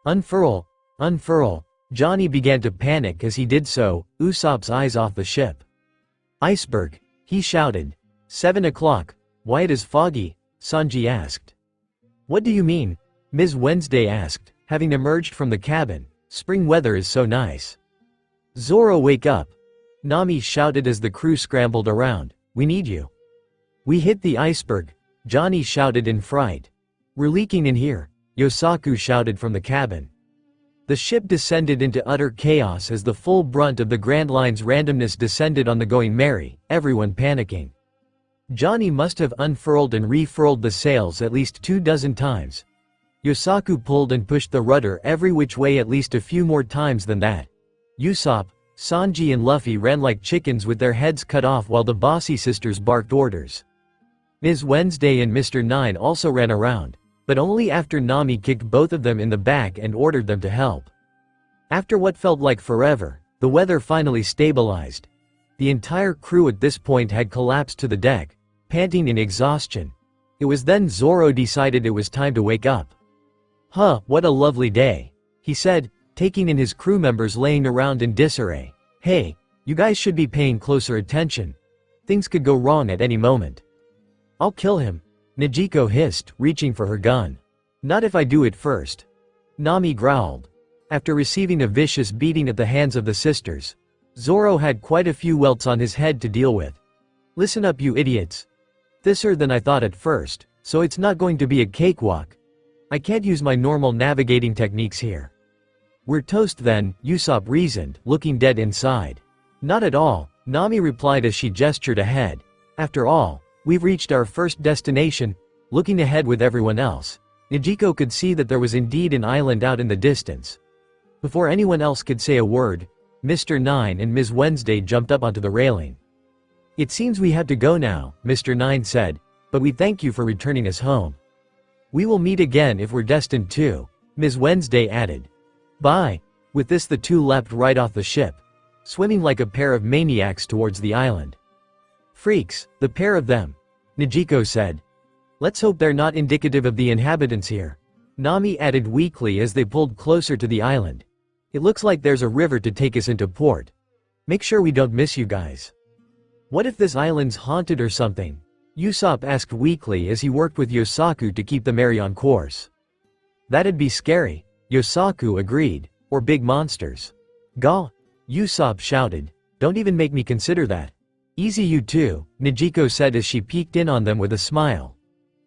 "Unfurl, unfurl." Johnny began to panic as he did so, Usopp's eyes off the ship. "Iceberg," he shouted. 7 o'clock, why it is foggy, Sanji asked. "What do you mean?" Ms. Wednesday asked, having emerged from the cabin. "Spring weather is so nice." "Zoro, wake up," Nami shouted as the crew scrambled around. "We need you." "We hit the iceberg," Johnny shouted in fright. "We're leaking in here," Yosaku shouted from the cabin. The ship descended into utter chaos as the full brunt of the Grand Line's randomness descended on the Going Merry, everyone panicking. Johnny must have unfurled and refurled the sails at least 24 times. Yosaku pulled and pushed the rudder every which way at least a few more times than that. Usopp, Sanji and Luffy ran like chickens with their heads cut off while the Bossy sisters barked orders. Ms. Wednesday and Mr. 9 also ran around, but only after Nami kicked both of them in the back and ordered them to help. After what felt like forever, the weather finally stabilized. The entire crew at this point had collapsed to the deck, panting in exhaustion. It was then Zoro decided it was time to wake up. "Huh, what a lovely day," he said, taking in his crew members laying around in disarray. "Hey, you guys should be paying closer attention. Things could go wrong at any moment." "I'll kill him," Nijiko hissed, reaching for her gun. "Not if I do it first," Nami growled. After receiving a vicious beating at the hands of the sisters, Zoro had quite a few welts on his head to deal with. "Listen up, you idiots. Thisser than I thought at first, so it's not going to be a cakewalk. I can't use my normal navigating techniques here." "We're toast then," Usopp reasoned, looking dead inside. "Not at all," Nami replied as she gestured ahead. "After all, we've reached our first destination." Looking ahead with everyone else, Nijiko could see that there was indeed an island out in the distance. Before anyone else could say a word, Mr. 9 and Ms. Wednesday jumped up onto the railing. "It seems we have to go now," Mr. 9 said, "but we thank you for returning us home. We will meet again if we're destined to," Ms. Wednesday added. "Bye." With this the two leapt right off the ship, swimming like a pair of maniacs towards the island. "Freaks, the pair of them," Nijiko said. "Let's hope they're not indicative of the inhabitants here," Nami added weakly as they pulled closer to the island. "It looks like there's a river to take us into port. Make sure we don't miss you guys." "What if this island's haunted or something?" Usopp asked weakly as he worked with Yosaku to keep the Mary on course. "That'd be scary," Yosaku agreed, "or big monsters." "Gah!" Usopp shouted. "Don't even make me consider that." "Easy you two," Nijiko said as she peeked in on them with a smile.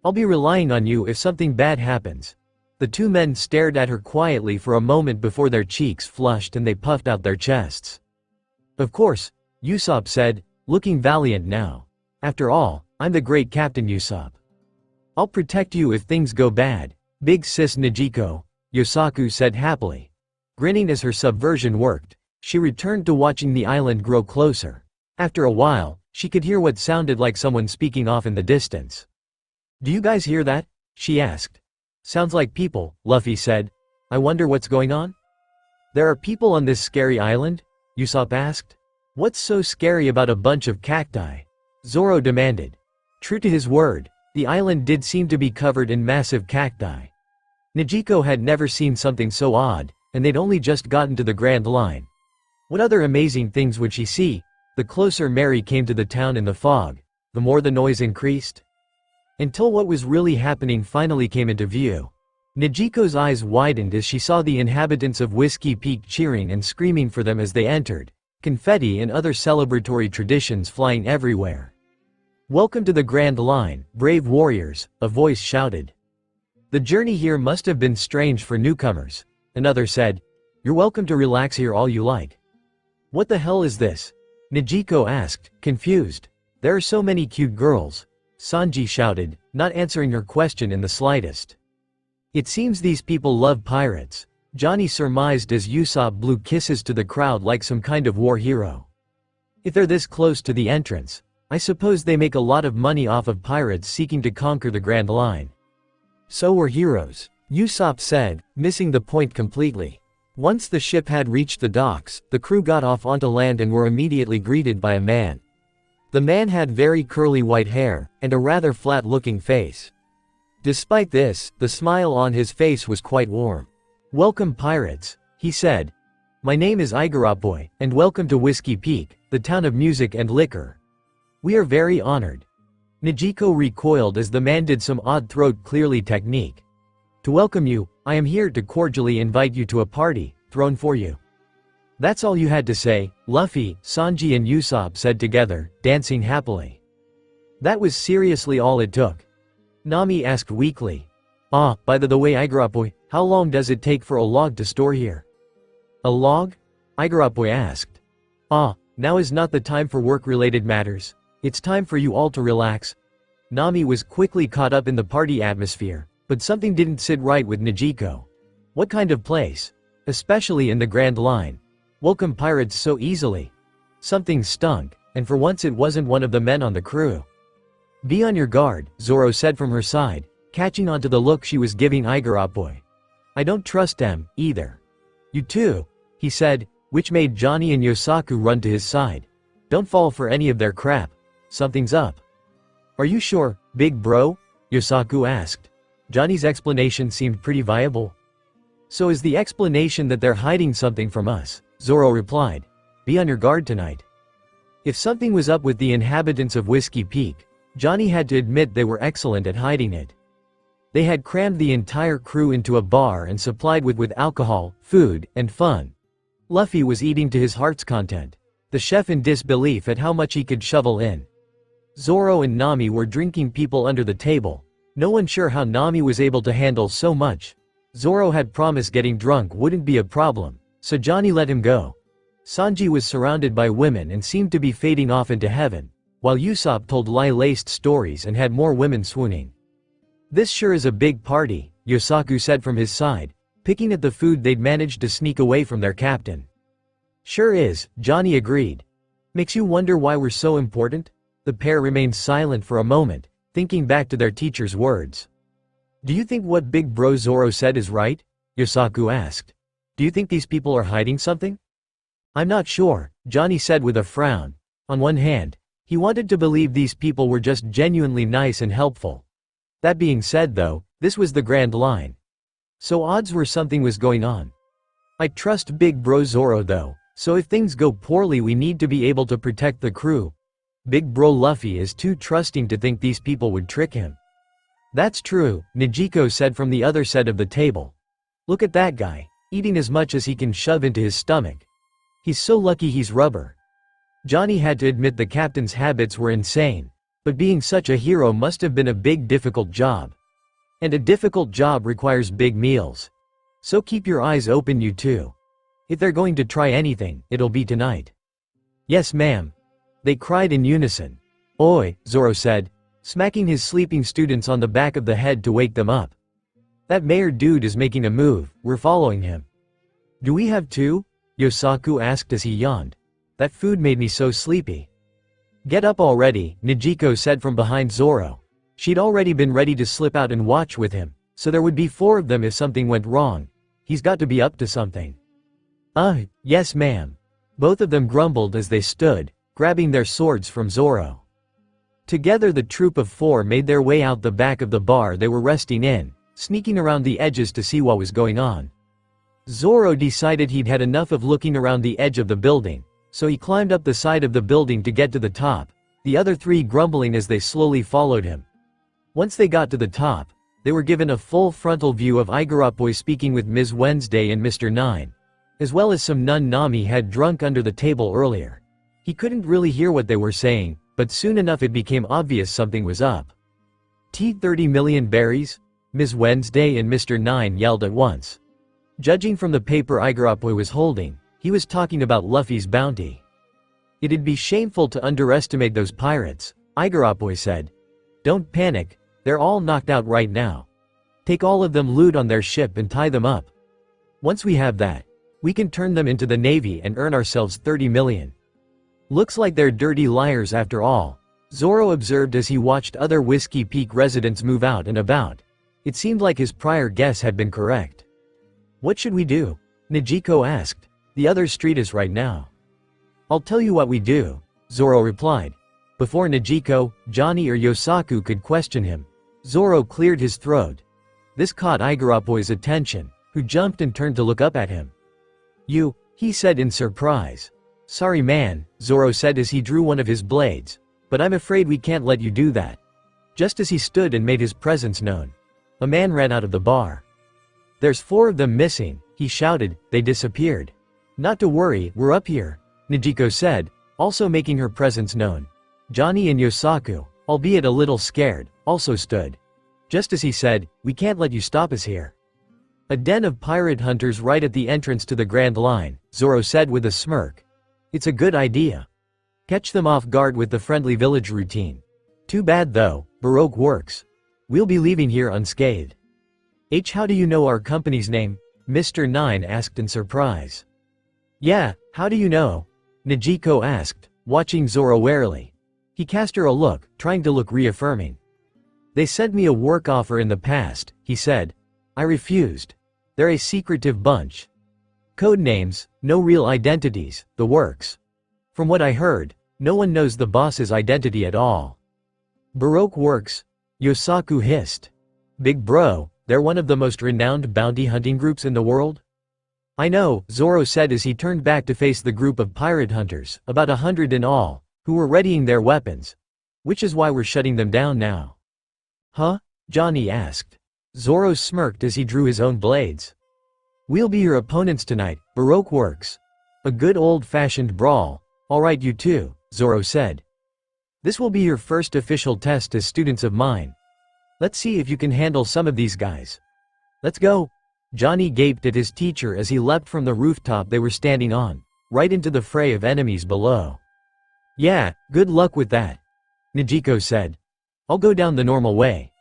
"I'll be relying on you if something bad happens." The two men stared at her quietly for a moment before their cheeks flushed and they puffed out their chests. Of course, Usopp said, looking valiant now. After all, I'm the great Captain Usopp. I'll protect you if things go bad, big sis Nijiko, Yosaku said happily. Grinning as her subversion worked, she returned to watching the island grow closer. After a while, she could hear what sounded like someone speaking off in the distance. Do you guys hear that? She asked. Sounds like people, Luffy said. I wonder what's going on? There are people on this scary island? Usopp asked. What's so scary about a bunch of cacti? Zoro demanded. True to his word, the island did seem to be covered in massive cacti. Nijiko had never seen something so odd, and they'd only just gotten to the Grand Line. What other amazing things would she see? The closer Mary came to the town in the fog, the more the noise increased. Until what was really happening finally came into view. Nijiko's eyes widened as she saw the inhabitants of Whiskey Peak cheering and screaming for them as they entered, confetti and other celebratory traditions flying everywhere. Welcome to the Grand Line, brave warriors, a voice shouted. The journey here must have been strange for newcomers, another said. You're welcome to relax here all you like. What the hell is this? Nijiko asked, confused. There are so many cute girls, Sanji shouted, not answering her question in the slightest. It seems these people love pirates, Johnny surmised as Usopp blew kisses to the crowd like some kind of war hero. If they're this close to the entrance, I suppose they make a lot of money off of pirates seeking to conquer the Grand Line. So we're heroes, Usopp said, missing the point completely. Once the ship had reached the docks, the crew got off onto land and were immediately greeted by a man. The man had very curly white hair, and a rather flat-looking face. Despite this, the smile on his face was quite warm. Welcome pirates, he said. My name is Igaraboy, and welcome to Whiskey Peak, the town of music and liquor. We are very honored. Nijiko recoiled as the man did some odd throat-clearly technique. To welcome you, I am here to cordially invite you to a party, thrown for you. That's all you had to say, Luffy, Sanji and Usopp said together, dancing happily. That was seriously all it took. Nami asked weakly. By the way Igaraboy, how long does it take for a log to store here? A log? Igaraboy asked. Now is not the time for work-related matters. It's time for you all to relax. Nami was quickly caught up in the party atmosphere, but something didn't sit right with Nijiko. What kind of place? Especially in the Grand Line. Welcome pirates so easily. Something stunk, and for once it wasn't one of the men on the crew. Be on your guard, Zoro said from her side, catching onto the look she was giving Igaraboy. I don't trust them, either. You too, he said, which made Johnny and Yosaku run to his side. Don't fall for any of their crap. Something's up. Are you sure, big bro? Yosaku asked. Johnny's explanation seemed pretty viable. So is the explanation that they're hiding something from us, Zoro replied. Be on your guard tonight. If something was up with the inhabitants of Whiskey Peak, Johnny had to admit they were excellent at hiding it. They had crammed the entire crew into a bar and supplied with alcohol, food, and fun. Luffy was eating to his heart's content, the chef in disbelief at how much he could shovel in. Zoro and Nami were drinking people under the table, no one sure how Nami was able to handle so much. Zoro had promised getting drunk wouldn't be a problem, so Johnny let him go. Sanji was surrounded by women and seemed to be fading off into heaven, while Usopp told lie-laced stories and had more women swooning. This sure is a big party, Yosaku said from his side, picking at the food they'd managed to sneak away from their captain. Sure is, Johnny agreed. Makes you wonder why we're so important? The pair remained silent for a moment, thinking back to their teacher's words. Do you think what Big Bro Zoro said is right? Yosaku asked. Do you think these people are hiding something? I'm not sure, Johnny said with a frown. On one hand, he wanted to believe these people were just genuinely nice and helpful. That being said though, this was the Grand Line. So odds were something was going on. I trust Big Bro Zoro though, so if things go poorly we need to be able to protect the crew. Big Bro Luffy is too trusting to think these people would trick him. That's true, Nijiko said from the other side of the table. Look at that guy, eating as much as he can shove into his stomach. He's so lucky he's rubber. Johnny had to admit the captain's habits were insane, but being such a hero must have been a big difficult job. And a difficult job requires big meals. So keep your eyes open, you two. If they're going to try anything, it'll be tonight. Yes, ma'am. They cried in unison. Oi, Zoro said, smacking his sleeping students on the back of the head to wake them up. That mayor dude is making a move, we're following him. Do we have to? Yosaku asked as he yawned. That food made me so sleepy. Get up already, Nijiko said from behind Zoro. She'd already been ready to slip out and watch with him, so there would be 4 of them if something went wrong. He's got to be up to something. Yes ma'am. Both of them grumbled as they stood, grabbing their swords from Zoro. Together the troop of 4 made their way out the back of the bar they were resting in, sneaking around the edges to see what was going on. Zoro decided he'd had enough of looking around the edge of the building, so he climbed up the side of the building to get to the top, the other 3 grumbling as they slowly followed him. Once they got to the top, they were given a full frontal view of Igarappoi speaking with Ms. Wednesday and Mr. Nine, as well as some nun Nami had drunk under the table earlier. He couldn't really hear what they were saying, but soon enough it became obvious something was up. "30 million berries?" Ms. Wednesday and Mr. Nine yelled at once. Judging from the paper Igarappoi was holding, he was talking about Luffy's bounty. "It'd be shameful to underestimate those pirates," Igarappoi said. "Don't panic, they're all knocked out right now. Take all of them loot on their ship and tie them up. Once we have that, we can turn them into the navy and earn ourselves 30 million. Looks like they're dirty liars after all," Zoro observed as he watched other Whiskey Peak residents move out and about. It seemed like his prior guess had been correct. "What should we do?" Nijiko asked. "The other street is right now." "I'll tell you what we do," Zoro replied. Before Nijiko, Johnny or Yosaku could question him, Zoro cleared his throat. This caught Igarappoi's attention, who jumped and turned to look up at him. "You," he said in surprise. "Sorry man," Zoro said as he drew one of his blades, "but I'm afraid we can't let you do that." Just as he stood and made his presence known, a man ran out of the bar. "There's 4 of them missing," he shouted, "they disappeared." "Not to worry, we're up here," Nijiko said, also making her presence known. Johnny and Yosaku, albeit a little scared, also stood. Just as he said, "We can't let you stop us here." "A den of pirate hunters right at the entrance to the Grand Line," Zoro said with a smirk. "It's a good idea. Catch them off guard with the friendly village routine. Too bad though, Baroque works. We'll be leaving here unscathed." How do you know our company's name?" Mr. Nine asked in surprise. "Yeah, how do you know?" Nijiko asked, watching Zoro warily. He cast her a look, trying to look reaffirming. "They sent me a work offer in the past," he said. "I refused. They're a secretive bunch. Code names, no real identities, the works. From what I heard, no one knows the boss's identity at all." "Baroque works?" Yosaku hissed. "Big bro, they're one of the most renowned bounty hunting groups in the world?" "I know," Zoro said as he turned back to face the group of pirate hunters, about 100 in all, who were readying their weapons. "Which is why we're shutting them down now." "Huh?" Johnny asked. Zoro smirked as he drew his own blades. "We'll be your opponents tonight, Baroque works. A good old-fashioned brawl. Alright you two," Zoro said. "This will be your first official test as students of mine. Let's see if you can handle some of these guys. Let's go." Johnny gaped at his teacher as he leapt from the rooftop they were standing on, right into the fray of enemies below. "Yeah, good luck with that," Nijiko said. "I'll go down the normal way."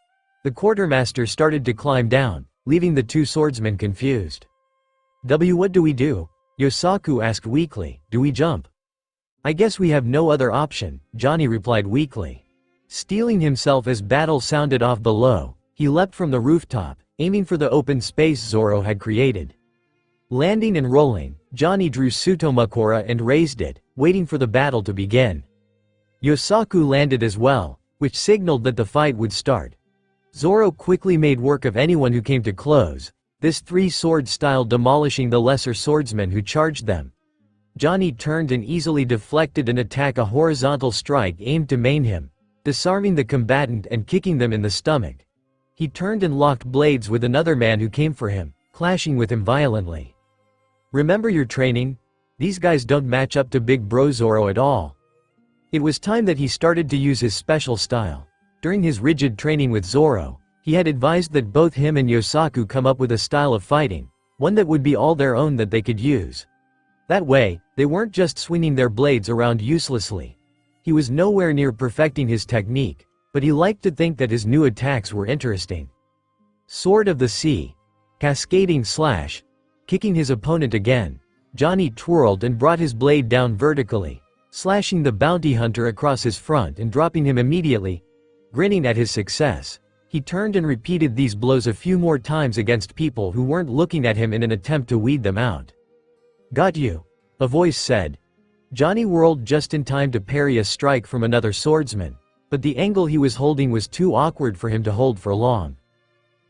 The quartermaster started to climb down, leaving the 2 swordsmen confused. What do we do?" Yosaku asked weakly. "Do we jump?" "I guess we have no other option," Johnny replied weakly. Steeling himself as battle sounded off below, he leapt from the rooftop, aiming for the open space Zoro had created. Landing and rolling, Johnny drew Sutomakura and raised it, waiting for the battle to begin. Yosaku landed as well, which signaled that the fight would start. Zoro quickly made work of anyone who came to close, this 3-sword style demolishing the lesser swordsmen who charged them. Johnny turned and easily deflected an attack, a horizontal strike aimed to maim him, disarming the combatant and kicking them in the stomach. He turned and locked blades with another man who came for him, clashing with him violently. "Remember your training? These guys don't match up to Big Bro Zoro at all." It was time that he started to use his special style. During his rigid training with Zoro, He had advised that both him and Yosaku come up with a style of fighting, one that would be all their own that they could use. That way, they weren't just swinging their blades around uselessly. He was nowhere near perfecting his technique, but he liked to think that his new attacks were interesting. Sword of the Sea. Cascading slash. Kicking his opponent again, Johnny twirled and brought his blade down vertically, slashing the bounty hunter across his front and dropping him immediately. Grinning at his success, he turned and repeated these blows a few more times against people who weren't looking at him in an attempt to weed them out. "Got you," a voice said. Johnny whirled just in time to parry a strike from another swordsman, but the angle he was holding was too awkward for him to hold for long.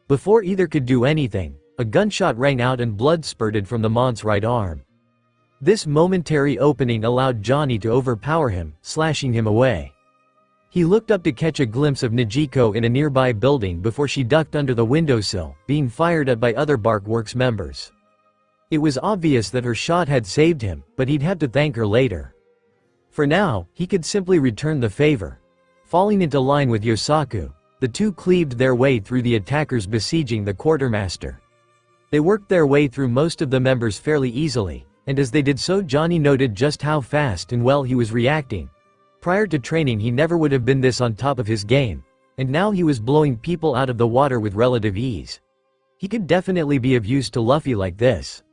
Before either could do anything, a gunshot rang out and blood spurted from the mont's right arm. This momentary opening allowed Johnny to overpower him, slashing him away. He looked up to catch a glimpse of Nijiko in a nearby building before she ducked under the windowsill, being fired at by other Bark Works members. It was obvious that her shot had saved him, but he'd have to thank her later. For now, he could simply return the favor. Falling into line with Yosaku, the two cleaved their way through the attackers besieging the quartermaster. They worked their way through most of the members fairly easily, and as they did so Johnny noted just how fast and well he was reacting. Prior to training he never would have been this on top of his game, and now he was blowing people out of the water with relative ease. He could definitely be of use to Luffy like this.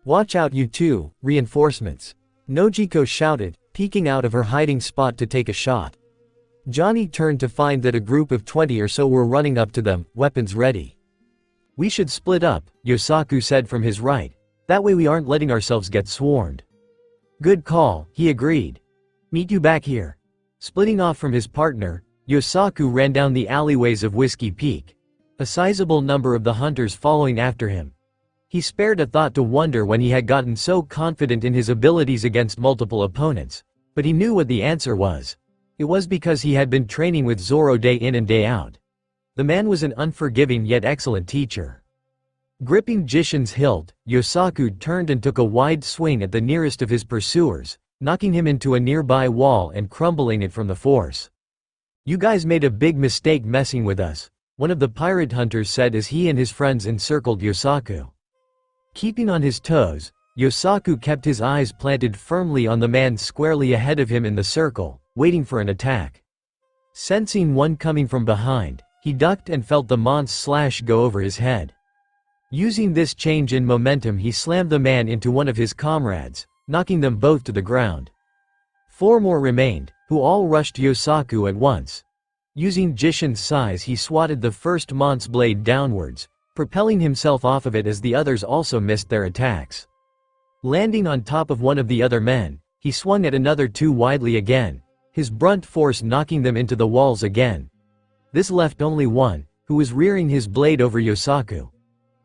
"Watch out you two, reinforcements," Nojiko shouted, peeking out of her hiding spot to take a shot. Johnny turned to find that a group of 20 or so were running up to them, weapons ready. "We should split up," Yosaku said from his right. "That way we aren't letting ourselves get swarmed." "Good call," he agreed. "Meet you back here." Splitting off from his partner, Yosaku ran down the alleyways of Whiskey Peak, a sizable number of the hunters following after him. He spared a thought to wonder when he had gotten so confident in his abilities against multiple opponents, but he knew what the answer was. It was because he had been training with Zoro day in and day out. The man was an unforgiving yet excellent teacher. Gripping Jishin's hilt, Yosaku turned and took a wide swing at the nearest of his pursuers, knocking him into a nearby wall and crumbling it from the force. "You guys made a big mistake messing with us," one of the pirate hunters said as he and his friends encircled Yosaku. Keeping on his toes, Yosaku kept his eyes planted firmly on the man squarely ahead of him in the circle, waiting for an attack. Sensing one coming from behind, he ducked and felt the mont's slash go over his head. Using this change in momentum he slammed the man into one of his comrades, knocking them both to the ground. 4 more remained, who all rushed Yosaku at once. Using Jishin's size he swatted the first mont's blade downwards, propelling himself off of it as the others also missed their attacks. Landing on top of one of the other men, he swung at another too widely again, his brunt force knocking them into the walls again. This left only one, who was rearing his blade over Yosaku.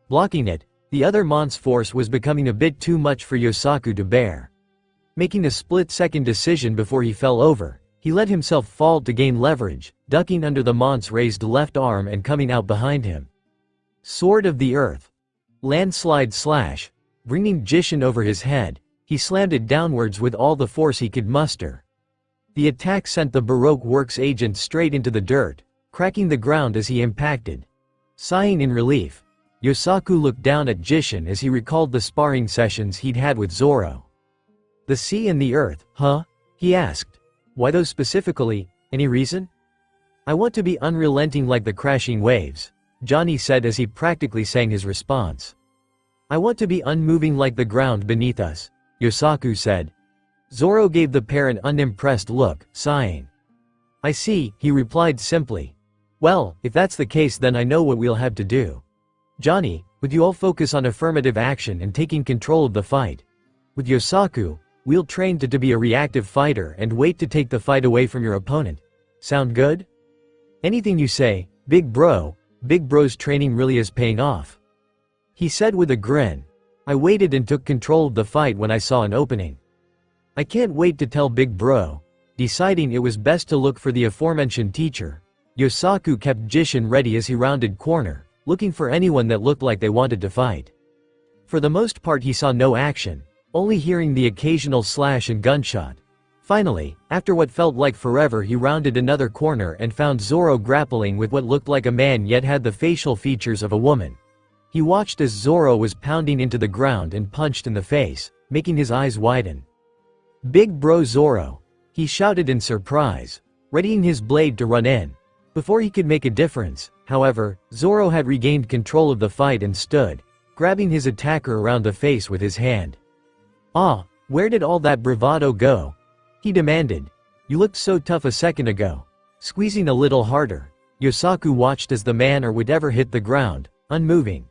Blocking it, the other mont's force was becoming a bit too much for Yosaku to bear. Making a split-second decision before he fell over, he let himself fall to gain leverage, ducking under the mont's raised left arm and coming out behind him. Sword of the Earth. Landslide slash. Bringing Jishin over his head, he slammed it downwards with all the force he could muster. The attack sent the Baroque Works agent straight into the dirt, cracking the ground as he impacted. Sighing in relief, Yosaku looked down at Jishin as he recalled the sparring sessions he'd had with Zoro. "The sea and the earth, huh?" he asked. "Why those specifically? Any reason?" "I want to be unrelenting like the crashing waves," Johnny said as he practically sang his response. "I want to be unmoving like the ground beneath us," Yosaku said. Zoro gave the pair an unimpressed look, sighing. "I see," he replied simply. "Well, if that's the case then I know what we'll have to do. Johnny, would you all focus on affirmative action and taking control of the fight? With Yosaku, we'll train to be a reactive fighter and wait to take the fight away from your opponent. Sound good?" "Anything you say, big bro. Big bro's training really is paying off," he said with a grin. "I waited and took control of the fight when I saw an opening. I can't wait to tell big bro." Deciding it was best to look for the aforementioned teacher, Yosaku kept Jishin ready as he rounded corner, looking for anyone that looked like they wanted to fight. For the most part he saw no action, only hearing the occasional slash and gunshot. Finally, after what felt like forever, he rounded another corner and found Zoro grappling with what looked like a man yet had the facial features of a woman. He watched as Zoro was pounding into the ground and punched in the face, making his eyes widen. "Big bro Zoro!" he shouted in surprise, readying his blade to run in. Before he could make a difference, however, Zoro had regained control of the fight and stood, grabbing his attacker around the face with his hand. "Ah, where did all that bravado go?" he demanded. "You looked so tough a second ago." Squeezing a little harder, Yosaku watched as the man or whatever hit the ground, unmoving.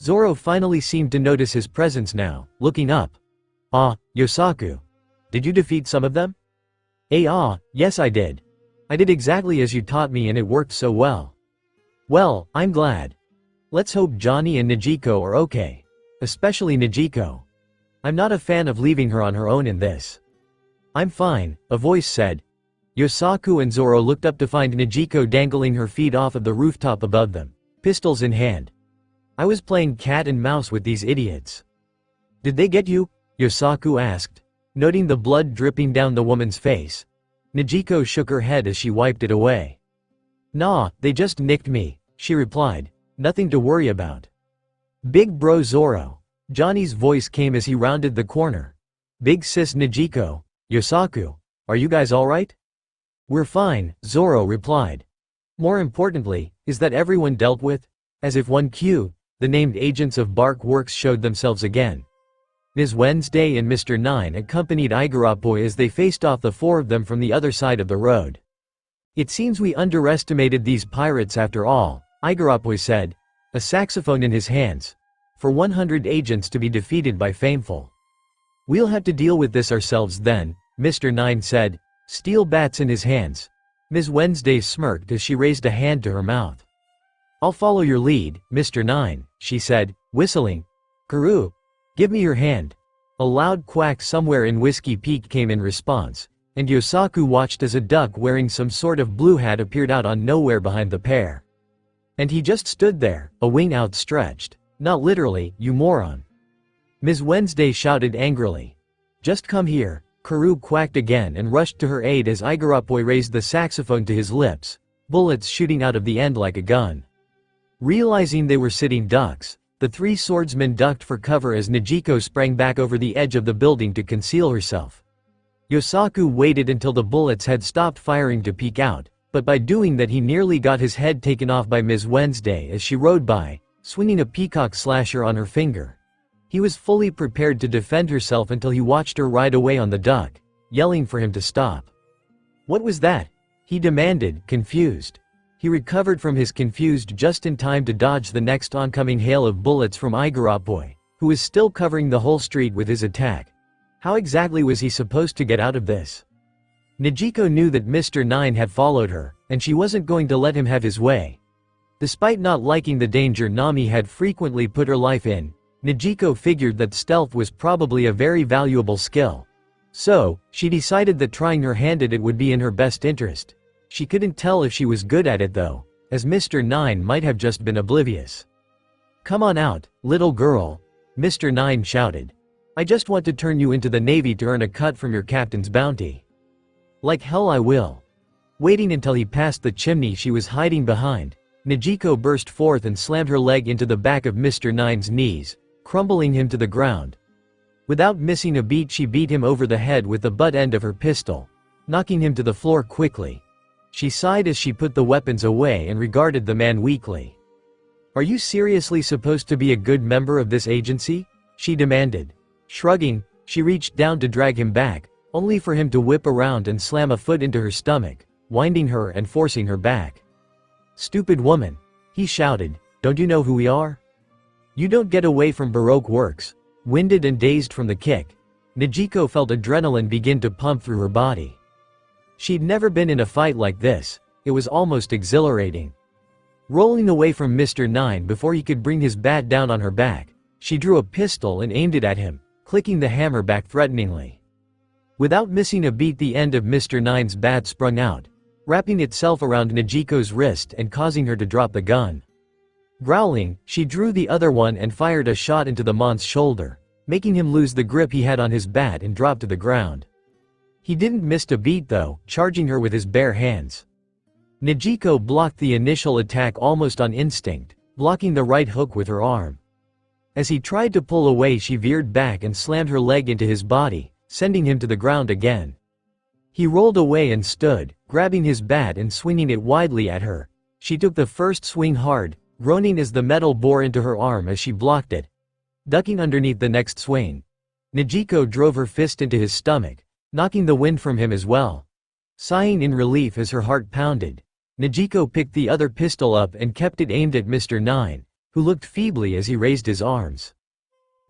Zoro finally seemed to notice his presence now, looking up. "Ah, Yosaku. Did you defeat some of them?" Yes I did. I did exactly as you taught me and it worked so well." "Well, I'm glad. Let's hope Johnny and Nijiko are okay. Especially Nijiko. I'm not a fan of leaving her on her own in this." "I'm fine," a voice said. Yosaku and Zoro looked up to find Nijiko dangling her feet off of the rooftop above them, pistols in hand. "I was playing cat and mouse with these idiots." "Did they get you?" Yosaku asked, noting the blood dripping down the woman's face. Nijiko shook her head as she wiped it away. "Nah, they just nicked me," she replied. "Nothing to worry about." "Big bro Zoro." Johnny's voice came as he rounded the corner. "Big sis Nijiko, Yosaku, are you guys alright?" "We're fine," Zoro replied. "More importantly, is that everyone dealt with?" As if one cue, the named agents of Bark Works showed themselves again. Ms. Wednesday and Mr. Nine accompanied Igarappoi as they faced off the four of them from the other side of the road. "It seems we underestimated these pirates after all," Igarappoi said, a saxophone in his hands. "For 100 agents to be defeated by Fameful. We'll have to deal with this ourselves then," Mr. Nine said, steel bats in his hands. Ms. Wednesday smirked as she raised a hand to her mouth. "I'll follow your lead, Mr. Nine," she said, whistling. "Karoo, give me your hand." A loud quack somewhere in Whiskey Peak came in response, and Yosaku watched as a duck wearing some sort of blue hat appeared out on nowhere behind the pair. And he just stood there, a wing outstretched. "Not literally, you moron." Ms. Wednesday shouted angrily. "Just come here." Karoo quacked again and rushed to her aid as Igarappoi raised the saxophone to his lips, bullets shooting out of the end like a gun. Realizing they were sitting ducks, the three swordsmen ducked for cover as Nijiko sprang back over the edge of the building to conceal herself. Yosaku waited until the bullets had stopped firing to peek out, but by doing that he nearly got his head taken off by Ms. Wednesday as she rode by, swinging a peacock slasher on her finger. He was fully prepared to defend herself until he watched her ride away on the duck, yelling for him to stop. "What was that?" he demanded, confused. He recovered from his confused just in time to dodge the next oncoming hail of bullets from Igarappoi, who was still covering the whole street with his attack. How exactly was he supposed to get out of this? Nijiko knew that Mr. Nine had followed her, and she wasn't going to let him have his way. Despite not liking the danger Nami had frequently put her life in, Nijiko figured that stealth was probably a very valuable skill. So, she decided that trying her hand at it would be in her best interest. She couldn't tell if she was good at it though, as Mr. Nine might have just been oblivious. "Come on out, little girl," Mr. Nine shouted. "I just want to turn you into the Navy to earn a cut from your captain's bounty." "Like hell I will." Waiting until he passed the chimney she was hiding behind, Nijiko burst forth and slammed her leg into the back of Mr. Nine's knees, crumbling him to the ground. Without missing a beat she beat him over the head with the butt end of her pistol, knocking him to the floor quickly. She sighed as she put the weapons away and regarded the man weakly. "Are you seriously supposed to be a good member of this agency?" she demanded. Shrugging, she reached down to drag him back, only for him to whip around and slam a foot into her stomach, winding her and forcing her back. "Stupid woman," he shouted, "don't you know who we are? You don't get away from Baroque Works." Winded and dazed from the kick, Nijiko felt adrenaline begin to pump through her body. She'd never been in a fight like this, it was almost exhilarating. Rolling away from Mr. Nine before he could bring his bat down on her back, she drew a pistol and aimed it at him, clicking the hammer back threateningly. Without missing a beat the end of Mr. Nine's bat sprung out, wrapping itself around Nijiko's wrist and causing her to drop the gun. Growling, she drew the other one and fired a shot into the Mon's shoulder, making him lose the grip he had on his bat and drop to the ground. He didn't miss a beat though, charging her with his bare hands. Nijiko blocked the initial attack almost on instinct, blocking the right hook with her arm. As he tried to pull away, she veered back and slammed her leg into his body, sending him to the ground again. He rolled away and stood, grabbing his bat and swinging it widely at her. She took the first swing hard, groaning as the metal bore into her arm as she blocked it, ducking underneath the next swing. Nijiko drove her fist into his stomach, knocking the wind from him as well. Sighing in relief as her heart pounded, Nijiko picked the other pistol up and kept it aimed at Mr. 9, who looked feebly as he raised his arms.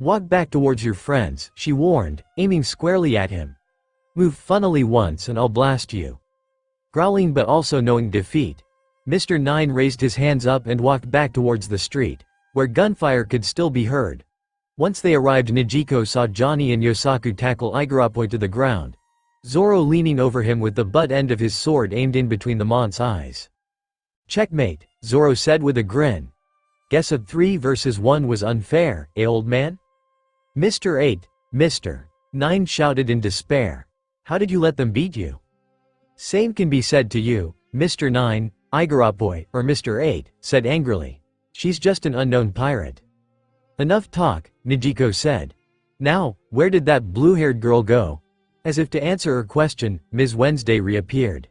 "Walk back towards your friends," she warned, aiming squarely at him. "Move funnily once and I'll blast you." Growling but also knowing defeat, Mr. 9 raised his hands up and walked back towards the street, where gunfire could still be heard. Once they arrived, Nijiko saw Johnny and Yosaku tackle Igarappoi to the ground, Zoro leaning over him with the butt end of his sword aimed in between the mont's eyes. "Checkmate," Zoro said with a grin. "Guess a 3 versus 1 was unfair, eh, old man?" "Mr. 8, Mr. 9 shouted in despair. "How did you let them beat you?" "Same can be said to you, Mr. 9, Igarappoi, or Mr. 8, said angrily. "She's just an unknown pirate." "Enough talk," Nijiko said. "Now, where did that blue-haired girl go?" As if to answer her question, Ms. Wednesday reappeared.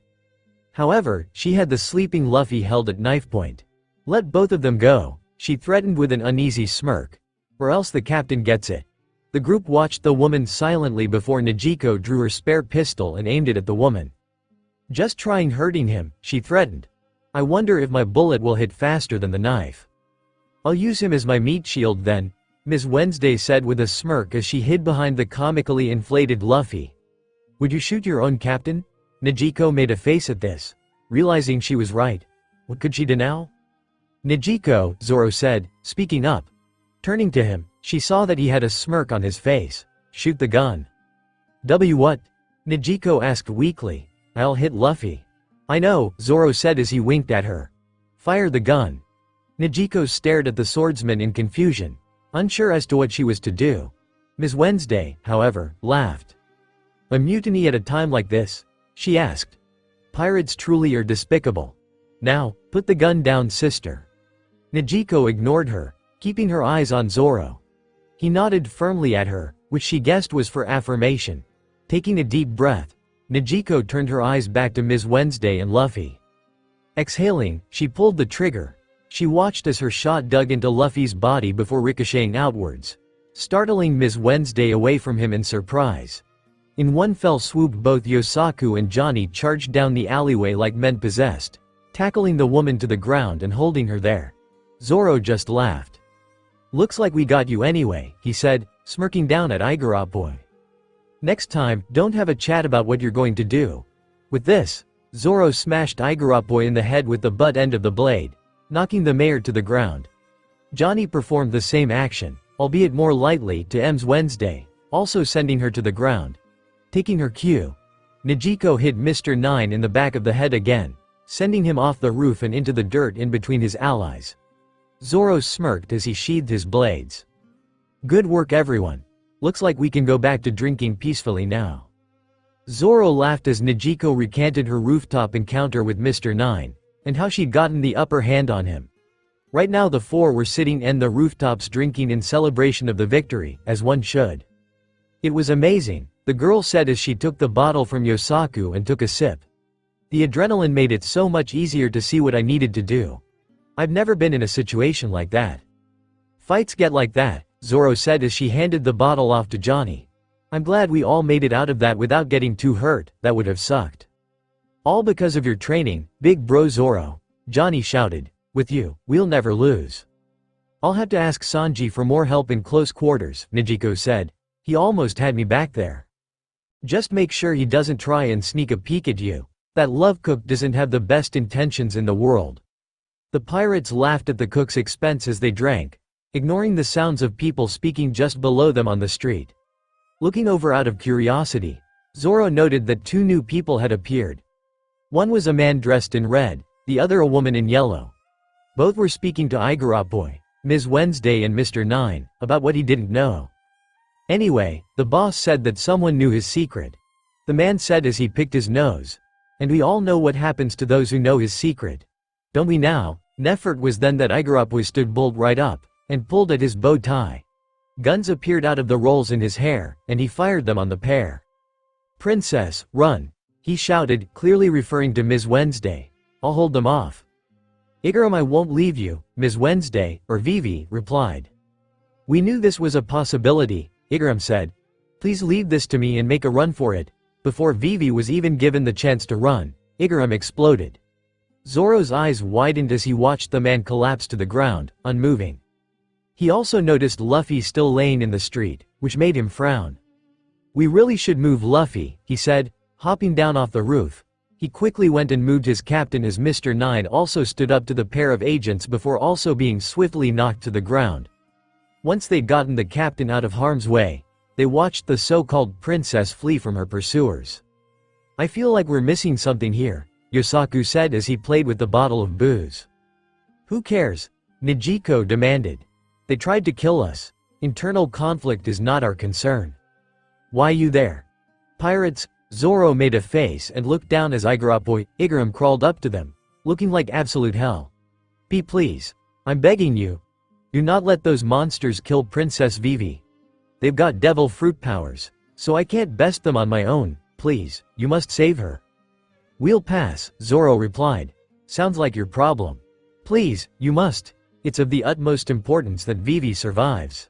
However, she had the sleeping Luffy held at knife point. "Let both of them go," she threatened with an uneasy smirk. "Or else the captain gets it." The group watched the woman silently before Nijiko drew her spare pistol and aimed it at the woman. "Just trying hurting him," she threatened. "I wonder if my bullet will hit faster than the knife." "I'll use him as my meat shield then," Ms. Wednesday said with a smirk as she hid behind the comically inflated Luffy. "Would you shoot your own captain?" Nijiko made a face at this, realizing she was right. What could she do now? "Nijiko," Zoro said, speaking up. Turning to him, she saw that he had a smirk on his face. "Shoot the gun." What?" Nijiko asked weakly. "I'll hit Luffy." "I know," Zoro said as he winked at her. "Fire the gun." Nijiko stared at the swordsman in confusion, unsure as to what she was to do. Ms. Wednesday, however, laughed. "A mutiny at a time like this?" she asked. "Pirates truly are despicable. Now, put the gun down, sister." Nijiko ignored her, keeping her eyes on Zoro. He nodded firmly at her, which she guessed was for affirmation. Taking a deep breath, Nijiko turned her eyes back to Ms. Wednesday and Luffy. Exhaling, she pulled the trigger. She watched as her shot dug into Luffy's body before ricocheting outwards, startling Ms. Wednesday away from him in surprise. In one fell swoop, both Yosaku and Johnny charged down the alleyway like men possessed, tackling the woman to the ground and holding her there. Zoro just laughed. "Looks like we got you anyway," he said, smirking down at Igarappoi. "Next time, don't have a chat about what you're going to do." With this, Zoro smashed Igarappoi in the head with the butt end of the blade, knocking the mayor to the ground. Johnny performed the same action, albeit more lightly, to Ms. Wednesday, also sending her to the ground. Taking her cue, Nijiko hit Mr. 9 in the back of the head again, sending him off the roof and into the dirt in between his allies. Zoro smirked as he sheathed his blades. "Good work, everyone. Looks like we can go back to drinking peacefully now." Zoro laughed as Nijiko recanted her rooftop encounter with Mr. 9, and how she'd gotten the upper hand on him. Right now the four were sitting on the rooftops drinking in celebration of the victory, as one should. "It was amazing," the girl said as she took the bottle from Yosaku and took a sip. "The adrenaline made it so much easier to see what I needed to do. I've never been in a situation like that." "Fights get like that," Zoro said as she handed the bottle off to Johnny. "I'm glad we all made it out of that without getting too hurt, that would have sucked." "All because of your training, big bro Zoro," Johnny shouted. "With you, we'll never lose." "I'll have to ask Sanji for more help in close quarters," Nijiko said. "He almost had me back there." "Just make sure he doesn't try and sneak a peek at you. That love cook doesn't have the best intentions in the world." The pirates laughed at the cook's expense as they drank, ignoring the sounds of people speaking just below them on the street. Looking over out of curiosity, Zoro noted that two new people had appeared. One was a man dressed in red, the other a woman in yellow. Both were speaking to Igarappoi, Ms. Wednesday and Mr. 9, about what he didn't know. Anyway, the boss said that someone knew his secret. The man said as he picked his nose. And we all know what happens to those who know his secret. Don't we now? Nefert was then that Igarup stood bolt right up, and pulled at his bow tie. Guns appeared out of the rolls in his hair, and he fired them on the pair. "Princess, run!" he shouted, clearly referring to Ms. Wednesday. "I'll hold them off." "Igarum, I won't leave you," Ms. Wednesday, or Vivi, replied. "We knew this was a possibility," Igarum said. "Please leave this to me and make a run for it." Before Vivi was even given the chance to run, Igarum exploded. Zoro's eyes widened as he watched the man collapse to the ground, unmoving. He also noticed Luffy still laying in the street, which made him frown. "We really should move Luffy," he said, hopping down off the roof. He quickly went and moved his captain as Mr. Nine also stood up to the pair of agents before also being swiftly knocked to the ground. Once they'd gotten the captain out of harm's way, they watched the so-called princess flee from her pursuers. "I feel like we're missing something here," Yosaku said as he played with the bottle of booze. "Who cares?" Nijiko demanded. "They tried to kill us. Internal conflict is not our concern." "Why you there?" "Pirates." Zoro made a face and looked down as Igarum crawled up to them, looking like absolute hell. Please. I'm begging you. Do not let those monsters kill Princess Vivi. They've got devil fruit powers, so I can't best them on my own. Please, you must save her." "We'll pass," Zoro replied. "Sounds like your problem. Please, you must. It's of the utmost importance that Vivi survives."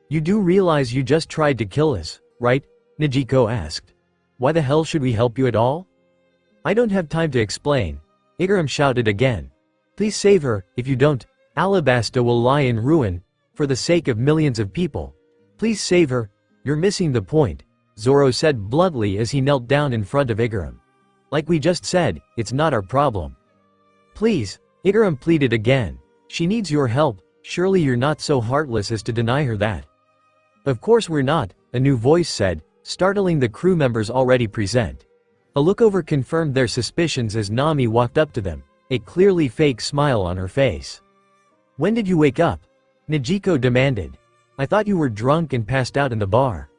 "You do realize you just tried to kill us, right?" Nijiko asked. "Why the hell should we help you at all?" "I don't have time to explain," Igarum shouted again. "Please save her. If you don't, Alabasta will lie in ruin, for the sake of millions of people. Please save her." "You're missing the point," Zoro said bluntly as he knelt down in front of Igarum. "Like we just said, it's not our problem." "Please," Igarum pleaded again. "She needs your help. Surely you're not so heartless as to deny her that." "Of course we're not," a new voice said, startling the crew members already present. A lookover confirmed their suspicions as Nami walked up to them, a clearly fake smile on her face. "When did you wake up?" Nijiko demanded. "I thought you were drunk and passed out in the bar."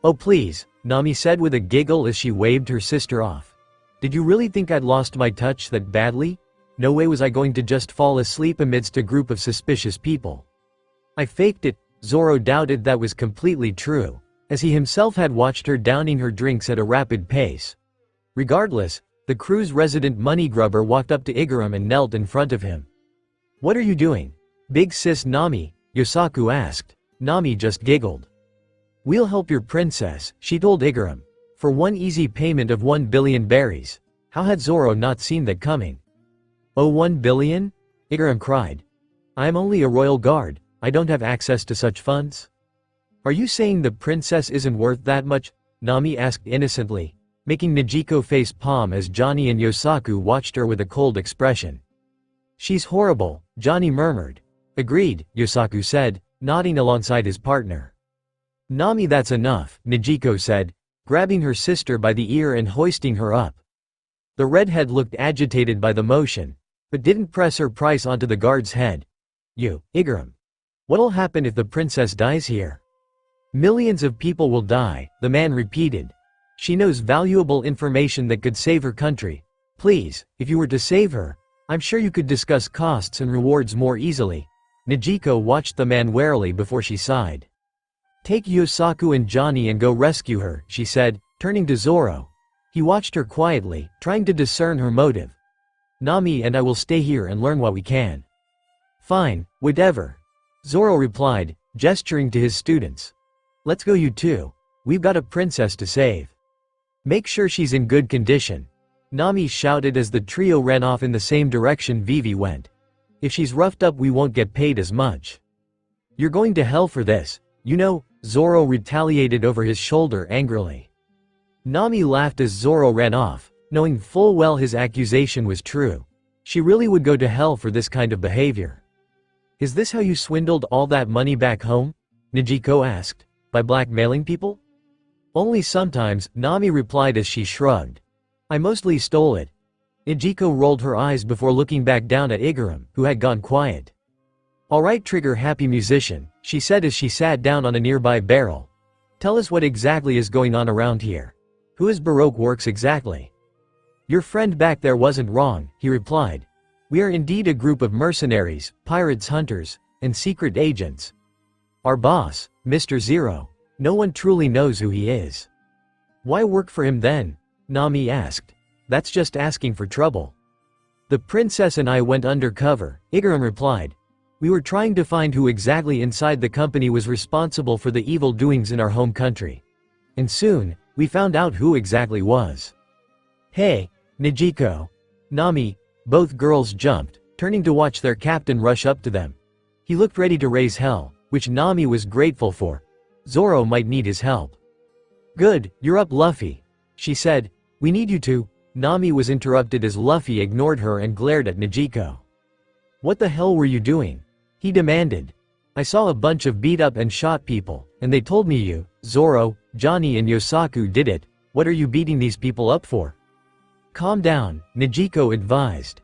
"Oh please," Nami said with a giggle as she waved her sister off. "Did you really think I'd lost my touch that badly? No way was I going to just fall asleep amidst a group of suspicious people. I faked it." Zoro doubted that was completely true, as he himself had watched her downing her drinks at a rapid pace. Regardless, the crew's resident money grubber walked up to Igarum and knelt in front of him. "What are you doing, big sis Nami?" Yosaku asked. Nami just giggled. "We'll help your princess," she told Igarum, "for one easy payment of 1 billion berries." How had Zoro not seen that coming? "Oh, 1 billion? Igarum cried. "I am only a royal guard, I don't have access to such funds." "Are you saying the princess isn't worth that much?" Nami asked innocently, making Nijiko face palm as Johnny and Yosaku watched her with a cold expression. "She's horrible," Johnny murmured. "Agreed," Yosaku said, nodding alongside his partner. "Nami, that's enough," Nijiko said, grabbing her sister by the ear and hoisting her up. The redhead looked agitated by the motion, but didn't press her price onto the guard's head. "You, Igarum. What'll happen if the princess dies here?" "Millions of people will die," the man repeated. "She knows valuable information that could save her country. Please, if you were to save her, I'm sure you could discuss costs and rewards more easily." Nijiko watched the man warily before she sighed. "Take Yosaku and Johnny and go rescue her," she said, turning to Zoro. He watched her quietly, trying to discern her motive. "Nami and I will stay here and learn what we can." "Fine, whatever," Zoro replied, gesturing to his students. "Let's go you two. We've got a princess to save. Make sure she's in good condition," Nami shouted as the trio ran off in the same direction Vivi went. "If she's roughed up we won't get paid as much." "You're going to hell for this, you know," Zoro retaliated over his shoulder angrily. Nami laughed as Zoro ran off, knowing full well his accusation was true. She really would go to hell for this kind of behavior. "Is this how you swindled all that money back home?" Nijiko asked. "By blackmailing people?" "Only sometimes," Nami replied as she shrugged. "I mostly stole it." Nijiko rolled her eyes before looking back down at Igarum, who had gone quiet. "All right, trigger happy musician," she said as she sat down on a nearby barrel. "Tell us what exactly is going on around here. Who is Baroque works exactly? Your friend back there wasn't wrong, he replied. We are indeed a group of mercenaries, pirates, hunters, and secret agents. Our boss, Mr. Zero, no one truly knows who he is. Why work for him then? Nami asked. That's just asking for trouble. The princess and I went undercover, Igaram replied. We were trying to find who exactly inside the company was responsible for the evil doings in our home country. And soon, we found out who exactly was. Hey, Nijiko. Nami. Both girls jumped, turning to watch their captain rush up to them. He looked ready to raise hell, which Nami was grateful for. Zoro might need his help. Good, you're up, Luffy. She said, we need you to. Nami was interrupted as Luffy ignored her and glared at Nijiko. What the hell were you doing? He demanded. I saw a bunch of beat up and shot people, and they told me you, Zoro, Johnny and Yosaku did it. What are you beating these people up for? Calm down, Nijiko advised.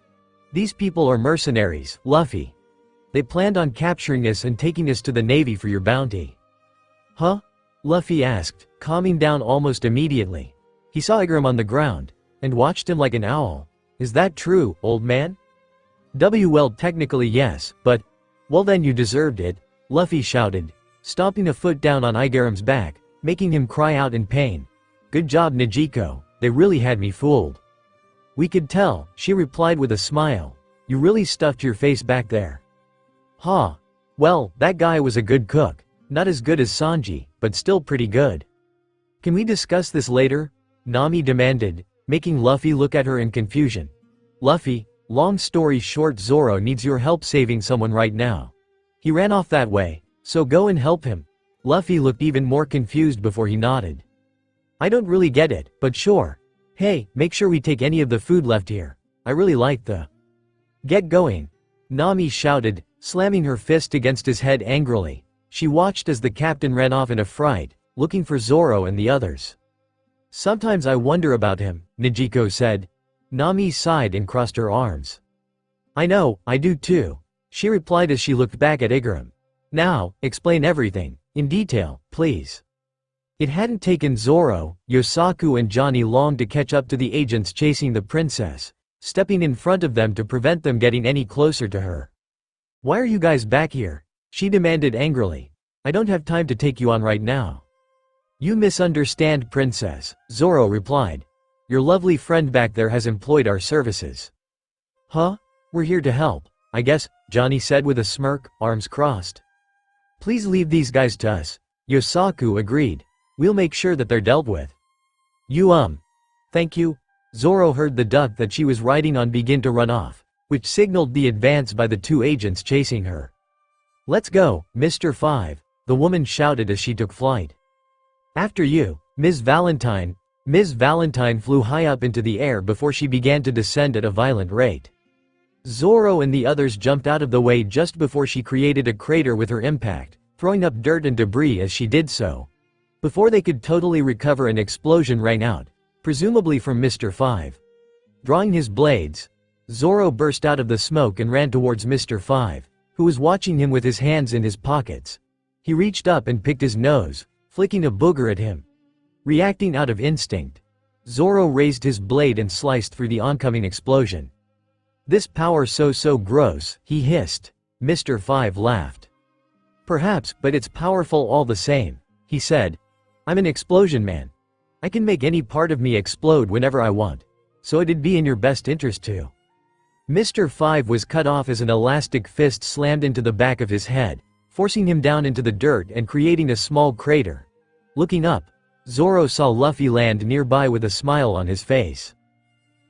These people are mercenaries, Luffy. They planned on capturing us and taking us to the Navy for your bounty. Huh? Luffy asked, calming down almost immediately. He saw Igaram on the ground, and watched him like an owl. Is that true, old man? Well, technically yes, but… Well then you deserved it, Luffy shouted, stomping a foot down on Igaram's back, making him cry out in pain. Good job, Nijiko, they really had me fooled. We could tell, she replied with a smile. You really stuffed your face back there. Huh. Well, that guy was a good cook. Not as good as Sanji, but still pretty good. Can we discuss this later? Nami demanded, making Luffy look at her in confusion. Luffy, long story short, Zoro needs your help saving someone right now. He ran off that way, so go and help him. Luffy looked even more confused before he nodded. I don't really get it, but sure. Hey, make sure we take any of the food left here. I really like the… Get going. Nami shouted, slamming her fist against his head angrily. She watched as the captain ran off in a fright, looking for Zoro and the others. Sometimes I wonder about him, Nijiko said. Nami sighed and crossed her arms. I know, I do too, she replied as she looked back at Igaram. Now, explain everything, in detail, please. It hadn't taken Zoro, Yosaku and Johnny long to catch up to the agents chasing the princess, stepping in front of them to prevent them getting any closer to her. Why are you guys back here? She demanded angrily. I don't have time to take you on right now. You misunderstand, princess, Zoro replied. Your lovely friend back there has employed our services. Huh? We're here to help, I guess, Johnny said with a smirk, arms crossed. Please leave these guys to us, Yosaku agreed. We'll make sure that they're dealt with. Thank you. Zoro heard the duck that she was riding on begin to run off, which signaled the advance by the two agents chasing her. Let's go, Mr. 5, the woman shouted as she took flight. After you, Ms. Valentine. Ms. Valentine flew high up into the air before she began to descend at a violent rate. Zoro and the others jumped out of the way just before she created a crater with her impact, throwing up dirt and debris as she did so. Before they could totally recover, an explosion rang out, presumably from Mr. 5. Drawing his blades, Zoro burst out of the smoke and ran towards Mr. 5, who was watching him with his hands in his pockets. He reached up and picked his nose, flicking a booger at him. Reacting out of instinct, Zoro raised his blade and sliced through the oncoming explosion. This power so gross, he hissed. Mr. 5 laughed. Perhaps, but it's powerful all the same, he said. I'm an explosion man. I can make any part of me explode whenever I want, so it'd be in your best interest to. Mr. 5 was cut off as an elastic fist slammed into the back of his head, forcing him down into the dirt and creating a small crater. Looking up, Zoro saw Luffy land nearby with a smile on his face.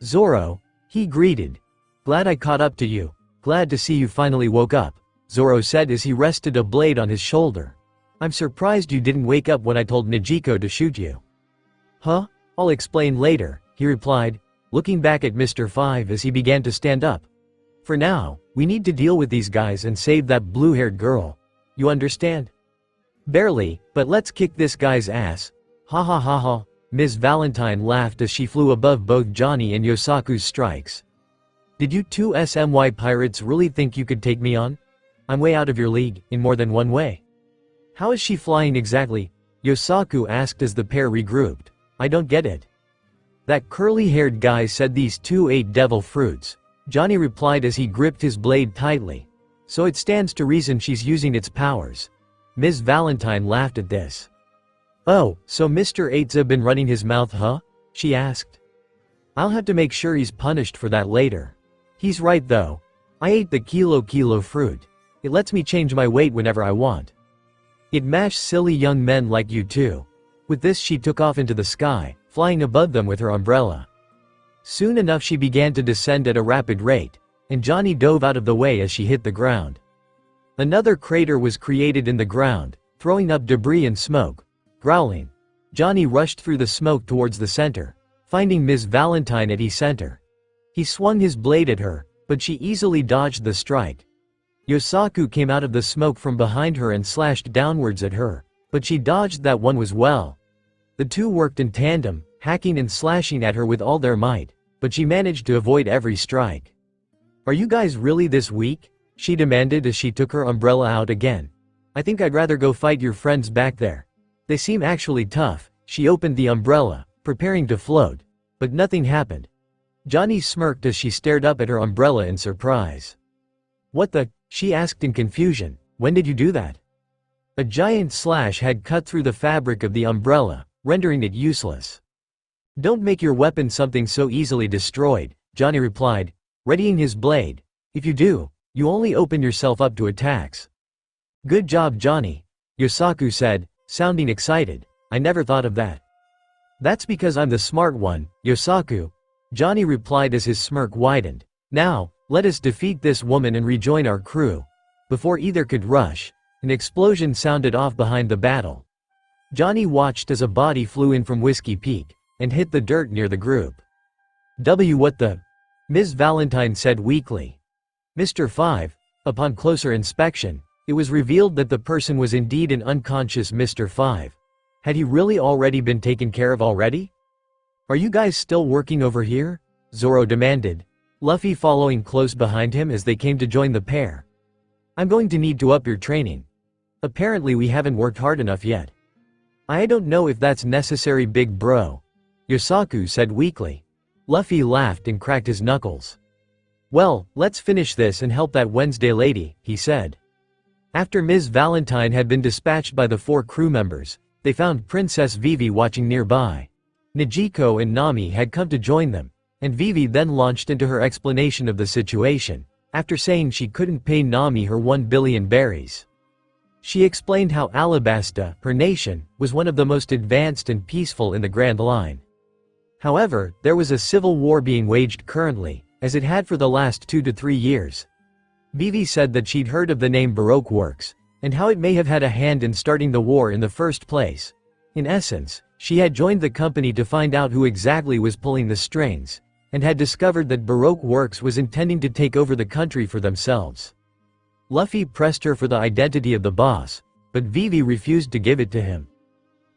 Zoro, he greeted. Glad I caught up to you. Glad to see you finally woke up, Zoro said as he rested a blade on his shoulder. I'm surprised you didn't wake up when I told Nijiko to shoot you. Huh? I'll explain later, he replied, looking back at Mr. 5 as he began to stand up. For now, we need to deal with these guys and save that blue-haired girl. You understand? Barely, but let's kick this guy's ass. Ha ha ha ha. Ms. Valentine laughed as she flew above both Johnny and Yosaku's strikes. Did you two SMY pirates really think you could take me on? I'm way out of your league, in more than one way. How is she flying exactly? Yosaku asked as the pair regrouped. I don't get it. That curly-haired guy said these two ate devil fruits. Johnny replied as he gripped his blade tightly. So it stands to reason she's using its powers. Ms. Valentine laughed at this. Oh, so Mr. Eight's been running his mouth, huh? She asked. I'll have to make sure he's punished for that later. He's right though. I ate the kilo fruit. It lets me change my weight whenever I want. It mashed silly young men like you too. With this she took off into the sky, flying above them with her umbrella. Soon enough she began to descend at a rapid rate, and Johnny dove out of the way as she hit the ground. Another crater was created in the ground, throwing up debris and smoke. Growling, Johnny rushed through the smoke towards the center, finding Ms. Valentine at center. He swung his blade at her, but she easily dodged the strike. Yosaku came out of the smoke from behind her and slashed downwards at her, but she dodged that one as well. The two worked in tandem, hacking and slashing at her with all their might, but she managed to avoid every strike. Are you guys really this weak? She demanded as she took her umbrella out again. I think I'd rather go fight your friends back there. They seem actually tough. She opened the umbrella, preparing to float, but nothing happened. Johnny smirked as she stared up at her umbrella in surprise. What the? She asked in confusion. When did you do that? A giant slash had cut through the fabric of the umbrella, rendering it useless. Don't make your weapon something so easily destroyed, Johnny replied, readying his blade. If you do, you only open yourself up to attacks. Good job, Johnny, Yosaku said, sounding excited. I never thought of that. That's because I'm the smart one, Yosaku, Johnny replied as his smirk widened. Now, let us defeat this woman and rejoin our crew. Before either could rush, an explosion sounded off behind the battle. Johnny watched as a body flew in from Whiskey Peak, and hit the dirt near the group. What the? Ms. Valentine said weakly. Mr. 5, upon closer inspection, it was revealed that the person was indeed an unconscious Mr. 5. Had he really already been taken care of already? Are you guys still working over here? Zoro demanded, Luffy following close behind him as they came to join the pair. I'm going to need to up your training. Apparently we haven't worked hard enough yet. I don't know if that's necessary, big bro, Yosaku said weakly. Luffy laughed and cracked his knuckles. Well, let's finish this and help that Wednesday lady, he said. After Ms. Valentine had been dispatched by the 4 crew members, they found Princess Vivi watching nearby. Nijiko and Nami had come to join them, and Vivi then launched into her explanation of the situation, after saying she couldn't pay Nami her 1 billion berries. She explained how Alabasta, her nation, was one of the most advanced and peaceful in the Grand Line. However, there was a civil war being waged currently, as it had for the last 2 to 3 years. Vivi said that she'd heard of the name Baroque Works, and how it may have had a hand in starting the war in the first place. In essence, she had joined the company to find out who exactly was pulling the strings, and had discovered that Baroque Works was intending to take over the country for themselves. Luffy pressed her for the identity of the boss, but Vivi refused to give it to him.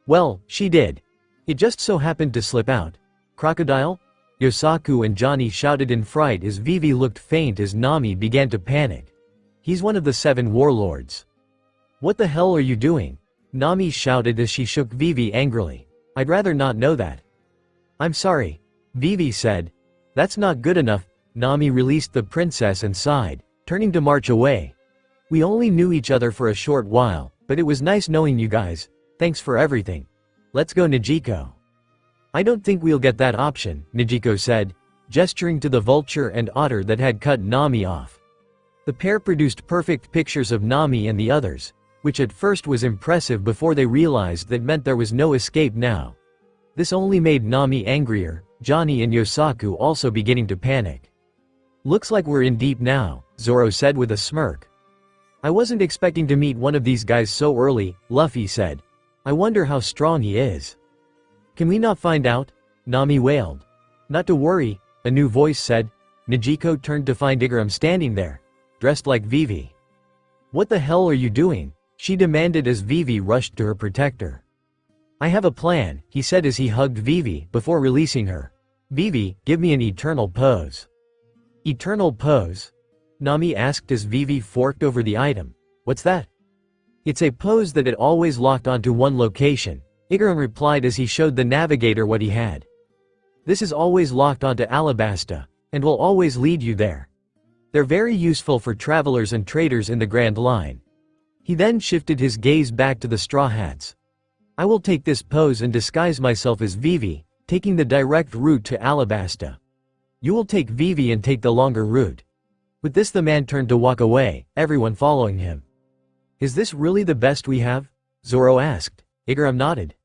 Well, she did. It just so happened to slip out. Crocodile? Yosaku and Johnny shouted in fright as Vivi looked faint as Nami began to panic. He's one of the 7 warlords. What the hell are you doing? Nami shouted as she shook Vivi angrily. I'd rather not know that. I'm sorry, Vivi said. That's not good enough. Nami released the princess and sighed, turning to march away. We only knew each other for a short while, but it was nice knowing you guys. Thanks for everything. Let's go, Nijiko. I don't think we'll get that option, Nijiko said, gesturing to the vulture and otter that had cut Nami off. The pair produced perfect pictures of Nami and the others, which at first was impressive before they realized that meant there was no escape now. This only made Nami angrier, Johnny and Yosaku also beginning to panic. Looks like we're in deep now, Zoro said with a smirk. I wasn't expecting to meet one of these guys so early, Luffy said. I wonder how strong he is. Can we not find out? Nami wailed. Not to worry, a new voice said. Nijiko turned to find Igaram standing there, dressed like Vivi. What the hell are you doing? She demanded as Vivi rushed to her protector. I have a plan, he said as he hugged Vivi before releasing her. Vivi, give me an eternal pose. Eternal pose? Nami asked as Vivi forked over the item. What's that? It's a pose that it always locked onto one location, Igaram replied as he showed the navigator what he had. This is always locked onto Alabasta, and will always lead you there. They're very useful for travelers and traders in the Grand Line. He then shifted his gaze back to the straw hats. I will take this pose and disguise myself as Vivi, taking the direct route to Alabasta. You will take Vivi and take the longer route. With this the man turned to walk away, everyone following him. Is this really the best we have? Zoro asked. Igaram nodded.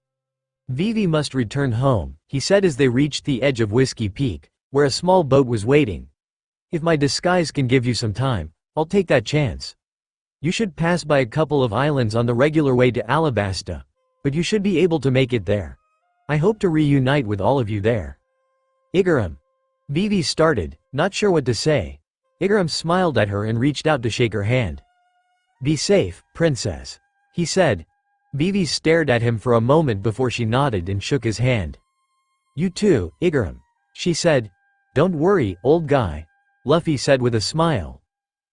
Vivi must return home, he said as they reached the edge of Whiskey Peak, where a small boat was waiting. If my disguise can give you some time, I'll take that chance. You should pass by a couple of islands on the regular way to Alabasta, but you should be able to make it there. I hope to reunite with all of you there. Igaram. Vivi started, not sure what to say. Igaram smiled at her and reached out to shake her hand. Be safe, princess, he said. Vivi stared at him for a moment before she nodded and shook his hand. You too, Igaram, she said. Don't worry, old guy, Luffy said with a smile.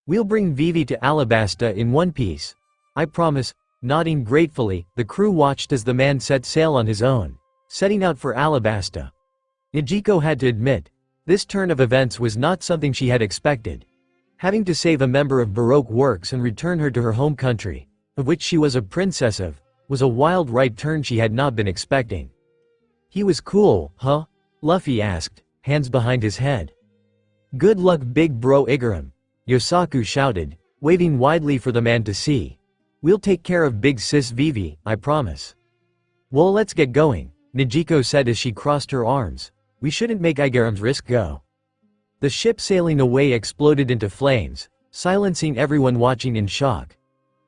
We'll bring Vivi to Alabasta in one piece. I promise. Nodding gratefully, the crew watched as the man set sail on his own, setting out for Alabasta. Nijiko had to admit, this turn of events was not something she had expected. Having to save a member of Baroque works and return her to her home country, of which she was a princess of, was a wild right turn she had not been expecting. He was cool, huh? Luffy asked, hands behind his head. Good luck big bro Igaram, Yosaku shouted, waving widely for the man to see. We'll take care of big sis Vivi, I promise. Well, let's get going, Nijiko said as she crossed her arms. We shouldn't make Igaram's risk go. The ship sailing away exploded into flames, silencing everyone watching in shock.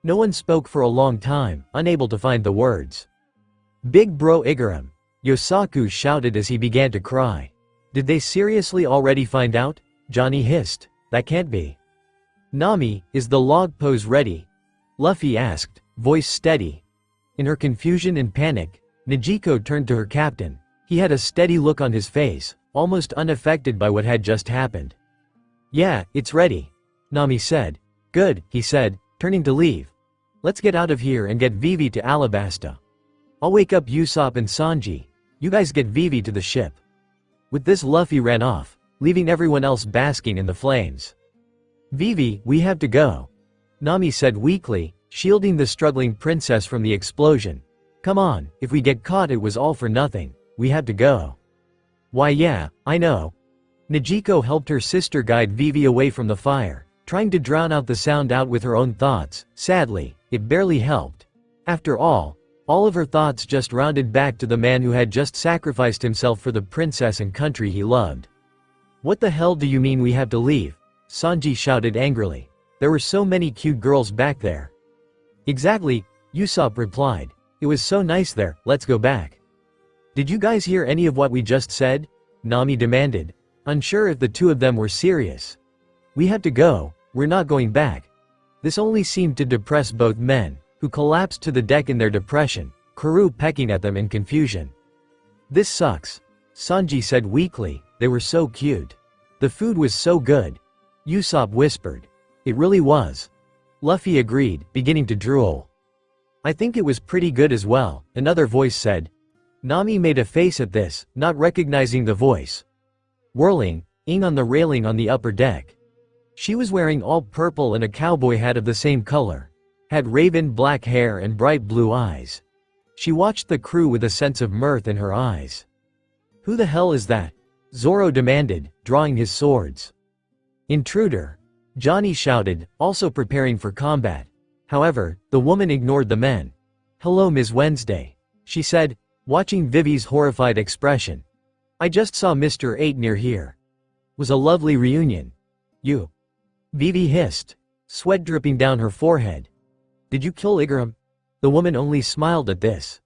No one spoke for a long time, unable to find the words. Big bro Igaram, Yosaku shouted as he began to cry. Did they seriously already find out? Johnny hissed. That can't be. Nami, is the log pose ready? Luffy asked, voice steady. In her confusion and panic, Nijiko turned to her captain. He had a steady look on his face, almost unaffected by what had just happened. Yeah, it's ready, Nami said. Good, he said, turning to leave. Let's get out of here and get Vivi to Alabasta. I'll wake up Usopp and Sanji. You guys get Vivi to the ship. With this Luffy ran off, leaving everyone else basking in the flames. Vivi, we have to go, Nami said weakly, shielding the struggling princess from the explosion. Come on, if we get caught it was all for nothing, we had to go. Why yeah, I know. Nijiko helped her sister guide Vivi away from the fire, trying to drown out the sound out with her own thoughts. Sadly, it barely helped. After all of her thoughts just rounded back to the man who had just sacrificed himself for the princess and country he loved. What the hell do you mean we have to leave? Sanji shouted angrily. There were so many cute girls back there. Exactly, Usopp replied. It was so nice there, let's go back. Did you guys hear any of what we just said? Nami demanded, unsure if the two of them were serious. We have to go, we're not going back. This only seemed to depress both men, who collapsed to the deck in their depression, Karoo pecking at them in confusion. This sucks, Sanji said weakly. They were so cute. The food was so good. Usopp whispered. It really was. Luffy agreed, beginning to drool. I think it was pretty good as well, another voice said. Nami made a face at this, not recognizing the voice. Whirling, ing on the railing on the upper deck. She was wearing all purple and a cowboy hat of the same color. Had raven black hair and bright blue eyes. She watched the crew with a sense of mirth in her eyes. Who the hell is that? Zoro demanded, drawing his swords. Intruder, Johnny shouted, also preparing for combat. However, the woman ignored the men. Hello Ms. Wednesday, she said, watching Vivi's horrified expression. I just saw Mr. 8 near here. Was a lovely reunion. You. Vivi hissed, sweat dripping down her forehead. Did you kill Igaram? The woman only smiled at this.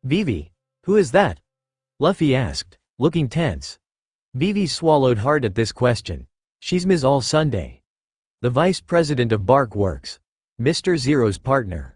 Vivi, who is that? Luffy asked, looking tense. Vivi swallowed hard at this question. She's Ms. All Sunday, the vice president of Bark Works, Mr. Zero's partner.